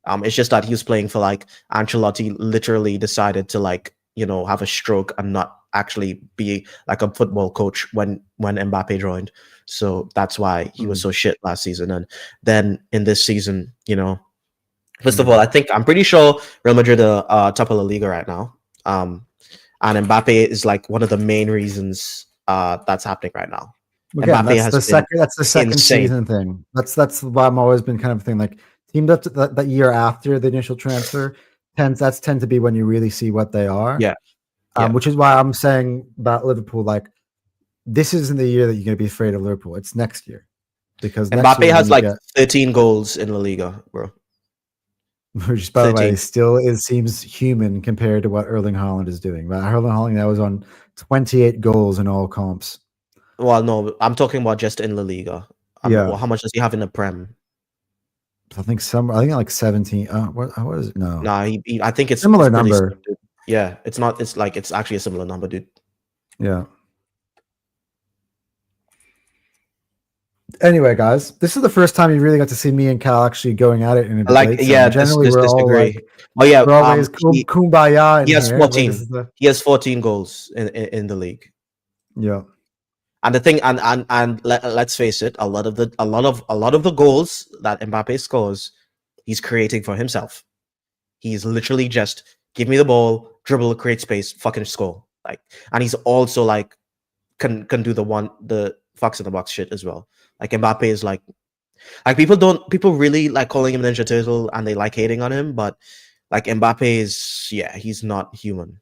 Speaker 1: It's just that he was playing for like Ancelotti literally decided to like, have a stroke and not actually be like a football coach when Mbappe joined. So that's why he was so shit last season. And then in this season, first of all, I'm pretty sure Real Madrid are top of La Liga right now. And Mbappe is like one of the main reasons that's happening right now.
Speaker 2: Again,
Speaker 1: Mbappe has been
Speaker 2: that's the second
Speaker 1: insane.
Speaker 2: season thing. That's why I'm always been kind of thing like team that year after the initial transfer tend to be when you really see what they are.
Speaker 1: Yeah. Yeah.
Speaker 2: Which is why I'm saying about Liverpool, like this isn't the year that you're going to be afraid of Liverpool. It's next year because
Speaker 1: Mbappe has like 13 goals in La Liga, bro.
Speaker 2: Which, by the way, still seems human compared to what Erling Haaland is doing. But Erling Haaland now is on 28 goals in all comps.
Speaker 1: Well, no, I'm talking about just in La Liga.
Speaker 2: Yeah.
Speaker 1: Well, how much does he have in the Prem?
Speaker 2: I think like 17. What is it? No.
Speaker 1: Nah, I think it's
Speaker 2: similar number.
Speaker 1: Yeah, it's not. It's like it's actually a similar number, dude.
Speaker 2: Yeah. Anyway, guys, this is the first time you really got to see me and Cal actually going at it in a debate.
Speaker 1: Like, yeah,
Speaker 2: generally
Speaker 1: this
Speaker 2: we're all
Speaker 1: disagree.
Speaker 2: like,
Speaker 1: yeah,
Speaker 2: we're always kumbaya.
Speaker 1: He has
Speaker 2: here,
Speaker 1: 14. He has 14 goals in the league.
Speaker 2: Yeah.
Speaker 1: And the thing, and let's face it, a lot of the goals that Mbappe scores, he's creating for himself. He's literally just give me the ball, dribble, create space, fucking score. Like, and he's also like can do the fox in the box shit as well. Like Mbappe is like people really like calling him Ninja Turtle and they like hating on him, but like Mbappe is he's not human.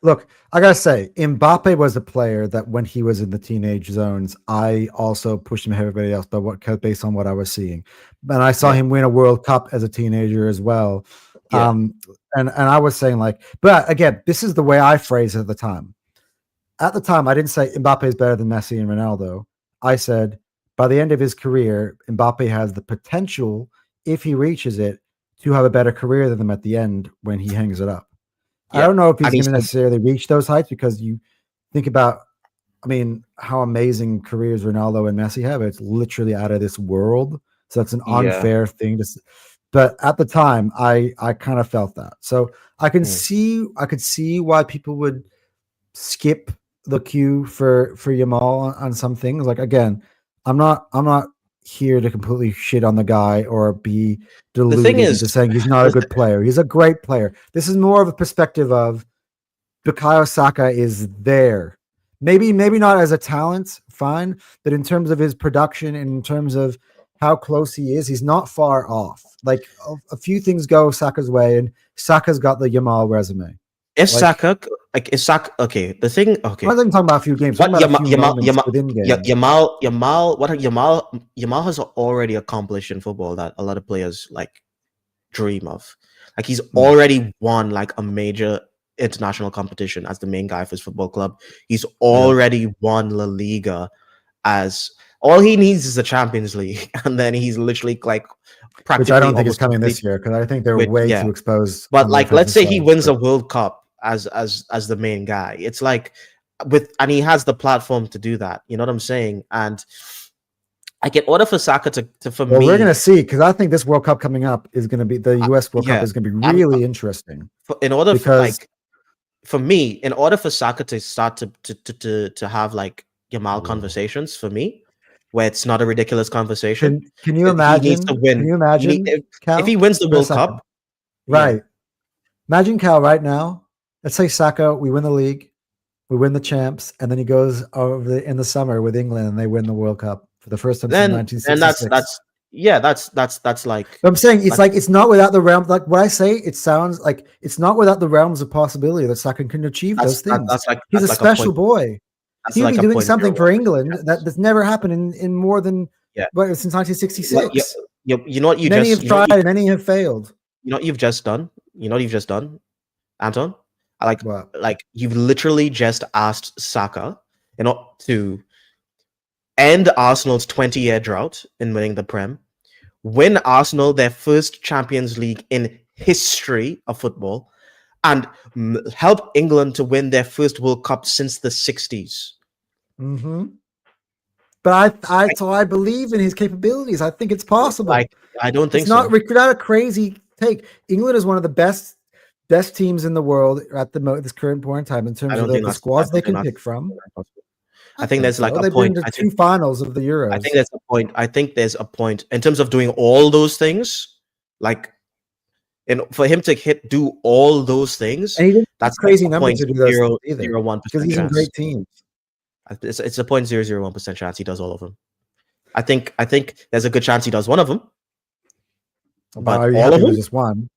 Speaker 2: Look, I gotta say, Mbappe was a player that when he was in the teenage zones, I also pushed him ahead of everybody else, but based on what I was seeing, and I saw him win a World Cup as a teenager as well. Yeah. And I was saying like, but again, this is the way I phrased it at the time. At the time, I didn't say Mbappe is better than Messi and Ronaldo. I said by the end of his career, Mbappe has the potential, if he reaches it, to have a better career than them at the end when he hangs it up. Yeah. I don't know if he's going to necessarily reach those heights because you think about, how amazing careers Ronaldo and Messi have. It's literally out of this world. So that's an unfair thing to say. But at the time, I kind of felt that. So I could see why people would skip the queue for Yamal on some things. Like, again, I'm not here to completely shit on the guy or be deluded into saying he's not a good player. He's a great player. This is more of a perspective of Bukayo Saka is there. Maybe not as a talent, fine, but in terms of his production and in terms of how close he is, he's not far off. Like a few things go Saka's way, and Saka's got the Yamal resume.
Speaker 1: Is Saka okay? The thing, okay.
Speaker 2: I'm not even talking about a few games.
Speaker 1: What Yamal has already accomplished in football that a lot of players like dream of. Like he's already won like a major international competition as the main guy for his football club. He's already won La Liga as all he needs is the Champions League, and then he's literally like practically.
Speaker 2: Which I don't think is coming this year because I think they're way too exposed.
Speaker 1: But like, let's say he wins a World Cup as the main guy. It's like and he has the platform to do that. You know what I'm saying? And like in order for Saka to me,
Speaker 2: we're gonna see because I think this World Cup coming up is gonna be the US World Cup is gonna be really interesting.
Speaker 1: In order for me, in order for Saka to start to have like Yamal conversations for me, where it's not a ridiculous conversation.
Speaker 2: Can you imagine?
Speaker 1: He needs to win.
Speaker 2: Can you imagine
Speaker 1: if he wins the World Cup?
Speaker 2: Right. Imagine Cal right now. Let's say Saka, we win the league, we win the champs, and then he goes over in the summer with England and they win the World Cup for the first time since 1966.
Speaker 1: And that's like.
Speaker 2: But I'm saying it's not without the realm. Like what I say, it sounds like it's not without the realms of possibility that Saka can achieve those things. He's a special boy. He'll be doing something for England that's never happened in more than since 1966.
Speaker 1: You know what
Speaker 2: many have tried and many have failed.
Speaker 1: You know what you've just done? Anton?
Speaker 2: What?
Speaker 1: Like you've literally just asked Saka, to end Arsenal's 20-year drought in winning the Prem, win Arsenal their first Champions League in history of football, and help England to win their first World Cup since the 60s.
Speaker 2: Mm-hmm. But I believe in his capabilities. I think it's possible.
Speaker 1: Like, I don't think
Speaker 2: it's not a crazy take. England is one of the best teams in the world at this current point in time in terms of the squads they can pick from.
Speaker 1: I think there's like a
Speaker 2: They've
Speaker 1: point.
Speaker 2: been to two finals of the Euros.
Speaker 1: I think there's a point. I think there's a point in terms of doing all those things. Like, for him to do all those things, that's
Speaker 2: crazy number to do those
Speaker 1: 0.01%
Speaker 2: because he's in great teams.
Speaker 1: It's a 0.001% chance he does all of them. I think there's a good chance he does one of them. But all of them,
Speaker 2: just one.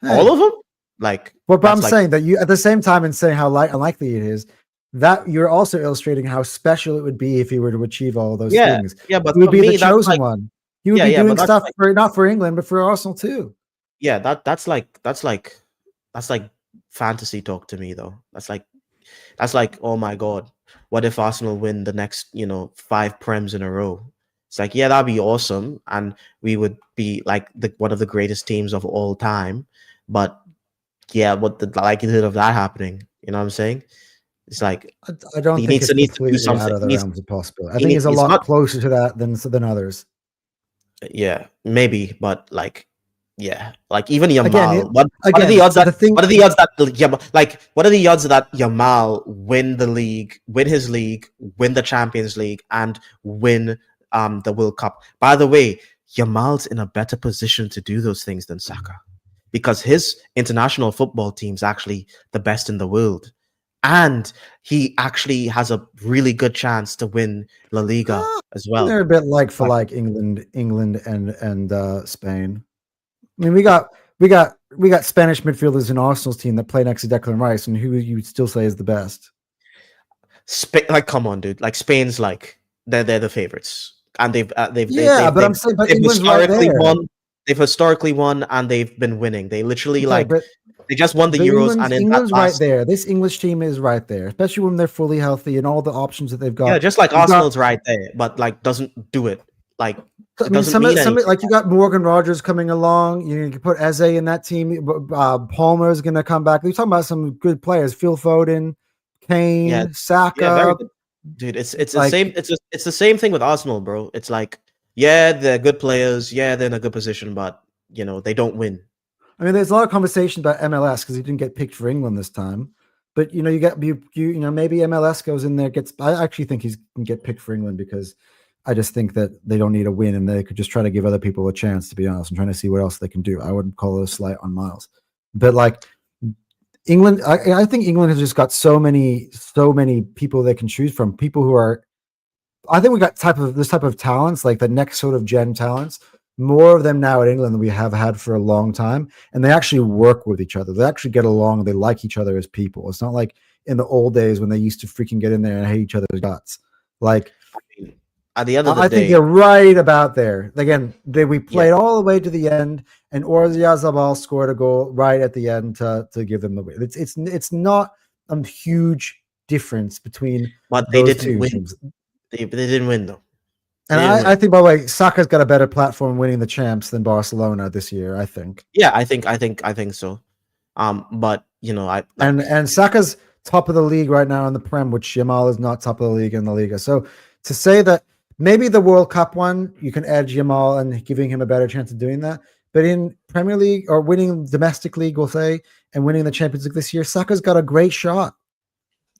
Speaker 1: All of them, like.
Speaker 2: But I'm saying that you, at the same time, and saying how unlikely it is, that you're also illustrating how special it would be if he were to achieve all of those things.
Speaker 1: Yeah, but
Speaker 2: he would be the chosen one. He would be doing stuff not for England, but for Arsenal too.
Speaker 1: Yeah, that's like fantasy talk to me though. That's like, oh my god, what if Arsenal win the next 5 Prems in a row? It's like, yeah, that'd be awesome, and we would be like one of the greatest teams of all time. But yeah, what the likelihood of that happening? You know what I'm saying? It's like,
Speaker 2: I don't think it's completely out of the realms of possibility. I think he's a lot closer to that than others.
Speaker 1: Yeah, maybe, but like, yeah, like even Yamal. What are the odds that Yamal win the league, win his league, win the Champions League, and win the World Cup? By the way, Yamal's in a better position to do those things than Saka, because his international football team's actually the best in the world. And he actually has a really good chance to win La Liga as well.
Speaker 2: They're a bit like England and Spain. I mean, we got Spanish midfielders in Arsenal's team that play next to Declan Rice, and who you would still say is the best.
Speaker 1: Like, come on, dude! Like, Spain's like they're the favorites, and they've
Speaker 2: historically
Speaker 1: won. They've historically won, and they've been winning. They literally they just won the Euros, and
Speaker 2: England's right there. This English team is right there, especially when they're fully healthy and all the options that they've got.
Speaker 1: Yeah, just like Arsenal's right there, but like doesn't do it. Like,
Speaker 2: I mean, some like you got Morgan Rogers coming along. You can put Eze in that team. Palmer is going to come back. We're talking about some good players: Phil Foden, Kane, Saka.
Speaker 1: Yeah, dude, it's the same. It's the same thing with Arsenal, bro. It's like, yeah, they're good players. Yeah, they're in a good position, but they don't win.
Speaker 2: I mean, there's a lot of conversation about MLS because he didn't get picked for England this time. But maybe MLS goes in there. I actually think he can get picked for England because I just think that they don't need a win and they could just try to give other people a chance. To be honest, I'm trying to see what else they can do. I wouldn't call it a slight on Miles, but like England, I think England has just got so many people they can choose from. People who are, I think we got this type of talents, like the next sort of gen talents. More of them now at England than we have had for a long time, and they actually work with each other. They actually get along. They like each other as people. It's not like in the old days when they used to freaking get in there and hate each other's guts. Like,
Speaker 1: at the end of the day,
Speaker 2: I think they're right about there. Again, we played all the way to the end, and Oyarzabal scored a goal right at the end to give them the win. It's not a huge difference between.
Speaker 1: But they didn't win. They didn't win though.
Speaker 2: And I think, by the way, Saka's got a better platform winning the champs than Barcelona this year. I think.
Speaker 1: Yeah, I think so. But
Speaker 2: and Saka's top of the league right now in the Prem, which Yamal is not top of the league in the Liga. So to say that maybe the World Cup one, you can edge Yamal and giving him a better chance of doing that. But in Premier League or winning domestic league, we'll say, and winning the Champions League this year, Saka's got a great shot.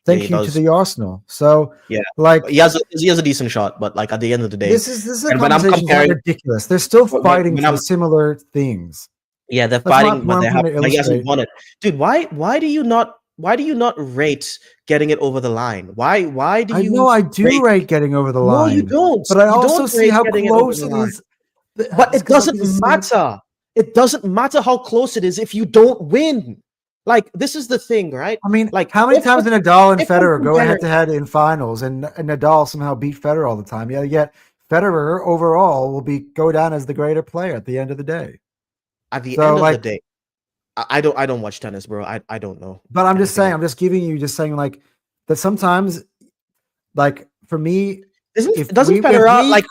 Speaker 2: Thank you to the Arsenal. So
Speaker 1: yeah,
Speaker 2: like
Speaker 1: he has a decent shot, but like at the end of the day,
Speaker 2: this is a conversation ridiculous. They're still fighting for similar things.
Speaker 1: Yeah, they're fighting, but he hasn't won it, dude. Why do you not rate getting it over the line? Why do you?
Speaker 2: I know I do rate getting over the line.
Speaker 1: No, you don't.
Speaker 2: But I also see how close it is.
Speaker 1: But it doesn't matter. It doesn't matter how close it is if you don't win. Like, this is the thing, right?
Speaker 2: I mean, like, how many times did Nadal and Federer go head-to-head in finals, and Nadal somehow beat Federer all the time? Yeah, yet Federer overall will go down as the greater player at the end of the day.
Speaker 1: At the end of the day, I don't watch tennis, bro. I don't know.
Speaker 2: But I'm just
Speaker 1: anything
Speaker 2: saying,
Speaker 1: else.
Speaker 2: I'm just giving you, just saying like that sometimes, like for me, if
Speaker 1: Doesn't Federer
Speaker 2: if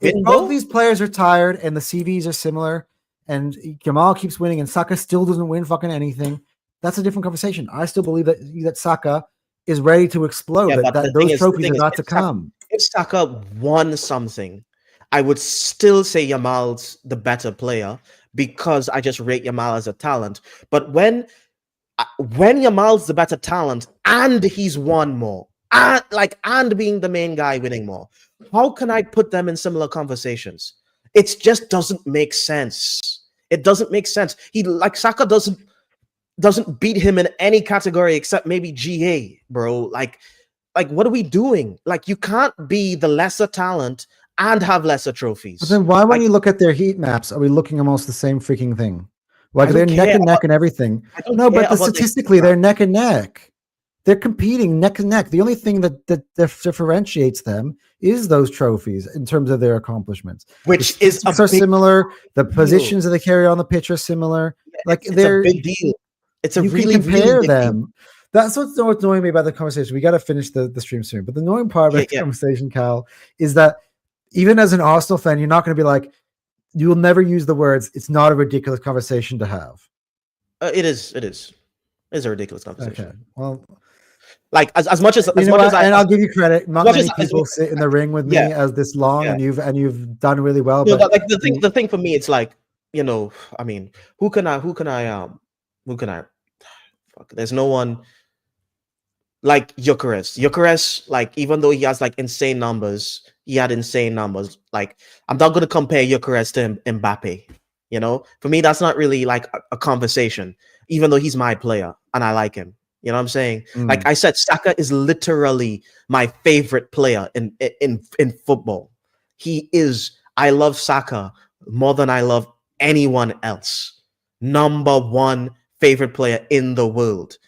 Speaker 1: win
Speaker 2: both
Speaker 1: though?
Speaker 2: these players are tired and the CVs are similar, and Jamal keeps winning and Saka still doesn't win fucking anything, that's a different conversation. I still believe that Saka is ready to explode.
Speaker 1: Yeah, but
Speaker 2: That those
Speaker 1: the
Speaker 2: trophies
Speaker 1: thing
Speaker 2: are
Speaker 1: is,
Speaker 2: about to come.
Speaker 1: if Saka won something, I would still say Yamal's the better player because I just rate Yamal as a talent. But when Yamal's the better talent and he's won more, and being the main guy winning more, how can I put them in similar conversations? It just doesn't make sense. It doesn't make sense. Saka doesn't beat him in any category except maybe GA, bro. Like what are we doing? Like you can't be the lesser talent and have lesser trophies.
Speaker 2: But then why, when
Speaker 1: like,
Speaker 2: you look at their heat maps, are we looking almost the same freaking thing? Like
Speaker 1: I
Speaker 2: they're
Speaker 1: don't
Speaker 2: neck
Speaker 1: care
Speaker 2: and neck
Speaker 1: about,
Speaker 2: and everything.
Speaker 1: I don't
Speaker 2: No,
Speaker 1: care
Speaker 2: but
Speaker 1: about
Speaker 2: statistically, they're neck and neck. They're competing neck and neck. The only thing that differentiates them is those trophies in terms of their accomplishments.
Speaker 1: which
Speaker 2: The
Speaker 1: is a
Speaker 2: statistics are
Speaker 1: big
Speaker 2: similar. The
Speaker 1: deal.
Speaker 2: positions that they carry on the pitch are similar. Like
Speaker 1: It's a big deal. It's a
Speaker 2: you
Speaker 1: really,
Speaker 2: can compare
Speaker 1: really big
Speaker 2: them.
Speaker 1: deal.
Speaker 2: That's what's annoying me about the conversation. We got to finish the stream soon. But the annoying part about the conversation, Cal, is that even as an Arsenal fan, you're not going to be like, you will never use the words, it's not a ridiculous conversation to have.
Speaker 1: It is. It's a ridiculous conversation.
Speaker 2: Okay. Well,
Speaker 1: like as much as
Speaker 2: I'll give you credit. Not many people sit in the ring with me as this long, and you've done really well.
Speaker 1: No,
Speaker 2: but
Speaker 1: like the thing for me, it's like, I mean, who can I fuck, there's no one like Gyökeres, like, even though he has like insane numbers, he had insane numbers. Like, I'm not going to compare Gyökeres to Mbappe. For me, that's not really like a conversation, even though he's my player and I like him. You know what I'm saying? Like I said, Saka is literally my favorite player in football. He is. I love Saka more than I love anyone else. Number one favorite player in the world.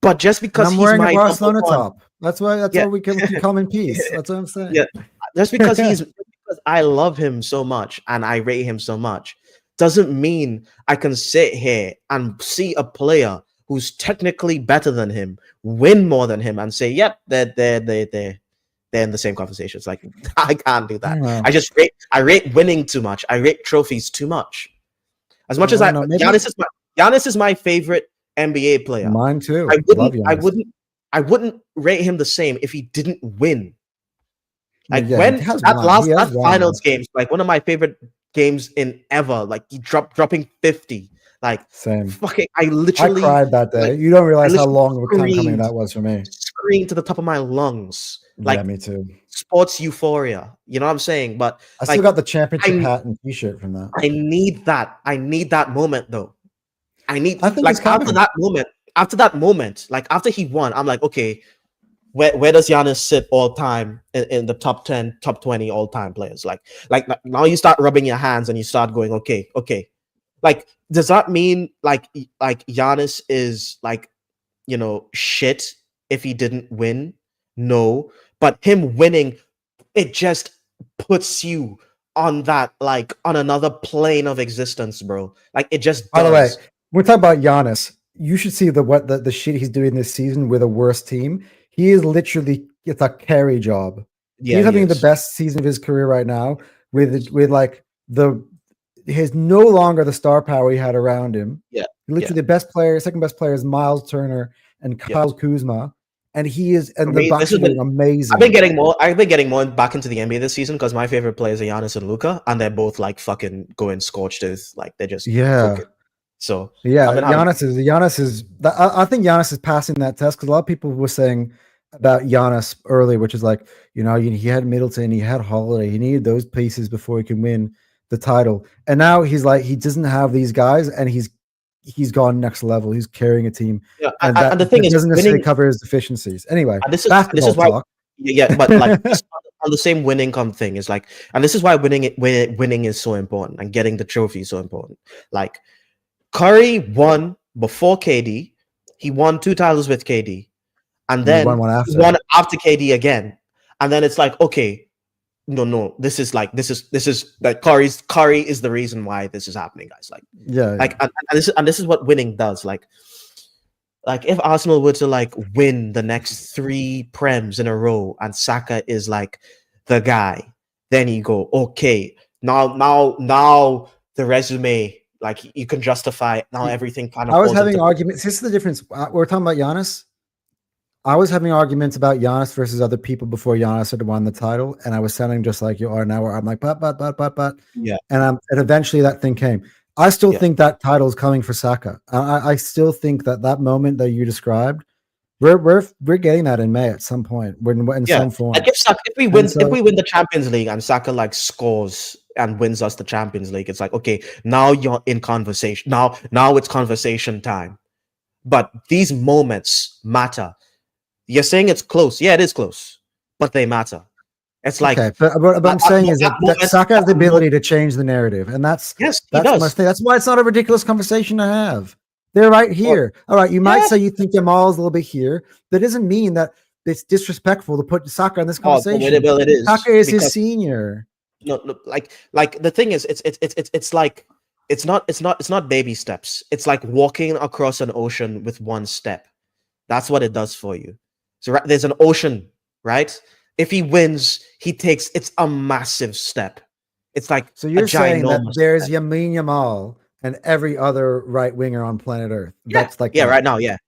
Speaker 1: But just because
Speaker 2: I'm wearing a Barcelona top, that's why we can come in peace. That's what I'm saying.
Speaker 1: Yeah, just because because I love him so much and I rate him so much, doesn't mean I can sit here and see a player who's technically better than him win more than him and say, "Yep, they're in the same conversation." It's like, I can't do that. I rate winning too much. I rate trophies too much. As much as Giannis is my favorite NBA player.
Speaker 2: Mine too.
Speaker 1: I wouldn't rate him the same if he didn't win. Like that finals games, like one of my favorite games in ever. Like he dropping 50. Like
Speaker 2: same.
Speaker 1: Fucking, I
Speaker 2: cried that day. Like, you don't realize how long of a time coming that was for me.
Speaker 1: Screamed to the top of my lungs. Like,
Speaker 2: yeah, me too.
Speaker 1: Sports euphoria. You know what I'm saying? But
Speaker 2: I still got the championship hat and T-shirt from that.
Speaker 1: I need that. I need that moment though. I think after that moment, like after he won, I'm like, okay, where does Giannis sit all time in the top 10, top 20 all time players? Like now you start rubbing your hands and you start going, okay. Like, does that mean like Giannis is like, shit if he didn't win? No, but him winning, it just puts you on that, like, on another plane of existence, bro. Like, it just does.
Speaker 2: By the way, we're talking about Giannis. You should see the shit he's doing this season with a worse team. He is literally, it's a carry job. Yeah, he's having the best season of his career right now with like he's no longer the star power he had around him.
Speaker 1: Yeah.
Speaker 2: Literally the second best player is Miles Turner and Kyle Kuzma. And he is, and the Bucks are doing amazing.
Speaker 1: I've been getting more back into the NBA this season because my favorite players are Giannis and Luka, and they're both like fucking going scorched earth. Like they're just cooking. So
Speaker 2: Giannis is. I think Giannis is passing that test because a lot of people were saying about Giannis early, which is like, he had Middleton, he had Holiday, he needed those pieces before he can win the title, and now he's like, he doesn't have these guys, and he's gone next level. He's carrying a team,
Speaker 1: and the thing is,
Speaker 2: doesn't necessarily cover his deficiencies. Anyway,
Speaker 1: this is why, but like on the same winning thing is like, and this is why winning is so important, and getting the trophy is so important. Like, Curry won before KD. He won 2 titles with KD, and then
Speaker 2: won one after.
Speaker 1: Won after KD again. And then it's like, okay, no, this is like Curry is the reason why this is happening, guys.
Speaker 2: Yeah.
Speaker 1: And this is what winning does. Like if Arsenal were to like win the next 3 prems in a row and Saka is like the guy, then you go, okay, now the resume, like you can justify now everything kind of
Speaker 2: I was
Speaker 1: falls
Speaker 2: having
Speaker 1: into
Speaker 2: arguments. This is the difference. We're talking about Giannis. I was having arguments about Giannis versus other people before Giannis had won the title, and I was sounding just like you are now. Where I'm like, but,
Speaker 1: yeah.
Speaker 2: and eventually that thing came. I still
Speaker 1: Yeah.
Speaker 2: think that title is coming for Saka. I still think that moment that you described, we're getting that in May at some point. We're in some form.
Speaker 1: Like if we win the Champions League and Saka like scores and wins us the Champions League, it's like, okay, now you're in conversation. Now it's conversation time. But these moments matter. You're saying it's close. Yeah, it is close, but they matter. It's like,
Speaker 2: okay, but what I'm saying is that Saka has the ability to change the narrative, and that's
Speaker 1: he does.
Speaker 2: my thing. That's why it's not a ridiculous conversation to have. They're right here. All right, you might say you think Jamal's a little bit here. That doesn't mean that it's disrespectful to put Saka in this conversation.
Speaker 1: Well, it is.
Speaker 2: Saka is his senior.
Speaker 1: No, like the thing is, it's like it's not baby steps. It's like walking across an ocean with one step. That's what it does for you. So there's an ocean, right? If he wins, it's a massive step. It's like,
Speaker 2: so you're saying that there's Yamine Lamal and every other right winger on planet Earth.
Speaker 1: Yeah.
Speaker 2: That's like
Speaker 1: right now, 100%.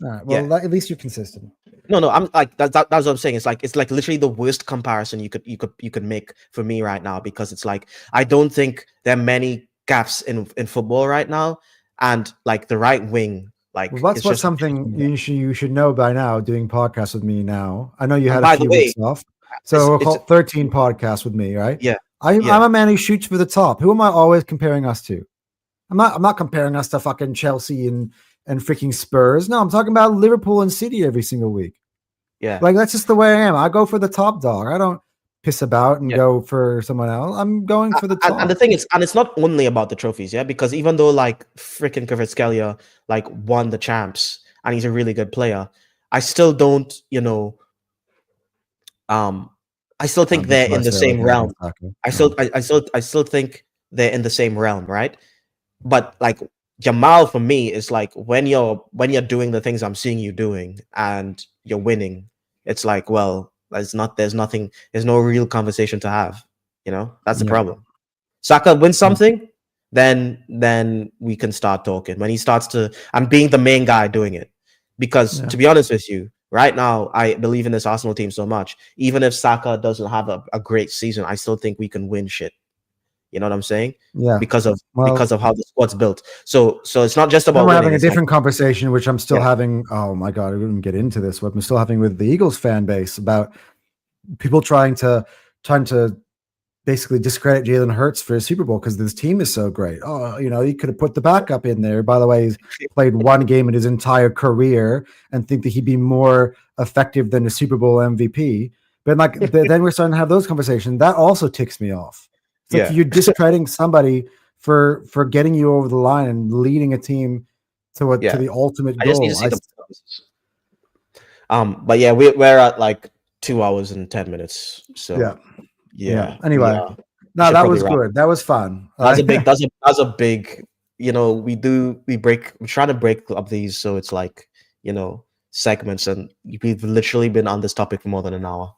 Speaker 2: All right, well, at least you're consistent.
Speaker 1: No, I'm like that's what I'm saying. It's like literally the worst comparison you could make for me right now, because it's like I don't think there are many gaps in football right now, and like the right wing. Like,
Speaker 2: well, that's something you should know by now. Doing podcasts with me now, I know you had a few weeks off, so we'll call 13 podcasts with me, right?
Speaker 1: Yeah,
Speaker 2: I'm a man who shoots for the top. Who am I always comparing us to? I'm not comparing us to fucking Chelsea and freaking Spurs. No, I'm talking about Liverpool and City every single week.
Speaker 1: Yeah,
Speaker 2: like that's just the way I am. I go for the top dog. I don't piss about and go for someone else. I'm going for the top.
Speaker 1: And the thing is, and it's not only about the trophies, because even though like freaking Kvaratskhelia like won the champs and he's a really good player, I still don't, I still think they're in the same realm. I still think they're in the same realm, right? But like Jamal for me is like when you're doing the things I'm seeing you doing and you're winning, it's like, well, there's no real conversation to have. That's the problem. Saka wins something, then we can start talking. When he starts to, I'm being the main guy doing it, because to be honest with you, right now I believe in this Arsenal team so much. Even if Saka doesn't have a great season, I still think we can win shit. You know what I'm saying?
Speaker 2: Yeah.
Speaker 1: Because of how the squad's built. So it's not just about
Speaker 2: we're having a different conversation, which I'm still having. Oh my god, I wouldn't get into this. What I'm still having with the Eagles fan base about people trying to basically discredit Jalen Hurts for his Super Bowl because this team is so great. Oh, he could have put the backup in there. By the way, he's played one game in his entire career and think that he'd be more effective than a Super Bowl MVP. But then we're starting to have those conversations. That also ticks me off. It's like you're discrediting somebody for getting you over the line and leading a team to the ultimate goal. I just need to see
Speaker 1: but yeah, we're at like 2 hours and 10 minutes. So yeah.
Speaker 2: Anyway, no, that was good. That was fun.
Speaker 1: That's a big. We're trying to break up these so it's like segments, and we've literally been on this topic for more than an hour.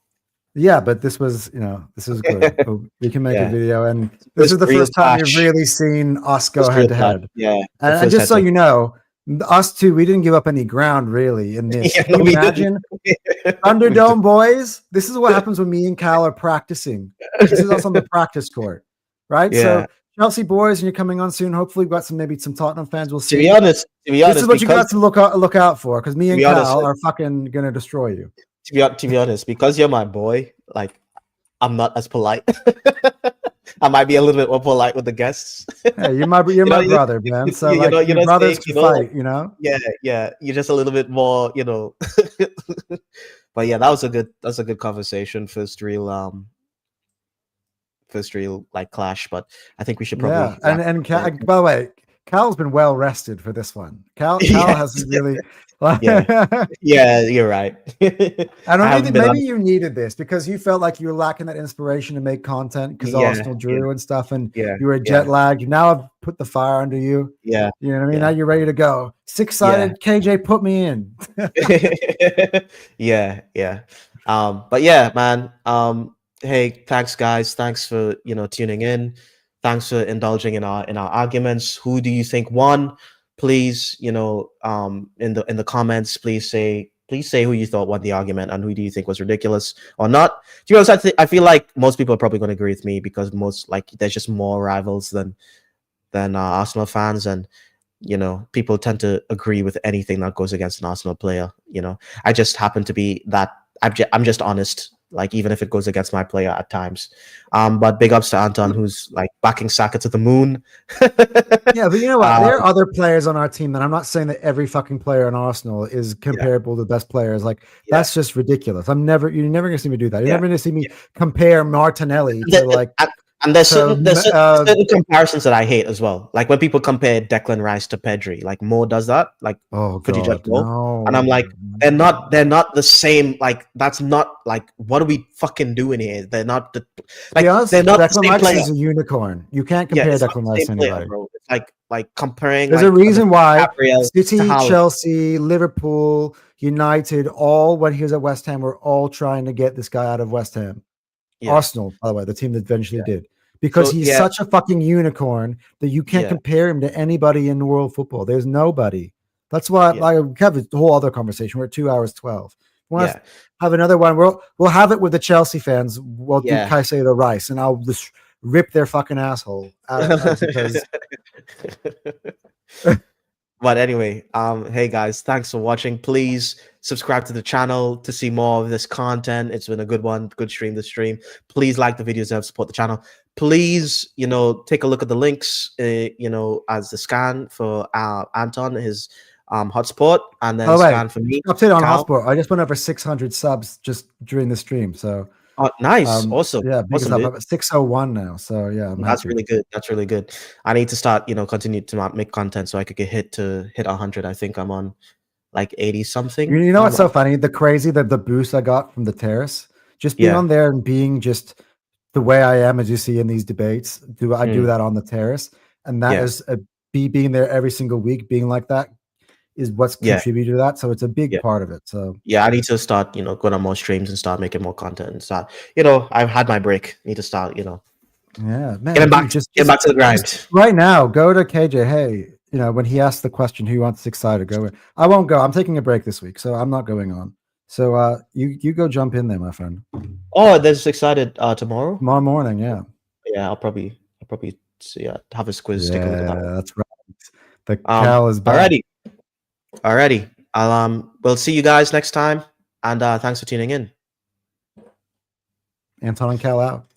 Speaker 2: Yeah, but this was good. We can make a video, and this is the first time you've really seen us go head to head.
Speaker 1: Yeah,
Speaker 2: and just so you know, us two, we didn't give up any ground really in this. Can you imagine? Thunderdome boys, this is what happens when me and Cal are practicing. This is us on the practice court, right? Yeah. So Chelsea boys, and you're coming on soon. Hopefully, we've got maybe some Tottenham fans. We'll see.
Speaker 1: To be honest,
Speaker 2: this is what you got to look out for, because me and Cal are fucking gonna destroy you.
Speaker 1: To be honest, because you're my boy, like I'm not as polite. I might be a little bit more polite with the guests.
Speaker 2: Hey, you're my brother, man. So your brothers can fight,
Speaker 1: Yeah. You're just a little bit more, But yeah, that's a good conversation. First real like clash. But I think we should probably
Speaker 2: and Cal, by the way, Cal's been well rested for this one. Cal hasn't really.
Speaker 1: Yeah. Yeah, you're right.
Speaker 2: I don't
Speaker 1: I haven't
Speaker 2: think
Speaker 1: been
Speaker 2: maybe
Speaker 1: on.
Speaker 2: you needed this because you felt like you were lacking that inspiration to make content because
Speaker 1: Yeah,
Speaker 2: Arsenal
Speaker 1: yeah,
Speaker 2: drew and stuff, and
Speaker 1: yeah,
Speaker 2: you were jet
Speaker 1: yeah,
Speaker 2: lagged. Now I've put the fire under you.
Speaker 1: yeah,
Speaker 2: You know what I mean? Now
Speaker 1: yeah,
Speaker 2: you're ready to go.
Speaker 1: yeah.
Speaker 2: Six-sided KJ, put me in.
Speaker 1: Yeah, yeah. But yeah, man. Hey, thanks guys. Thanks for, tuning in. Thanks for indulging in our arguments. Who do you think won? Please, in the comments, please say who you thought won the argument and who do you think was ridiculous or not. To be honest, I feel like most people are probably going to agree with me because most like there's just more rivals than Arsenal fans, and people tend to agree with anything that goes against an Arsenal player. I just happen to be that. I'm just honest. Like even if it goes against my player at times. But big ups to Anton, who's like backing Saka to the moon.
Speaker 2: Yeah, but you know what?
Speaker 1: uh,
Speaker 2: There are other players on our team that I'm not saying that every fucking player in Arsenal is
Speaker 1: yeah,
Speaker 2: comparable to the best players. Like
Speaker 1: yeah,
Speaker 2: that's just ridiculous. You're never gonna see me do that. You're
Speaker 1: yeah,
Speaker 2: never gonna see me
Speaker 1: yeah.
Speaker 2: compare Martinelli
Speaker 1: The-
Speaker 2: to like
Speaker 1: and there's
Speaker 2: to
Speaker 1: certain comparisons that I hate as well. Like when people compare Declan Rice to Pedri, like Mo does that. Like
Speaker 2: oh
Speaker 1: could you just
Speaker 2: god,
Speaker 1: go? And I'm like,
Speaker 2: no.
Speaker 1: they're not the same. Like that's not like what are we fucking doing here? They're not the
Speaker 2: To be
Speaker 1: like they're
Speaker 2: honest,
Speaker 1: not the
Speaker 2: Declan
Speaker 1: same
Speaker 2: Rice
Speaker 1: player.
Speaker 2: is a unicorn. You can't
Speaker 1: Yeah,
Speaker 2: compare
Speaker 1: it's not
Speaker 2: Declan
Speaker 1: the
Speaker 2: Rice
Speaker 1: same
Speaker 2: to
Speaker 1: player,
Speaker 2: anybody.
Speaker 1: bro. It's like comparing
Speaker 2: There's a
Speaker 1: like
Speaker 2: reason why
Speaker 1: Gabriel to
Speaker 2: City,
Speaker 1: Haaland.
Speaker 2: Chelsea, Liverpool, United, all when he was at West Ham, were all trying to get this guy out of West Ham.
Speaker 1: Yeah,
Speaker 2: Arsenal, by the way, the team that eventually
Speaker 1: yeah.
Speaker 2: did, because
Speaker 1: So
Speaker 2: he's
Speaker 1: yeah,
Speaker 2: such a fucking unicorn that you can't
Speaker 1: yeah,
Speaker 2: compare him to anybody in world football. There's nobody. That's why
Speaker 1: yeah,
Speaker 2: I have a whole other conversation. We're at 2 hours 12. Want to
Speaker 1: yeah,
Speaker 2: have another one? We'll have it with the Chelsea fans. We'll do
Speaker 1: yeah.
Speaker 2: Caicedo Rice, and I'll just rip their fucking asshole out because
Speaker 1: But anyway, hey guys, thanks for watching. Please subscribe to the channel to see more of this content. It's been a good one, good stream this stream. Please like the videos and support the channel. Please, take a look at the links, as the scan for Anton, his hotspot, and
Speaker 2: By
Speaker 1: then
Speaker 2: the way,
Speaker 1: scan for me,
Speaker 2: update on
Speaker 1: Cal.
Speaker 2: HotSport. I just went over 600 subs just during the stream. So
Speaker 1: Oh, nice, awesome,
Speaker 2: yeah, biggest
Speaker 1: awesome,
Speaker 2: up.
Speaker 1: dude.
Speaker 2: I'm at 601 now. So yeah, I'm
Speaker 1: That's
Speaker 2: happy.
Speaker 1: really good. That's really good. I need to start, continue to make content so I could hit 100. I think I'm on like 80 something.
Speaker 2: You know what's so funny? The boost I got from the terrace, just being
Speaker 1: Yeah.
Speaker 2: on there and being just the way I am, as you see in these debates. Do that on the terrace, and that
Speaker 1: Yeah.
Speaker 2: is being there every single week, being like that is what's
Speaker 1: Yeah.
Speaker 2: contributed to that. So it's a big
Speaker 1: Yeah.
Speaker 2: part of it. So
Speaker 1: Yeah. I need to start, going on more streams and start making more content and start, I've had my break. Need to start,
Speaker 2: yeah, man,
Speaker 1: getting
Speaker 2: dude,
Speaker 1: getting back to the grind.
Speaker 2: just right now, go to KJ. Hey, when he asked the question, who wants 6-sided, go in. I won't go. I'm taking a break this week, so I'm not going on. So you go jump in there, my friend.
Speaker 1: Oh, there's excited tomorrow.
Speaker 2: Tomorrow morning, yeah.
Speaker 1: Yeah, I'll probably see, have a squiz, take a look at that one.
Speaker 2: That's right. The Cal is back.
Speaker 1: Alrighty. We'll see you guys next time, and thanks for tuning in.
Speaker 2: Anton and Cal out.